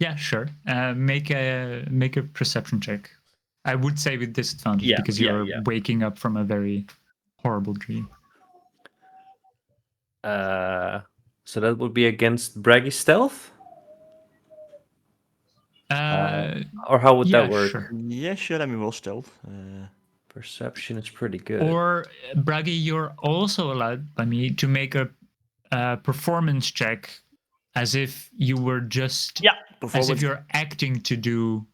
Yeah, sure. Make a perception check. I would say with disadvantage Yeah, because yeah, you're yeah. waking up from a very horrible dream. So that would be against Braggy's stealth, or how would yeah, that work? sure. Yeah, sure. I mean, roll stealth. Perception is pretty good. Or Braggy, you're also allowed by me to make a performance check as if you were just Yeah, as if performance. you're acting to do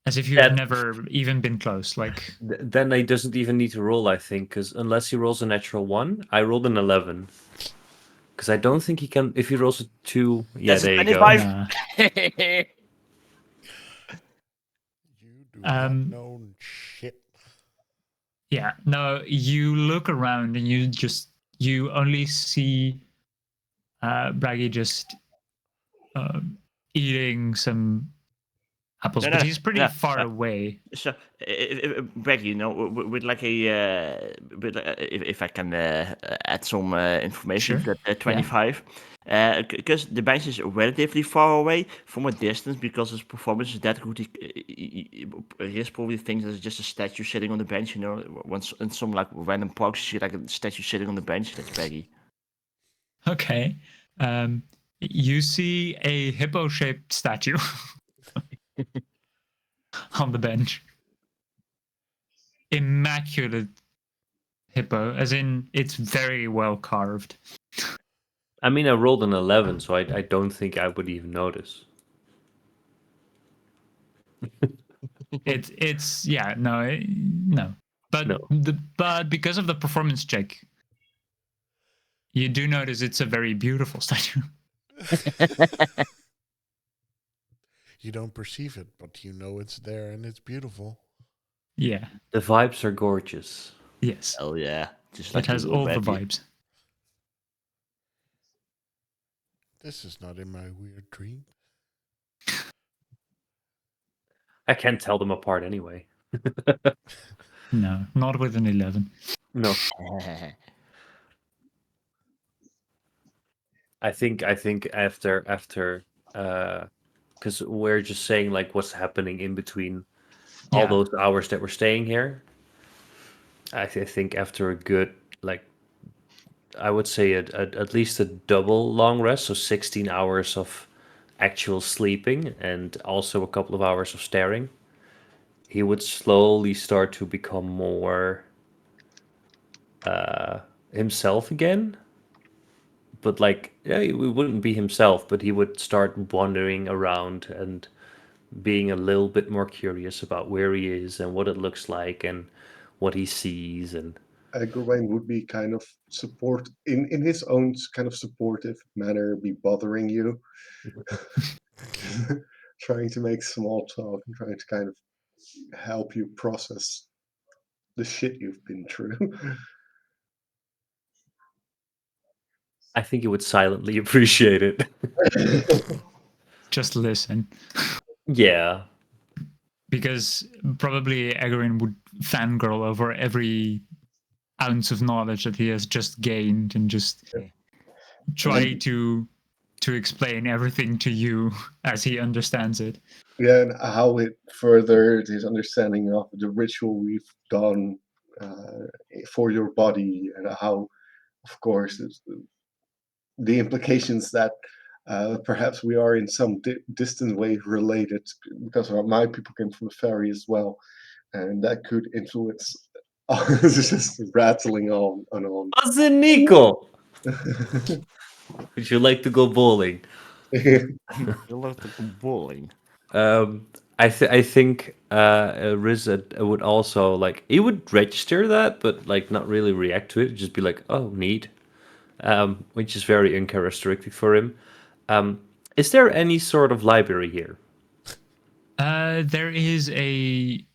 as if you've never even been close. Like Then he doesn't even need to roll, I think, because unless he rolls a natural 1, I rolled an 11. Because I don't think he can. If he rolls a 2, yeah, That's a there you go. 25. nah. You do not Um, know shit. Yeah, no, you look around and you only see Braggy just eating some apples, No, but no, he's pretty no, far no. away. So, Becky, you know, with like a, if I can add some information Sure. to that 25, because the bench is relatively far away from a distance because his performance is that good. He probably thinks there's just a statue sitting on the bench, you know, once in some like random parks, you see like a statue sitting on the bench. That's Becky. Okay. You see a hippo-shaped statue on the bench. Immaculate hippo, as in it's very well carved. I mean, I rolled an 11, so I don't think I would even notice. It's yeah, no. But No. but because of the performance check, you do notice it's a very beautiful statue. You don't perceive it, but you know it's there and it's beautiful. Yeah. The vibes are gorgeous. Yes. Oh yeah, just It like has you, all the Becky. vibes. This is not in my weird dream. I can't tell them apart anyway. No, not with an 11. No. I think after because we're just saying like what's happening in between all Yeah. those hours that we're staying here. I think after a good like I would say at least a double long rest, so 16 hours of actual sleeping and also a couple of hours of staring, he would slowly start to become more himself again. but like, yeah, he wouldn't be himself, but he would start wandering around and being a little bit more curious about where he is and what it looks like and what he sees. And Gawain would be kind of in his own kind of supportive manner, be bothering you, trying to make small talk and trying to kind of help you process the shit you've been through. I think he would silently appreciate it. Just listen. Yeah. Because probably Egorin would fangirl over every ounce of knowledge that he has just gained and just try to explain everything to you as he understands it. Yeah, and how it furthered his understanding of the ritual we've done for your body, and how, of course, the implications that perhaps we are in some distant way related, because my people came from the fairy as well, and that could influence. It's just rattling on and on. Cousin Nico, would you like to go bowling? You love the bowling. I think Riz would also like he would register that, but like not really react to it. Just be like, "Oh, neat," which is very uncharacteristic for him. Is there any sort of library here? There is a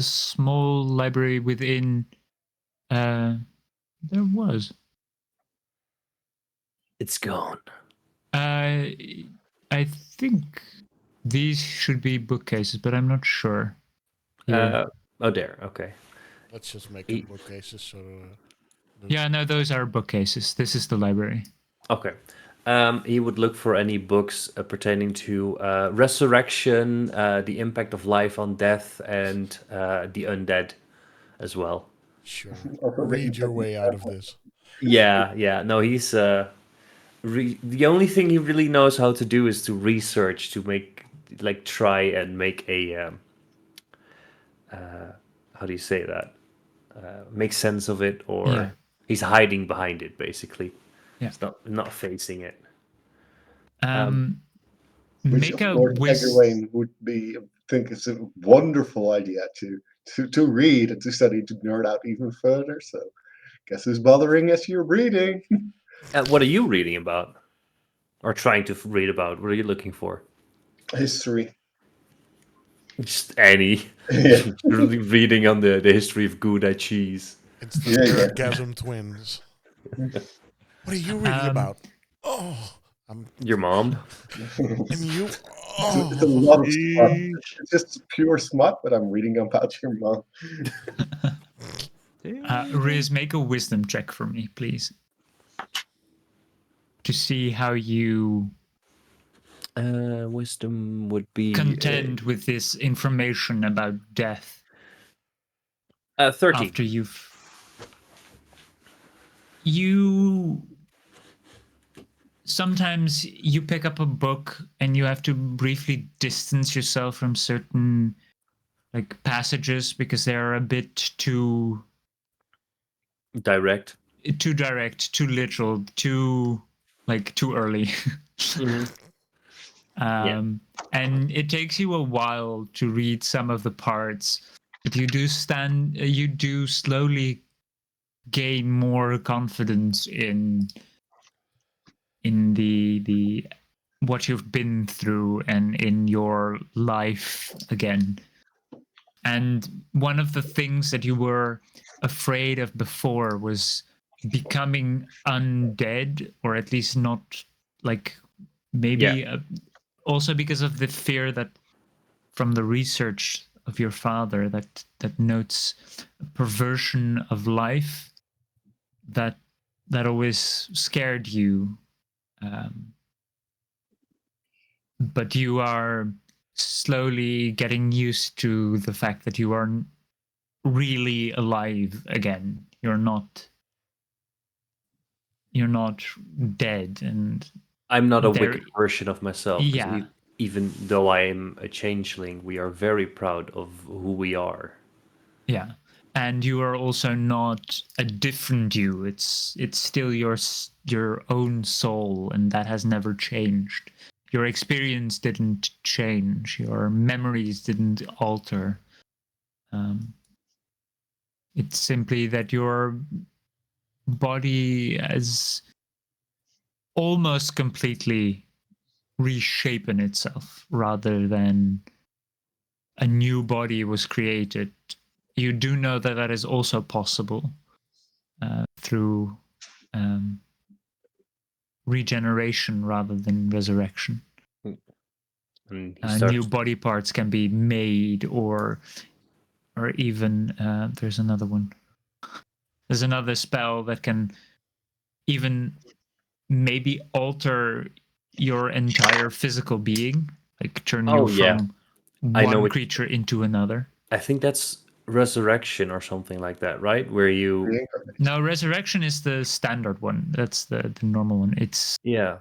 small library within. There was. It's gone. I think these should be bookcases, but I'm not sure. Here. Oh, there. Okay. Let's just make them bookcases. So. Yeah, no, those are bookcases. This is the library. Okay. He would look for any books pertaining to resurrection, the impact of life on death, and the undead as well. Sure. Read your way out of this. Yeah. No, he's the only thing he really knows how to do is to research, to try and make a how do you say that? Make sense of it, or he's hiding behind it, basically. Yeah. It's not facing it. Which Make of a course Egwene would think it's a wonderful idea to read and to study, to nerd out even further. So guess who's bothering as you're reading? What are you reading about? Or trying to read about? What are you looking for? History. Just any. Yeah. Really reading on the history of Gouda cheese. It's the Nerdgasm twins. What are you reading about? Oh, your mom. And you. Oh, it's a lot of smut. It's just pure smut, but I'm reading about your mom. Riz, make a wisdom check for me, please, to see how you wisdom would be contend with this information about death. 13. After you sometimes you pick up a book and you have to briefly distance yourself from certain passages because they are a bit too direct, too literal, too early. And it takes you a while to read some of the parts, but you do slowly gain more confidence in the what you've been through and in your life again. And one of the things that you were afraid of before was becoming undead, or at least not also because of the fear that from the research of your father that notes a perversion of life that always scared you. But you are slowly getting used to the fact that you are really alive again. You're not dead, and I'm not a wicked version of myself. Yeah. Even though I am a changeling, we are very proud of who we are. Yeah. and you are also not a different you. It's still your own soul, and that has never changed. Your experience didn't change. Your memories didn't alter. It's simply that your body has almost completely reshapen itself, rather than a new body was created. You do know that that is also possible through regeneration rather than resurrection. And he starts. New body parts can be made, or even there's another one. There's another spell that can even maybe alter your entire physical being, like turn you Oh, yeah. from I know one it. creature into another. I think that's resurrection or something like that, right? Where you, Reincarnate. No, resurrection is the standard one. That's the normal one. It's yeah,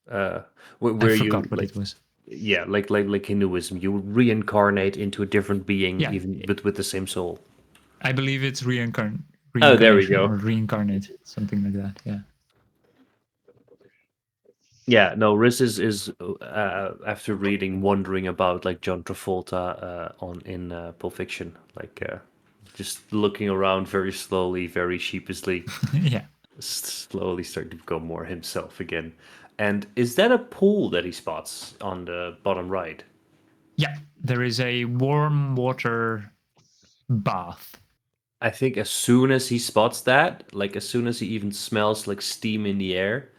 I where you forgot what like, it was. yeah, like Hinduism, you reincarnate into a different being, Yeah. even with the same soul. I believe it's Oh, there we reincarnation go. or reincarnate, something like that. Yeah. Yeah, no, Riz is after reading, wondering about like John Travolta in Pulp Fiction, like just looking around very slowly, very sheepishly, Yeah. slowly starting to become more himself again. And is that a pool that he spots on the bottom right? Yeah. There is a warm water bath. I think as soon as he spots that, like as soon as he even smells like steam in the air,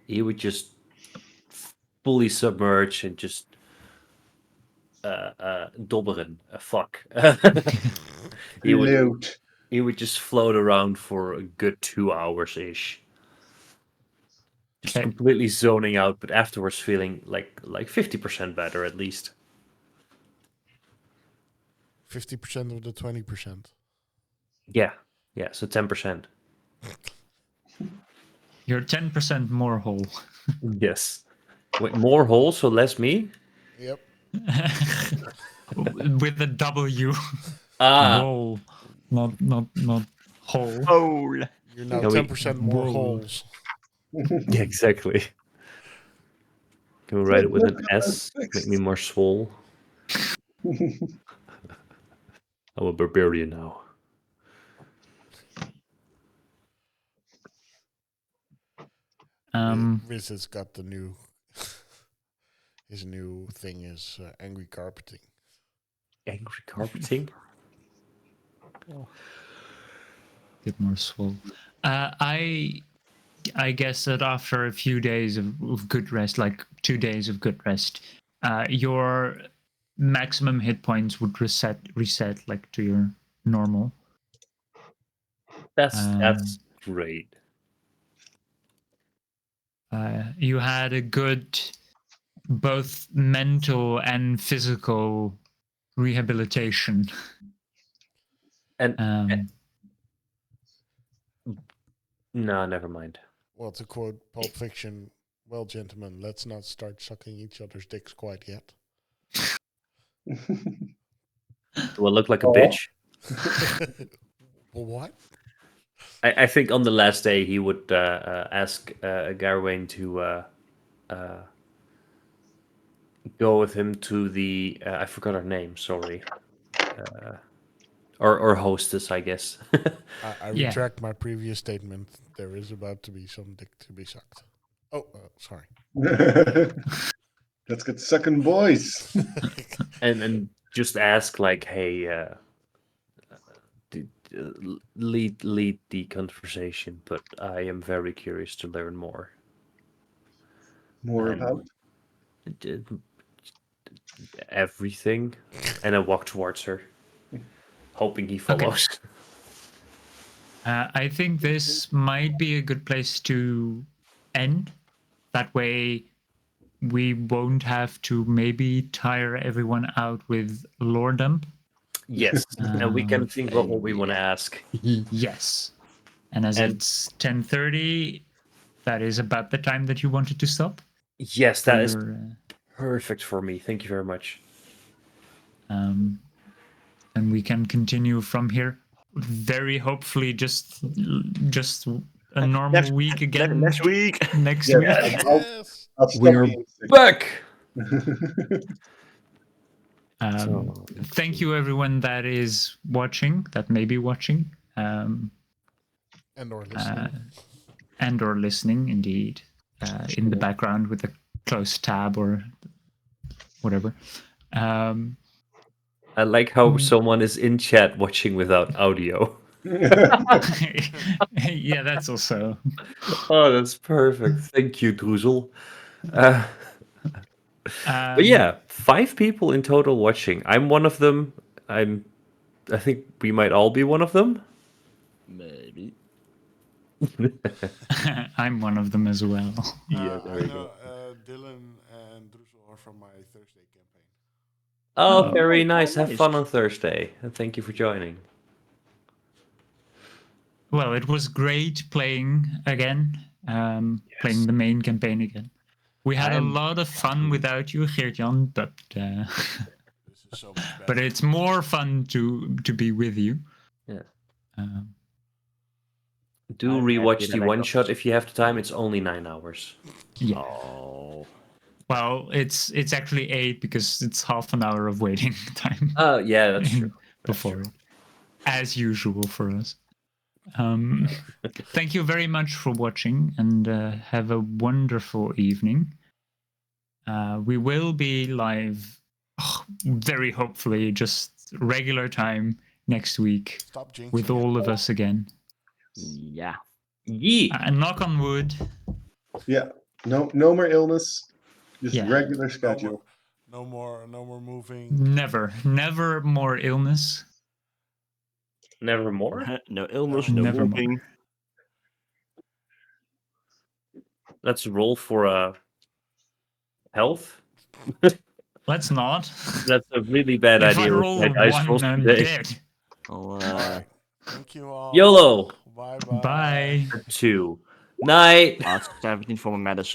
he would just fully submerge and just dobberen. Fuck. he would Float. he would just float around for a good 2 hours ish. Just Okay. completely zoning out, but afterwards feeling like 50% better at least. 50% of the 20%. Yeah. Yeah, so 10%. You're 10% more whole. Yes. Wait, more holes, so less me? Yep. With the W. Ah. Whoa. Not whole. Hole. You're now Can we- 10% more Whoa. holes. Yeah, exactly. Can we write it with an S? Fixed. Make me more swole. I'm a barbarian now. Riz has got the new. His new thing is angry carpeting. Angry carpeting? Bit more swole. I guess that after a few days of good rest, like 2 days of good rest, your maximum hit points would reset like to your normal. That's great. You had a good both mental and physical rehabilitation. And Um, no, never mind. Well, to quote Pulp Fiction, well, gentlemen, let's not start sucking each other's dicks quite yet. Do I look like a Oh. bitch? Well, what? I think on the last day he would ask Garwain to go with him to the I forgot her name. Sorry, or hostess, I guess. I Yeah. retract my previous statement. There is about to be some dick to be sucked. Oh, sorry. Let's get sucking, boys. and just ask like, hey, lead the conversation, but I am very curious to learn more. More And about. Everything, and I walk towards her, hoping he follows. I think this might be a good place to end. That way, we won't have to maybe tire everyone out with lore dump. Yes, and we can think about what we want to ask. Yes. And as And- it's 10:30, that is about the time that you wanted to stop. Yes, that is Or, perfect for me. Thank you very much. and we can continue from here. very hopefully just a normal week again Next week. next Yeah, week. I'll stop We're being sick. back. Thank you, everyone that is watching, that may be watching, And or listening. and or listening, indeed, in the background with a close tab or whatever. I like how someone is in chat watching without audio. Yeah, that's also. Oh, that's perfect. Thank you, Droezel. But yeah, 5 people in total watching. I'm one of them. I think we might all be one of them. Maybe. I'm one of them as well. Yeah, there I we know go. Dylan and Druzel are from my Thursday campaign. Oh, Oh, very nice. Have nice. fun on Thursday. And thank you for joining. Well, it was great playing again, playing the main campaign again. We had a lot of fun without you, Geert-Jan, but This is so much better. but it's more fun to be with you. Yeah. I'm Do happy rewatch that the I one got shot this. if you have the time. It's only 9 hours. Yeah. Oh. Well, it's actually 8 because it's half an hour of waiting time. Oh, yeah, that's true. Before it, as usual for us. Thank you very much for watching, and have a wonderful evening. We will be live, very hopefully, just regular time next week Stop jinxing with it. all of us again. Yeah. Yeah. And knock on wood. Yeah, no more illness. Just Yeah. regular schedule. No more moving. Never more illness. Never more? No illness, no Never more. moving. Let's roll for health. Let's not. That's a really bad If idea. I with roll my a dice rolls 1, I'm today. dead. I'll, Thank you all. YOLO. Bye. Bye. 2. Night. I'll 17 for my medicine.